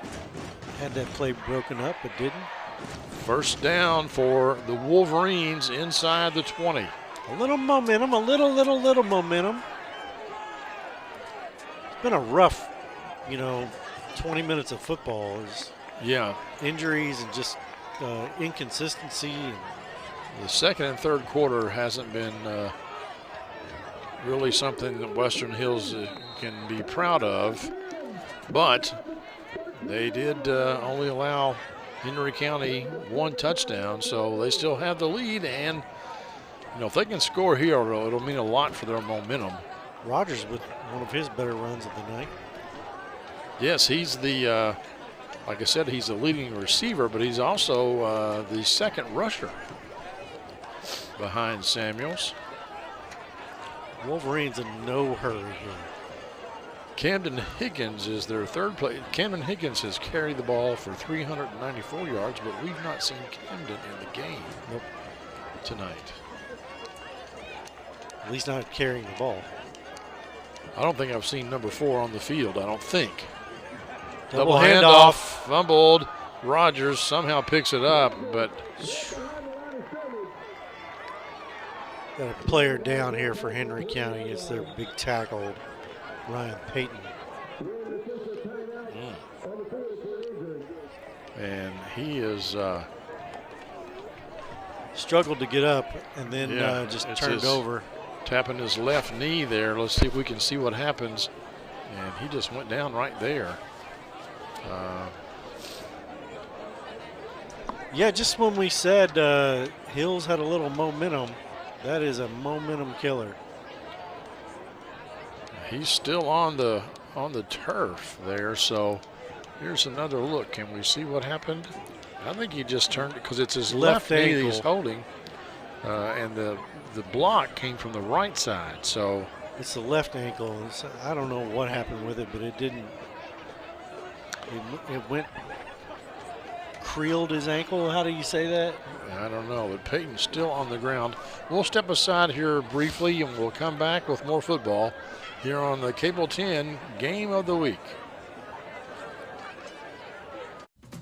that play broken up, but didn't. First down for the Wolverines inside the 20. A little momentum, a little momentum. It's been a rough, 20 minutes of football. Injuries and just inconsistency. And the second and third quarter hasn't been really something that Western Hills can be proud of, but they did only allow Henry County 1 touchdown, so they still have the lead, and if they can score here, it'll mean a lot for their momentum. Rogers with one of his better runs of the night. Yes, he's the, like I said, he's the leading receiver, but he's also the second rusher behind Samuels. Wolverines in no hurry here. Camden Higgins is their third play. Camden Higgins has carried the ball for 394 yards, but we've not seen Camden in the game tonight. At least not carrying the ball. I don't think I've seen number 4 on the field, I don't think. Double handoff, fumbled. Rogers somehow picks it up, but got a player down here for Henry County. It's their big tackle, Ryan Payton. And he is struggled to get up and then just turned over. Tapping his left knee there. Let's see if we can see what happens. And he just went down right there. Just when we said Hills had a little momentum, that is a momentum killer. He's still on the turf there, so here's another look. Can we see what happened? I think he just turned it because it's his left knee that he's holding, and the block came from the right side. So it's the left ankle. I don't know what happened with it, but it didn't. It went creeled his ankle. How do you say that? I don't know, but Peyton's still on the ground. We'll step aside here briefly, and we'll come back with more football here on the Cable 10 Game of the Week.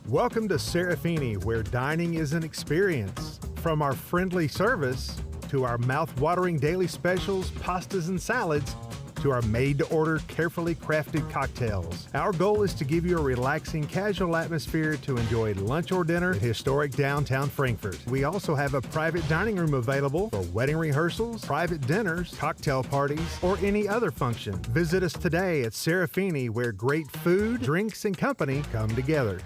Welcome to Serafini, where dining is an experience. From our friendly service to our mouth-watering daily specials, pastas and salads, to our made-to-order, carefully crafted cocktails. Our goal is to give you a relaxing, casual atmosphere to enjoy lunch or dinner at historic downtown Frankfort. We also have a private dining room available for wedding rehearsals, private dinners, cocktail parties, or any other function. Visit us today at Serafini, where great food, drinks, and company come together.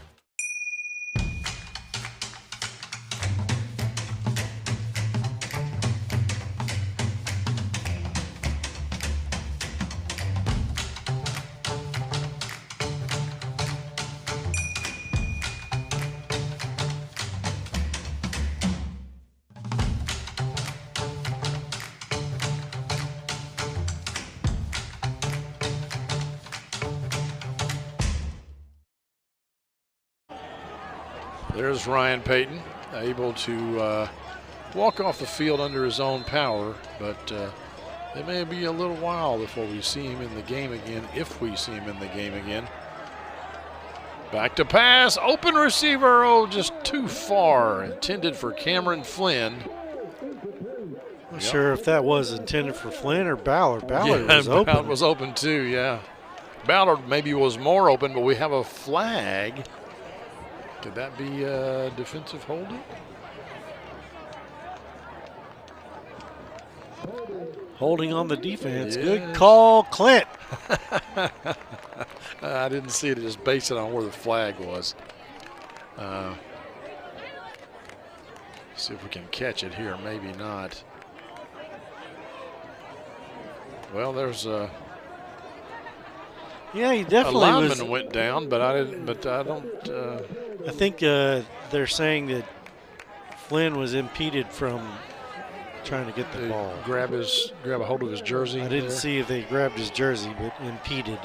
There's Ryan Payton, able to walk off the field under his own power, but it may be a little while before we see him in the game again, if we see him in the game again. Back to pass, open receiver, just too far, intended for Cameron Flynn. Not sure if that was intended for Flynn or Ballard. Ballard was open. Ballard was open too, yeah. Ballard maybe was more open, but we have a flag. Could that be a defensive holding? Holding on the defense. Yes. Good call, Clint. I didn't see it, just based it on where the flag was. See if we can catch it here. Maybe not. Well, there's a. Yeah, he definitely a lineman went down, but I didn't. But I don't. I think they're saying that Flynn was impeded from trying to get the ball. Grab a hold of his jersey. I didn't see if they grabbed his jersey, but impeded.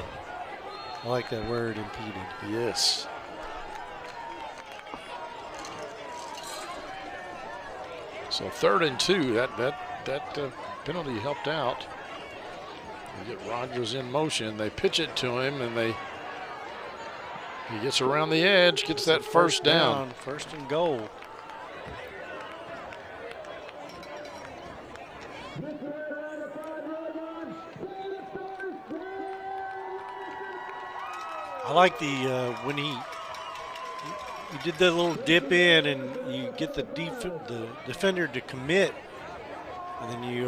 I like that word, impeded. Yes. So 3rd and 2. That penalty helped out. They get Rogers in motion. They pitch it to him, and he gets around the edge, gets that first down. 1st and goal. I like the when he did that little dip in and you get the defender to commit, and then he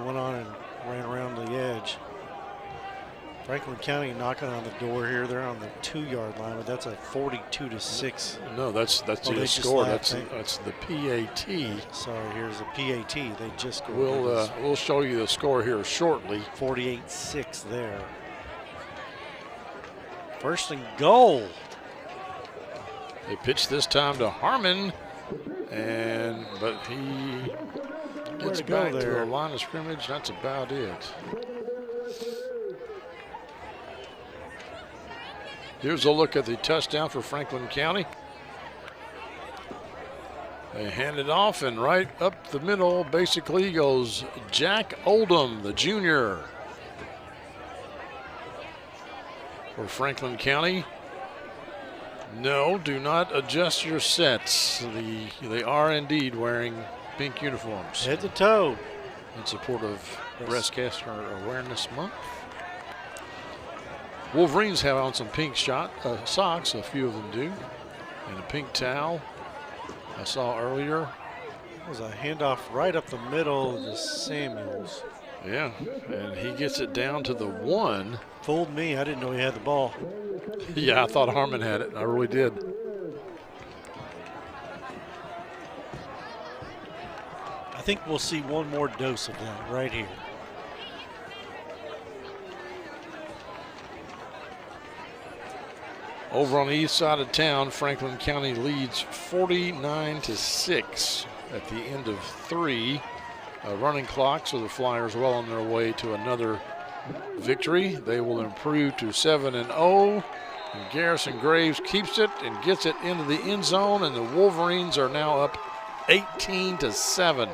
went on and ran around the edge. Franklin County knocking on the door here. They're on the 2-yard line, but that's a 42-6. No, that's the score. That's the PAT. Sorry, here's a PAT. They just scored. We'll show you the score here shortly. 48-6 there. 1st and goal. They pitch this time to Harmon, but he gets back to the line of scrimmage. That's about it. Here's a look at the touchdown for Franklin County. They hand it off, and right up the middle basically goes Jack Oldham, the junior, for Franklin County. No, do not adjust your sets. They are indeed wearing pink uniforms. Head to toe. In support of Breast Cancer Awareness Month. Wolverines have on some pink socks, a few of them do, and a pink towel I saw earlier. It was a handoff right up the middle to Samuels. Yeah, and he gets it down to the 1. Fooled me. I didn't know he had the ball. Yeah, I thought Harmon had it. I really did. I think we'll see one more dose of that right here. Over on the east side of town, Franklin County leads 49-6 at the end of 3. Running clock, so the Flyers well on their way to another victory. They will improve to 7-0. And Garrison Graves keeps it and gets it into the end zone, and the Wolverines are now up 18-7.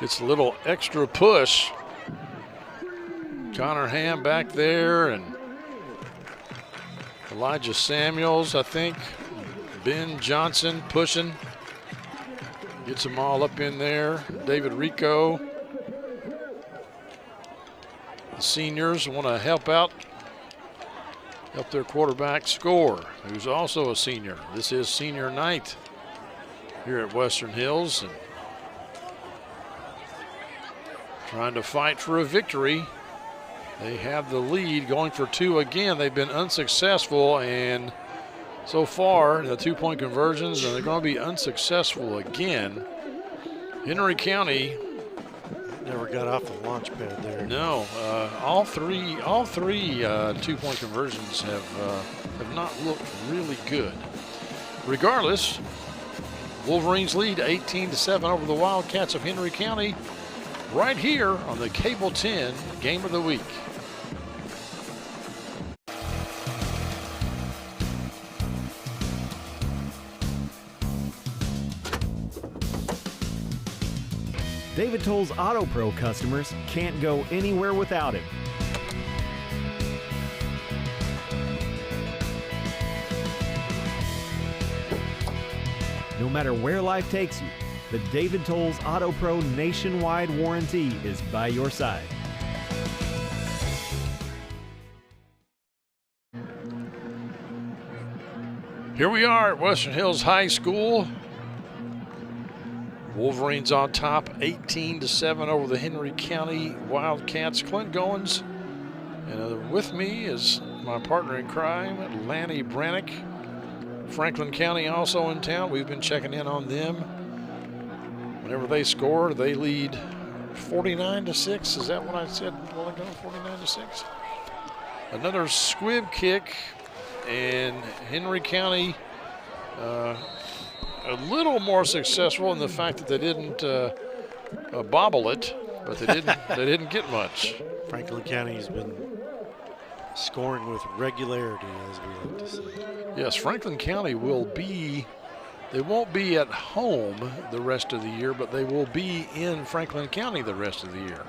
It's a little extra push. Connor Ham back there, and Elijah Samuels, I think. Ben Johnson pushing. Gets them all up in there. David Rico. The seniors want to help their quarterback score, who's also a senior. This is senior night here at Western Hills. And trying to fight for a victory. They have the lead, going for 2 again. They've been unsuccessful, and so far the 2-point conversions, and they're going to be unsuccessful again. Henry County never got off the launch pad there. No, all three 2-point conversions have not looked really good. Regardless, Wolverines lead 18-7 over the Wildcats of Henry County, right here on the Cable 10 Game of the Week. David Toll's Auto Pro customers can't go anywhere without him. No matter where life takes you, the David Tolles Auto Pro nationwide warranty is by your side. Here we are at Western Hills High School. Wolverines on top, 18-7 over the Henry County Wildcats. Clint Goins, and with me is my partner in crime, Lanny Brannick. Franklin County also in town. We've been checking in on them. Whenever they score, they lead 49-6. Is that what I said a while ago? 49-6. Another squib kick, and Henry County a little more successful in the fact that they didn't bobble it, but they didn't get much. Franklin County has been scoring with regularity, as we like to say. Yes, Franklin County they won't be at home the rest of the year, but they will be in Franklin County the rest of the year.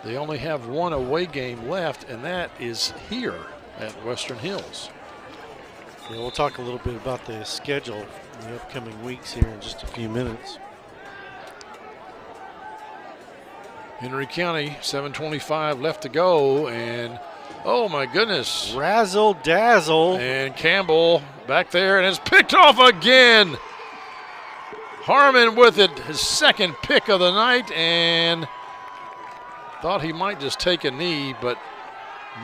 They only have one away game left, and that is here at Western Hills. Yeah, we'll talk a little bit about the schedule in the upcoming weeks here in just a few minutes. Henry County, 7:25 left to go, and oh my goodness. Razzle dazzle. And Campbell back there, and it's picked off again. Harmon with it, his second pick of the night, and thought he might just take a knee, but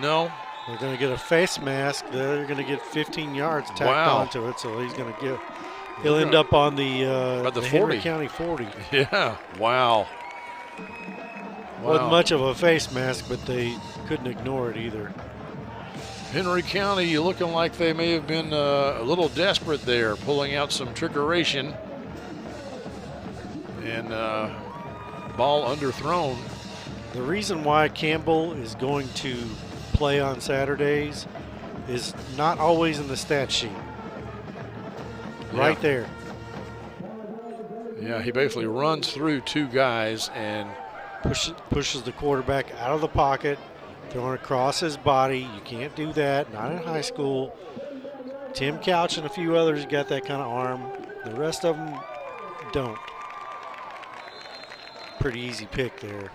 no. They're going to get a face mask. They're going to get 15 yards tacked onto it, so he'll end up on the 40. Henry County 40. Yeah, wow. Wasn't much of a face mask, but they couldn't ignore it either. Henry County looking like they may have been a little desperate there, pulling out some trickeration. And ball underthrown. The reason why Campbell is going to play on Saturdays is not always in the stat sheet. Right there. Yeah, he basically runs through two guys and pushes the quarterback out of the pocket, throwing across his body. You can't do that, not in high school. Tim Couch and a few others got that kind of arm. The rest of them don't. Pretty easy pick there.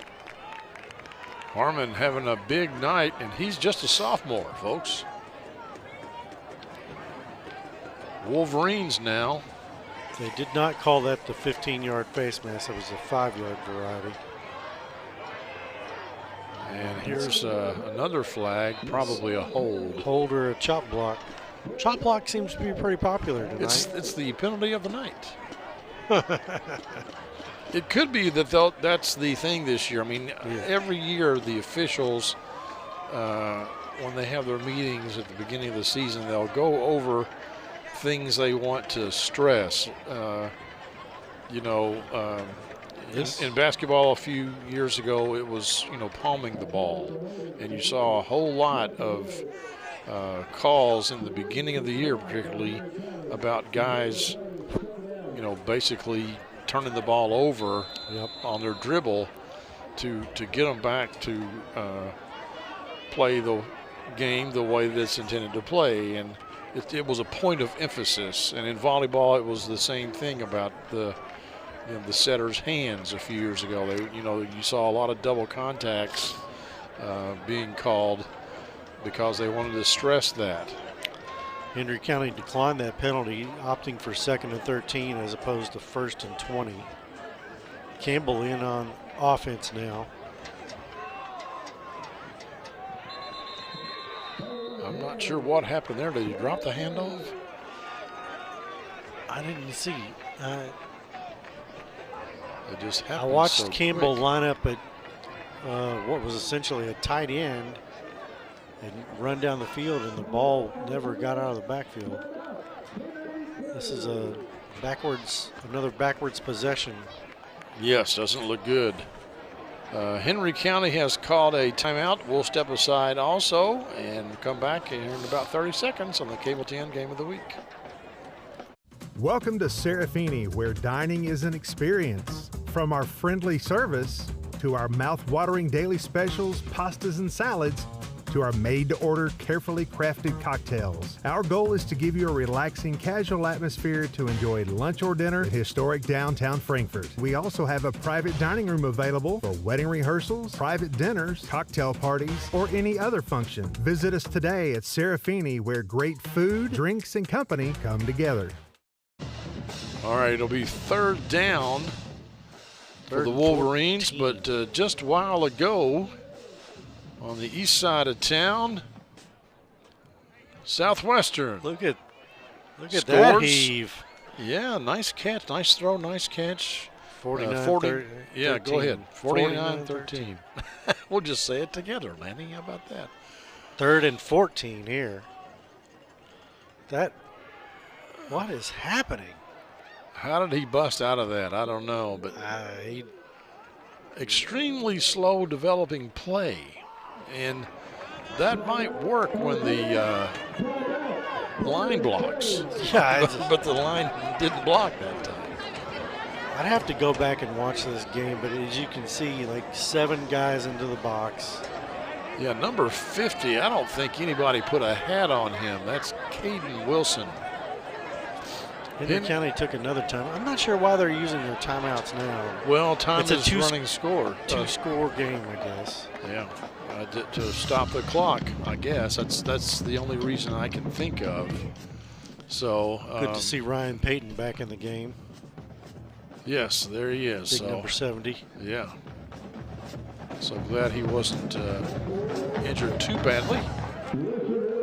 Harmon having a big night, and he's just a sophomore, folks. Wolverines now. They did not call that the 15-yard face mask. It was a 5-yard variety. And here's another flag, probably a hold. Hold or a chop block. Chop block seems to be pretty popular tonight. It's the penalty of the night. It could be that that's the thing this year. I mean, every year the officials, when they have their meetings at the beginning of the season, they'll go over things they want to stress. In basketball a few years ago, it was, palming the ball. And you saw a whole lot of calls in the beginning of the year, particularly about guys, basically turning the ball over on their dribble to get them back to play the game the way that it's intended to play. And it was a point of emphasis. And in volleyball, it was the same thing about the setter's hands a few years ago. You saw a lot of double contacts being called because they wanted to stress that. Henry County declined that penalty, opting for 2nd and 13 as opposed to 1st and 20. Campbell in on offense now. I'm not sure what happened there. Did he drop the handoff? I didn't see. It just happened. I watched so Campbell quick. line up at what was essentially a tight end and run down the field, and the ball never got out of the backfield. This is another backwards possession. Yes, doesn't look good. Henry County has called a timeout. We'll step aside also and come back in about 30 seconds on the Cable 10 Game of the Week. Welcome to Serafini, where dining is an experience. From our friendly service to our mouth-watering daily specials, pastas and salads, to our made-to-order, carefully crafted cocktails. Our goal is to give you a relaxing, casual atmosphere to enjoy lunch or dinner in historic downtown Frankfort. We also have a private dining room available for wedding rehearsals, private dinners, cocktail parties, or any other function. Visit us today at Serafini, where great food, drinks, and company come together. All right, it'll be third down for the Wolverines, but just a while ago on the east side of town, Southwestern. Look at that heave. Yeah, nice catch, nice throw, nice catch. 49-13. Yeah, go ahead. 49-13. We'll just say it together, Lanny. How about that? 3rd and 14 here. What is happening? How did he bust out of that? I don't know, but extremely slow developing play. And that might work when the line blocks. Yeah, but the line didn't block that time. I'd have to go back and watch this game, but as you can see, like 7 guys into the box. Yeah, number 50, I don't think anybody put a hat on him. That's Caden Wilson. Henry County took another time. I'm not sure why they're using their timeouts now. Well, time it's is running score. 2-score game, I guess. Yeah, to stop the clock, I guess. That's the only reason I can think of. So good to see Ryan Payton back in the game. Yes, there he is. Big number 70. Yeah. So glad he wasn't injured too badly.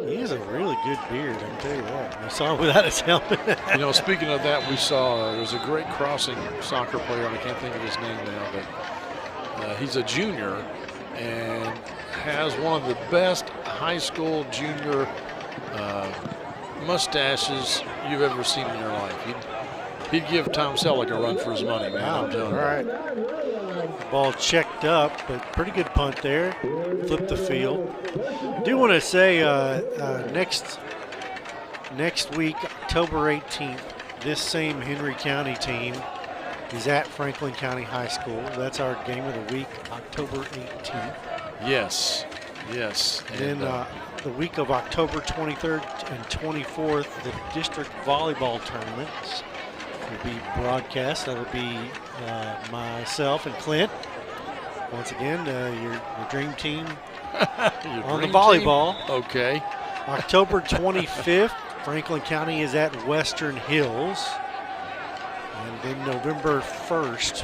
He has a really good beard, I can tell you that. I saw him without his helmet. You know, speaking of that, we saw there was a great crossing soccer player, and I can't think of his name now, but he's a junior and has one of the best high school junior mustaches you've ever seen in your life. He'd give Tom Selleck a run for his money, man. Wow. I'm telling you. All right. Ball checked up, but pretty good punt there. Flipped the field. I do want to say next week, October 18th, this same Henry County team is at Franklin County High School. That's our game of the week, October 18th. Yes, yes. And then the week of October 23rd and 24th, the district volleyball tournaments will be broadcast. That'll be myself and Clint. Once again, your dream team on the volleyball. Team? Okay. October 25th, Franklin County is at Western Hills. And then November 1st,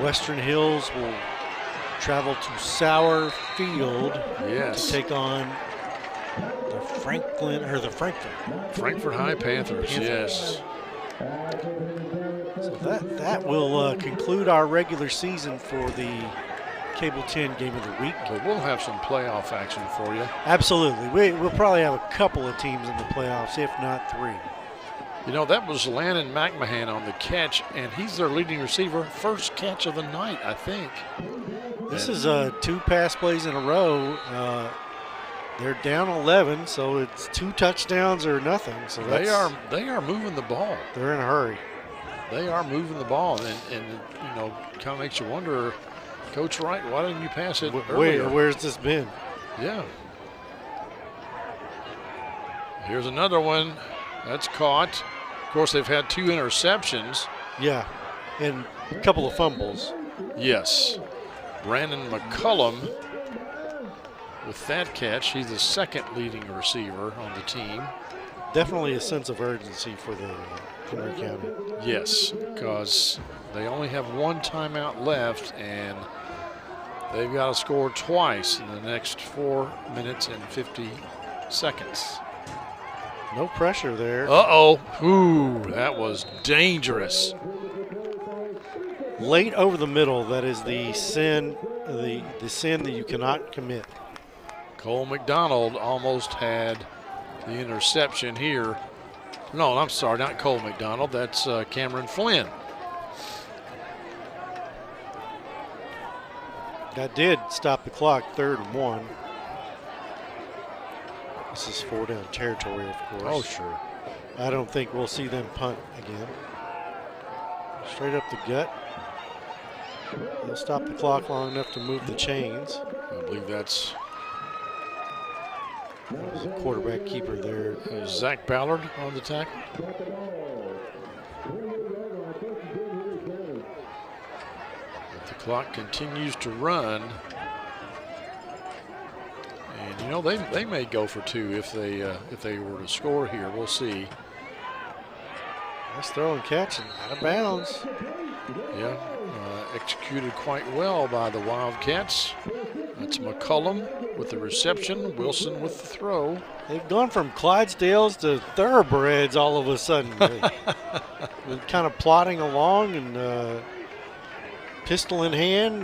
Western Hills will travel to Sauer Field to take on the Frankfort High Panthers. Yes. So that will conclude our regular season for the Cable 10 Game of the Week. But we'll have some playoff action for you. Absolutely. We'll probably have a couple of teams in the playoffs, if not 3. You know, that was Landon McMahon on the catch, and he's their leading receiver. First catch of the night, I think. This is 2 pass plays in a row. They're down 11, so it's 2 touchdowns or nothing. So they are moving the ball. They're in a hurry. They are moving the ball, and you know, kind of makes you wonder, Coach Wright, why didn't you pass it earlier? Where's this been? Yeah. Here's another one. That's caught. Of course, they've had 2 interceptions. Yeah, and a couple of fumbles. Yes. Brandon McCullum with that catch. He's the second leading receiver on the team. Definitely a sense of urgency for the Henry County. Yes, because they only have 1 timeout left, and they've got to score twice in the next 4 minutes and 50 seconds. No pressure there. Uh-oh. Ooh, that was dangerous. Late over the middle, that is the sin, the sin that you cannot commit. Cole McDonald almost had the interception here. No, I'm sorry, not Cole McDonald. That's Cameron Flynn. That did stop the clock, 3rd and 1. This is 4-down territory, of course. Oh, sure. I don't think we'll see them punt again. Straight up the gut. They'll stop the clock long enough to move the chains. I believe that's quarterback keeper there. Zach Ballard on the tackle. But the clock continues to run. And, you know, they may go for 2 if they were to score here. We'll see. Nice throw and catch and out of bounds. Yeah, executed quite well by the Wildcats. That's McCullum with the reception, Wilson with the throw. They've gone from Clydesdales to thoroughbreds all of a sudden. They've been kind of plodding along and pistol in hand,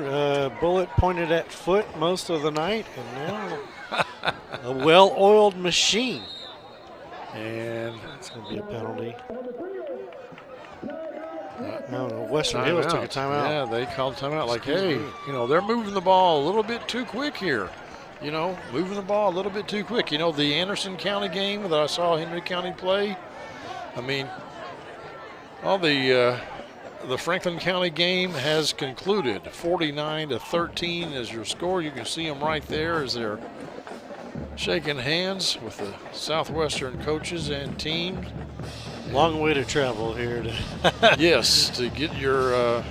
bullet pointed at foot most of the night, and now a well-oiled machine. And it's going to be a penalty. No, Western Hills took a timeout. Yeah, they called timeout like, hey, you know, they're moving the ball a little bit too quick here. You know, moving the ball a little bit too quick. You know, the Anderson County game that I saw Henry County play, I mean, all the Franklin County game has concluded. 49-13 is your score. You can see them right there as they're shaking hands with the Southwestern coaches and team. Long way to travel here. Yes, to get your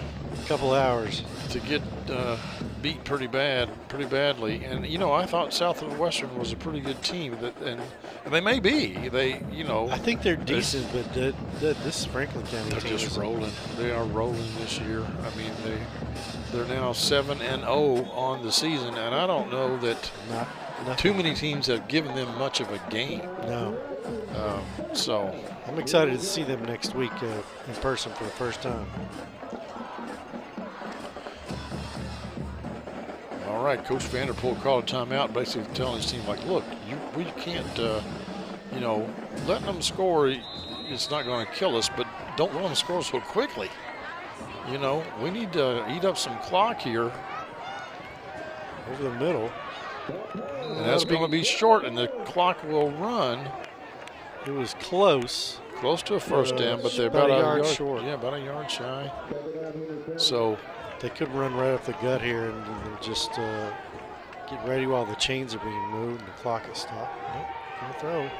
couple hours. To get beat pretty badly. And, you know, I thought Southwestern was a pretty good team. And they may be. They, you know. I think they're decent, but this Franklin County team is just rolling. They are rolling this year. I mean, they're now 7-0 on the season, and I don't know that too many teams have given them much of a game. No. So I'm excited to see them next week in person for the first time. All right, Coach Vanderpool called a timeout, basically telling his team, like, look, we can't, you know, letting them score, it's not going to kill us, but don't let them score so quickly. You know, we need to eat up some clock here. Over the middle. And that's going to be short, and the clock will run. It was close. Close to a first down, but they're about a yard short. Yeah, about a yard shy. So they could run right up the gut here and just get ready while the chains are being moved and the clock is stopped. Nope, gonna throw.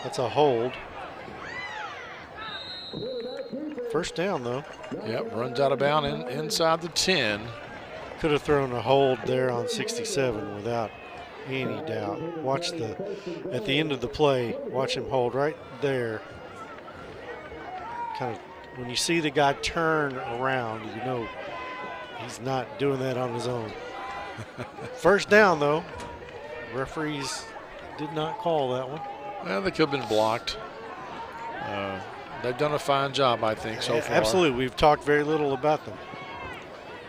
That's a hold. First down, though. Yep, runs out of bounds inside the 10. Could have thrown a hold there on 67 without any doubt. Watch at the end of the play, watch him hold right there. Kind of, when you see the guy turn around, you know he's not doing that on his own. First down, though. Referees did not call that one. Well, they could have been blocked. They've done a fine job, I think, so far. Absolutely. We've talked very little about them.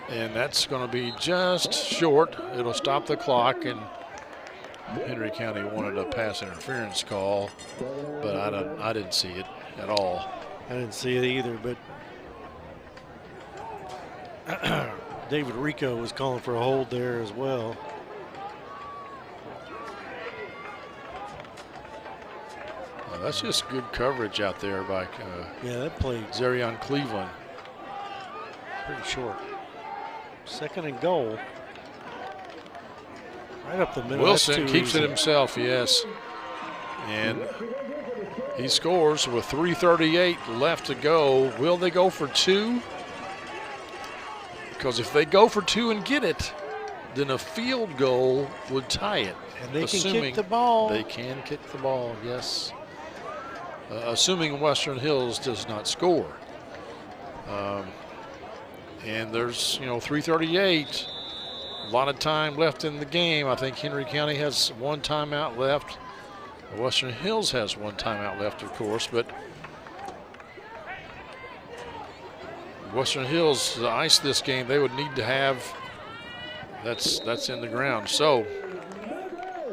And that's going to be just short. It'll stop the clock, and Henry County wanted a pass interference call, but I didn't see it at all. I didn't see it either, but David Rico was calling for a hold there as well. That's just good coverage out there by that played Zarion Cleveland. Pretty short. Second and goal. Right up the middle. Wilson keeps it himself, yes. And he scores with 3:38 left to go. Will they go for 2? Because if they go for 2 and get it, then a field goal would tie it. And they can kick the ball. They can kick the ball, yes. Assuming Western Hills does not score. And there's, 3:38. A lot of time left in the game. I think Henry County has one timeout left. Western Hills has one timeout left, of course, but Western Hills to ice this game, they would need to have, that's in the ground. So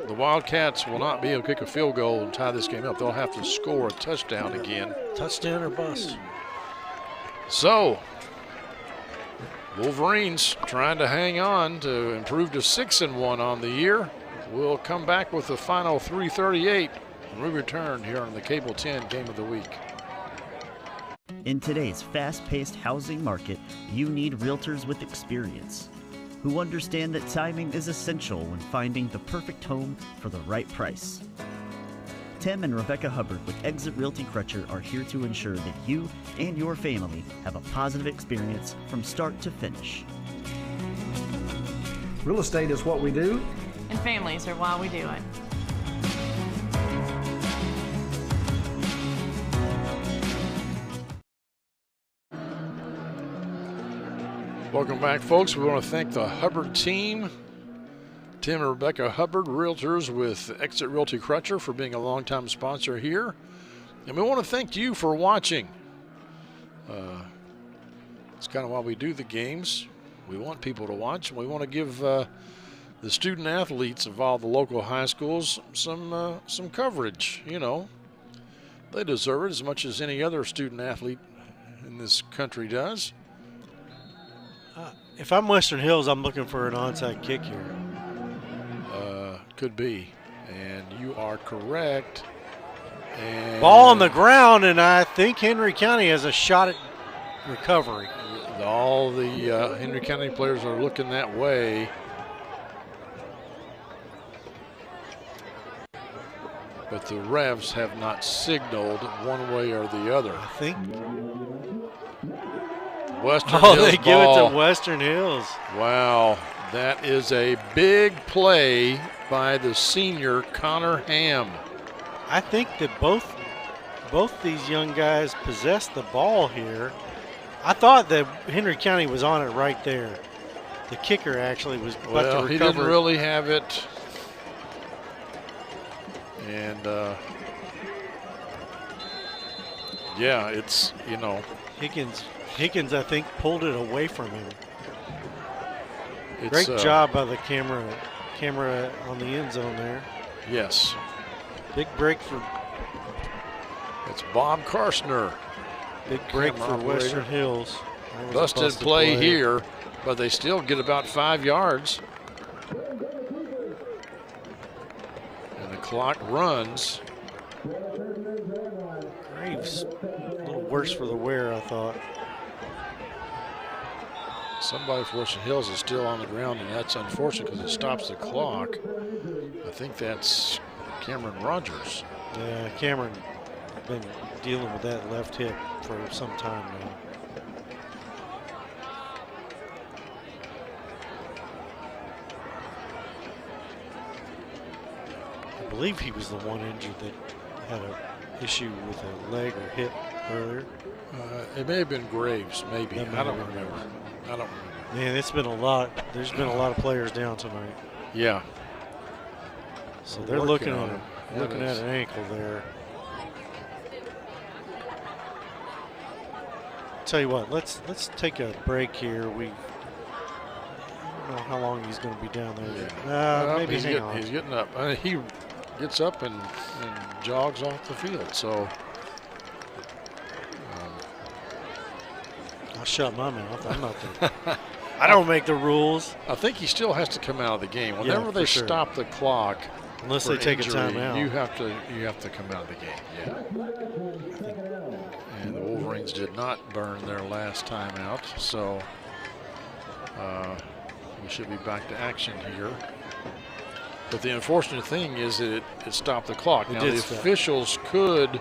the Wildcats will not be able to kick a field goal and tie this game up. They'll have to score a touchdown again. Touchdown or bust. So Wolverines trying to hang on to improve to 6-1 on the year. We'll come back with the final 3:38 when we return here on the Cable 10 Game of the Week. In today's fast-paced housing market, you need realtors with experience. who understand that timing is essential when finding the perfect home for the right price. Tim and Rebecca Hubbard with Exit Realty Crutcher are here to ensure that you and your family have a positive experience from start to finish. Real estate is what we do, And families are why we do it. Welcome back, folks. We want to thank the Hubbard team, Tim and Rebecca Hubbard, realtors with Exit Realty Crutcher, for being a longtime sponsor here. And we want to thank you for watching. It's kind of why we do the games. We want people to watch. We want to give the student athletes of all the local high schools some coverage. You know, they deserve it as much as any other student athlete in this country does. If I'm Western Hills, I'm looking for an onside kick here. Could be, and you are correct. And ball on the ground, and I think Henry County has a shot at recovery. All the Henry County players are looking that way. But the refs have not signaled one way or the other. I think. Western Hills they ball. give it to Western Hills. Wow, that is a big play by the senior Connor Ham. I think that both these young guys possess the ball here. I thought that Henry County was on it right there. The kicker actually was about to recover. He didn't really have it. And yeah, it's, you know. Higgins, I think, pulled it away from him. It's, great job by the camera on the end zone there. Yes. Big break for. It's Bob Karstner. Big break for Western Hills. Busted play here, but they still get about 5 yards. And the clock runs. Graves, a little worse for the wear, I thought. Somebody for Western Hills is still on the ground, and that's unfortunate because it stops the clock. I think that's Cameron Rogers. Yeah, Cameron been dealing with that left hip for some time now. I believe he was the one injured that had an issue with a leg or hip earlier. It may have been Graves, maybe. I don't remember. Man, it's been a lot. There's been a lot of players down tonight. Yeah. So they're looking at him, looking at an ankle there. Tell you what, let's take a break here. I don't know how long he's going to be down there. Yeah. Maybe he's getting up. He gets up and jogs off the field. So I'll shut my mouth. I'm not there. I don't make the rules. I think he still has to come out of the game. Whenever they stop the clock, unless they take a timeout, you have to come out of the game. Yeah. And the Wolverines did not burn their last timeout, so we should be back to action here. But the unfortunate thing is that it stopped the clock. Now the officials could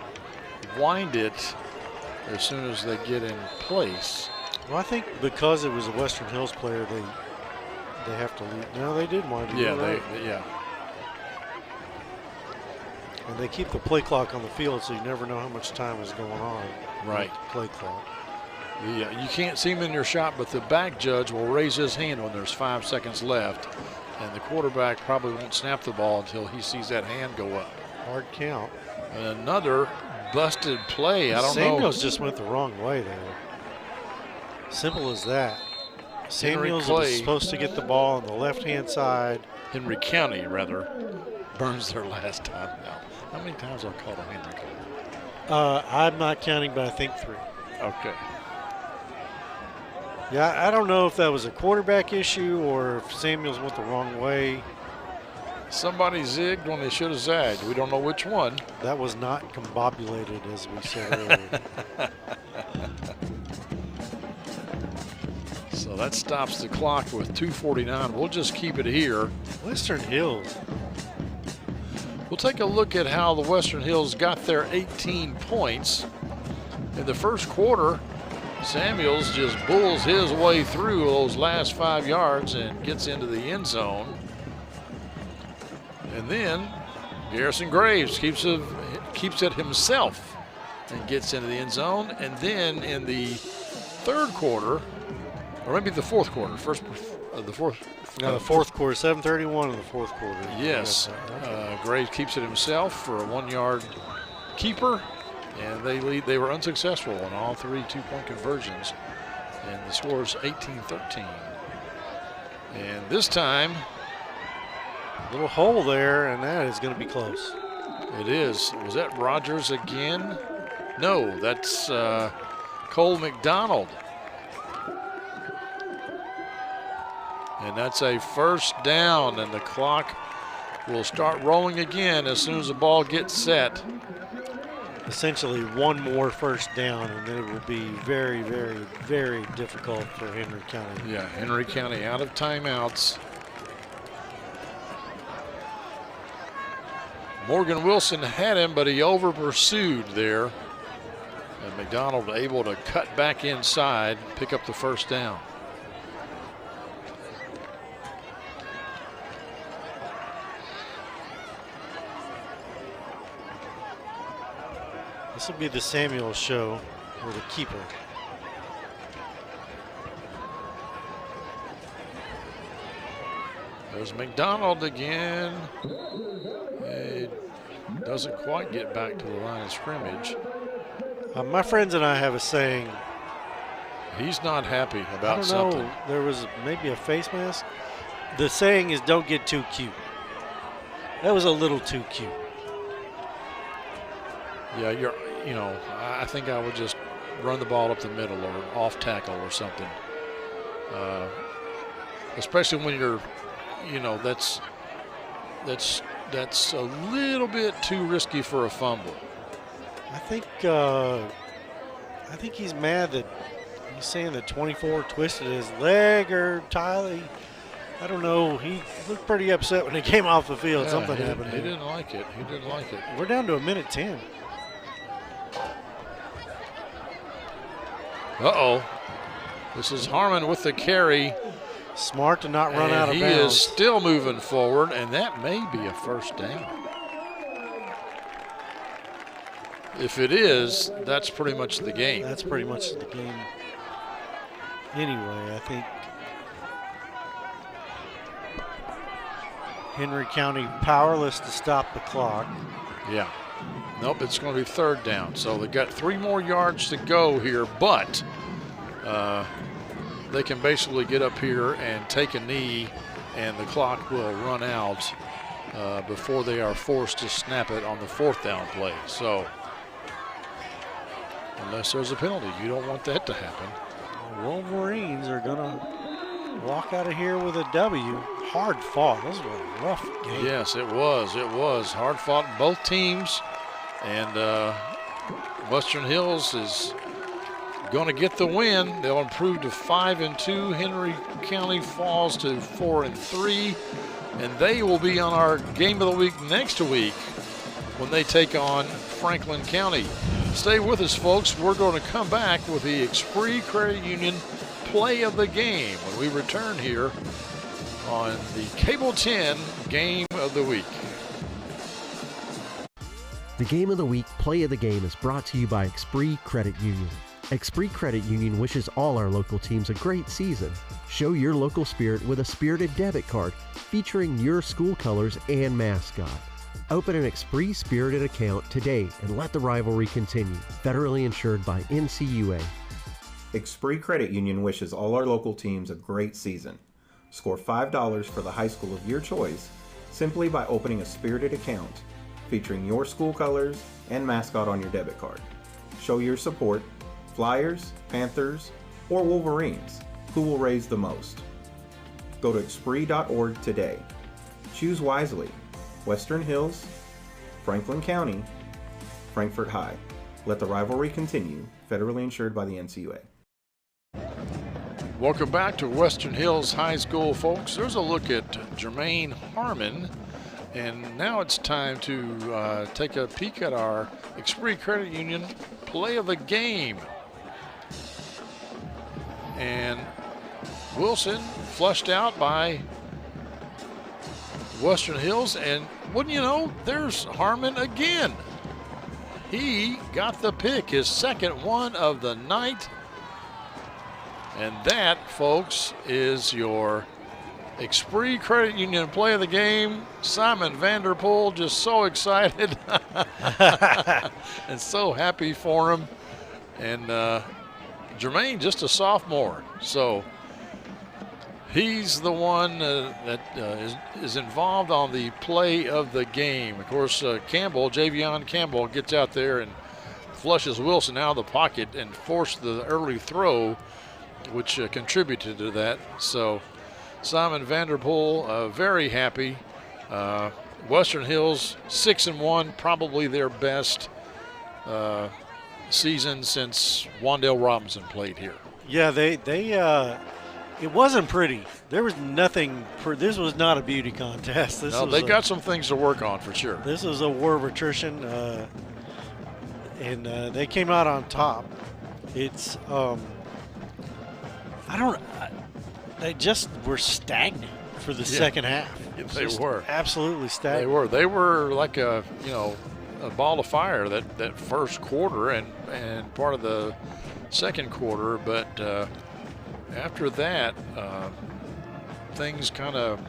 wind it as soon as they get in place. Well, I think because it was a Western Hills player, they have to leave. No, they did wind it. Yeah, yeah. And they keep the play clock on the field, so you never know how much time is going on. Right. Play clock. You can't see him in your shot, but the back judge will raise his hand when there's 5 seconds left, and the quarterback probably won't snap the ball until he sees that hand go up. Hard count. And another busted play. I don't know. Samuels just went the wrong way there. Simple as that. Samuels was supposed to get the ball on the left-hand side. Henry County, rather, burns their last time now. How many times I've called a Henry County? I'm not counting, but I think 3. Okay. Yeah, I don't know if that was a quarterback issue or if Samuels went the wrong way. Somebody zigged when they should have zagged. We don't know which one. That was not combobulated, as we said earlier. So that stops the clock with 2:49. We'll just keep it here. Western Hills. We'll take a look at how the Western Hills got their 18 points. In the first quarter, Samuels just bulls his way through those last 5 yards and gets into the end zone. And then Garrison Graves keeps it himself and gets into the end zone. And then in the third quarter, or maybe the fourth quarter, the fourth quarter, 7:31 in the fourth quarter. Yes, Graves keeps it himself for a 1-yard keeper, and they were unsuccessful on all 3 2-point conversions, and the score is 18-13. And this time, a little hole there, and that is going to be close. It is. Was that Rogers again? No, that's Cole McDonald. And that's a first down, and the clock will start rolling again as soon as the ball gets set. Essentially one more first down, and then it will be very, very, very difficult for Henry County. Yeah, Henry County out of timeouts. Morgan Wilson had him, but he over pursued there. And McDonald able to cut back inside, pick up the first down. This will be the Samuel show for the keeper. There's McDonald again. It doesn't quite get back to the line of scrimmage. My friends and I have a saying. He's not happy about something. Know, there was maybe a face mask. The saying is, don't get too cute. That was a little too cute. Yeah, I think I would just run the ball up the middle or off tackle or something. Especially when you're, that's a little bit too risky for a fumble. I think he's mad that he's saying that 24 twisted his leg or Tyler. I don't know. He looked pretty upset when he came off the field. Yeah, Something happened. He didn't like it. He didn't like it. We're down to a minute 10. Uh-oh. This is Harmon with the carry. Smart to not run out of bounds. He is still moving forward, and that may be a first down. If it is, that's pretty much the game. That's pretty much the game. Anyway, I think Henry County powerless to stop the clock. Yeah. Nope, it's going to be third down. So they've got 3 more yards to go here, but they can basically get up here and take a knee, and the clock will run out before they are forced to snap it on the 4th down play. So unless there's a penalty, you don't want that to happen. Wolverines are going to walk out of here with a W. Hard fought. This was a rough game. Yes, it was. It was hard fought in both teams. And Western Hills is going to get the win. They'll improve to 5-2. Henry County falls to 4-3. And they will be on our game of the week next week when they take on Franklin County. Stay with us, folks. We're going to come back with the Esprit Credit Union play of the game when we return here on the Cable 10 Game of the Week. The Game of the Week Play of the Game is brought to you by Esprit Credit Union. Esprit Credit Union wishes all our local teams a great season. Show your local spirit with a spirited debit card featuring your school colors and mascot. Open an Esprit Spirited account today and let the rivalry continue. Federally insured by NCUA. Esprit Credit Union wishes all our local teams a great season. Score $5 for the high school of your choice simply by opening a spirited account featuring your school colors and mascot on your debit card. Show your support. Flyers, Panthers, or Wolverines. Who will raise the most? Go to Esprit.org today. Choose wisely. Western Hills, Franklin County, Frankfort High. Let the rivalry continue. Federally insured by the NCUA. Welcome back to Western Hills High School, folks. There's a look at Jermaine Harmon. And now it's time to take a peek at our Esprit Credit Union play of the game. And Wilson flushed out by Western Hills. And wouldn't you know, there's Harmon again. He got the pick, his second one of the night. And that, folks, is your Esprit Credit Union play of the game. Simon Vanderpool just so excited and so happy for him. And Jermaine, just a sophomore. So he's the one that is involved on the play of the game. Of course, Javion Campbell gets out there and flushes Wilson out of the pocket and forced the early throw, which contributed to that. So Simon Vanderpool very happy. Western Hills 6-1, probably their best season since Wandale Robinson played here. Yeah, it wasn't pretty. There was nothing. This was not a beauty contest. They got some things to work on for sure. This was a war of attrition, and they came out on top. It's they just were stagnant for the second half. They were absolutely stagnant. They were like a ball of fire that first quarter and part of the second quarter, but after that things kind of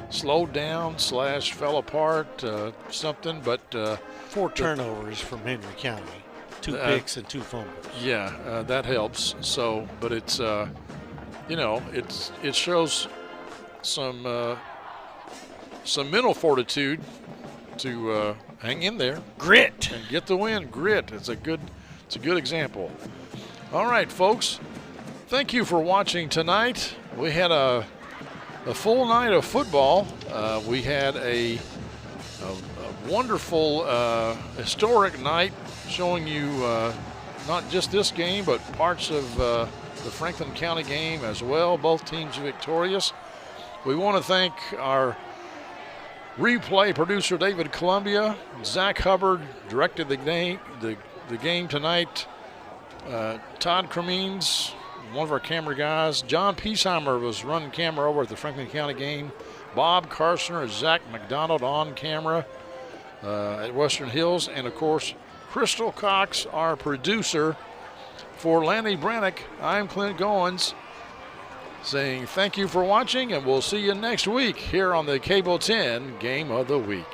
slowed down / fell apart something. But 4 turnovers from Henry County, 2 picks and 2 fumbles. Yeah, that helps. So, but it's it shows some mental fortitude to hang in there, grit, and get the win. Grit. It's a good example. All right, folks. Thank you for watching tonight. We had a full night of football. We had a wonderful historic night, showing you not just this game, but parts of the Franklin County game as well. Both teams victorious. We want to thank our replay producer, David Columbia. Zach Hubbard directed the game tonight. Todd Cremines, one of our camera guys. John Piesheimer was running camera over at the Franklin County game. Bob Carsoner, Zach McDonald on camera at Western Hills. And, of course, Crystal Cox, our producer. For Lanny Brannick, I'm Clint Goins, saying thank you for watching, and we'll see you next week here on the Cable 10 Game of the Week.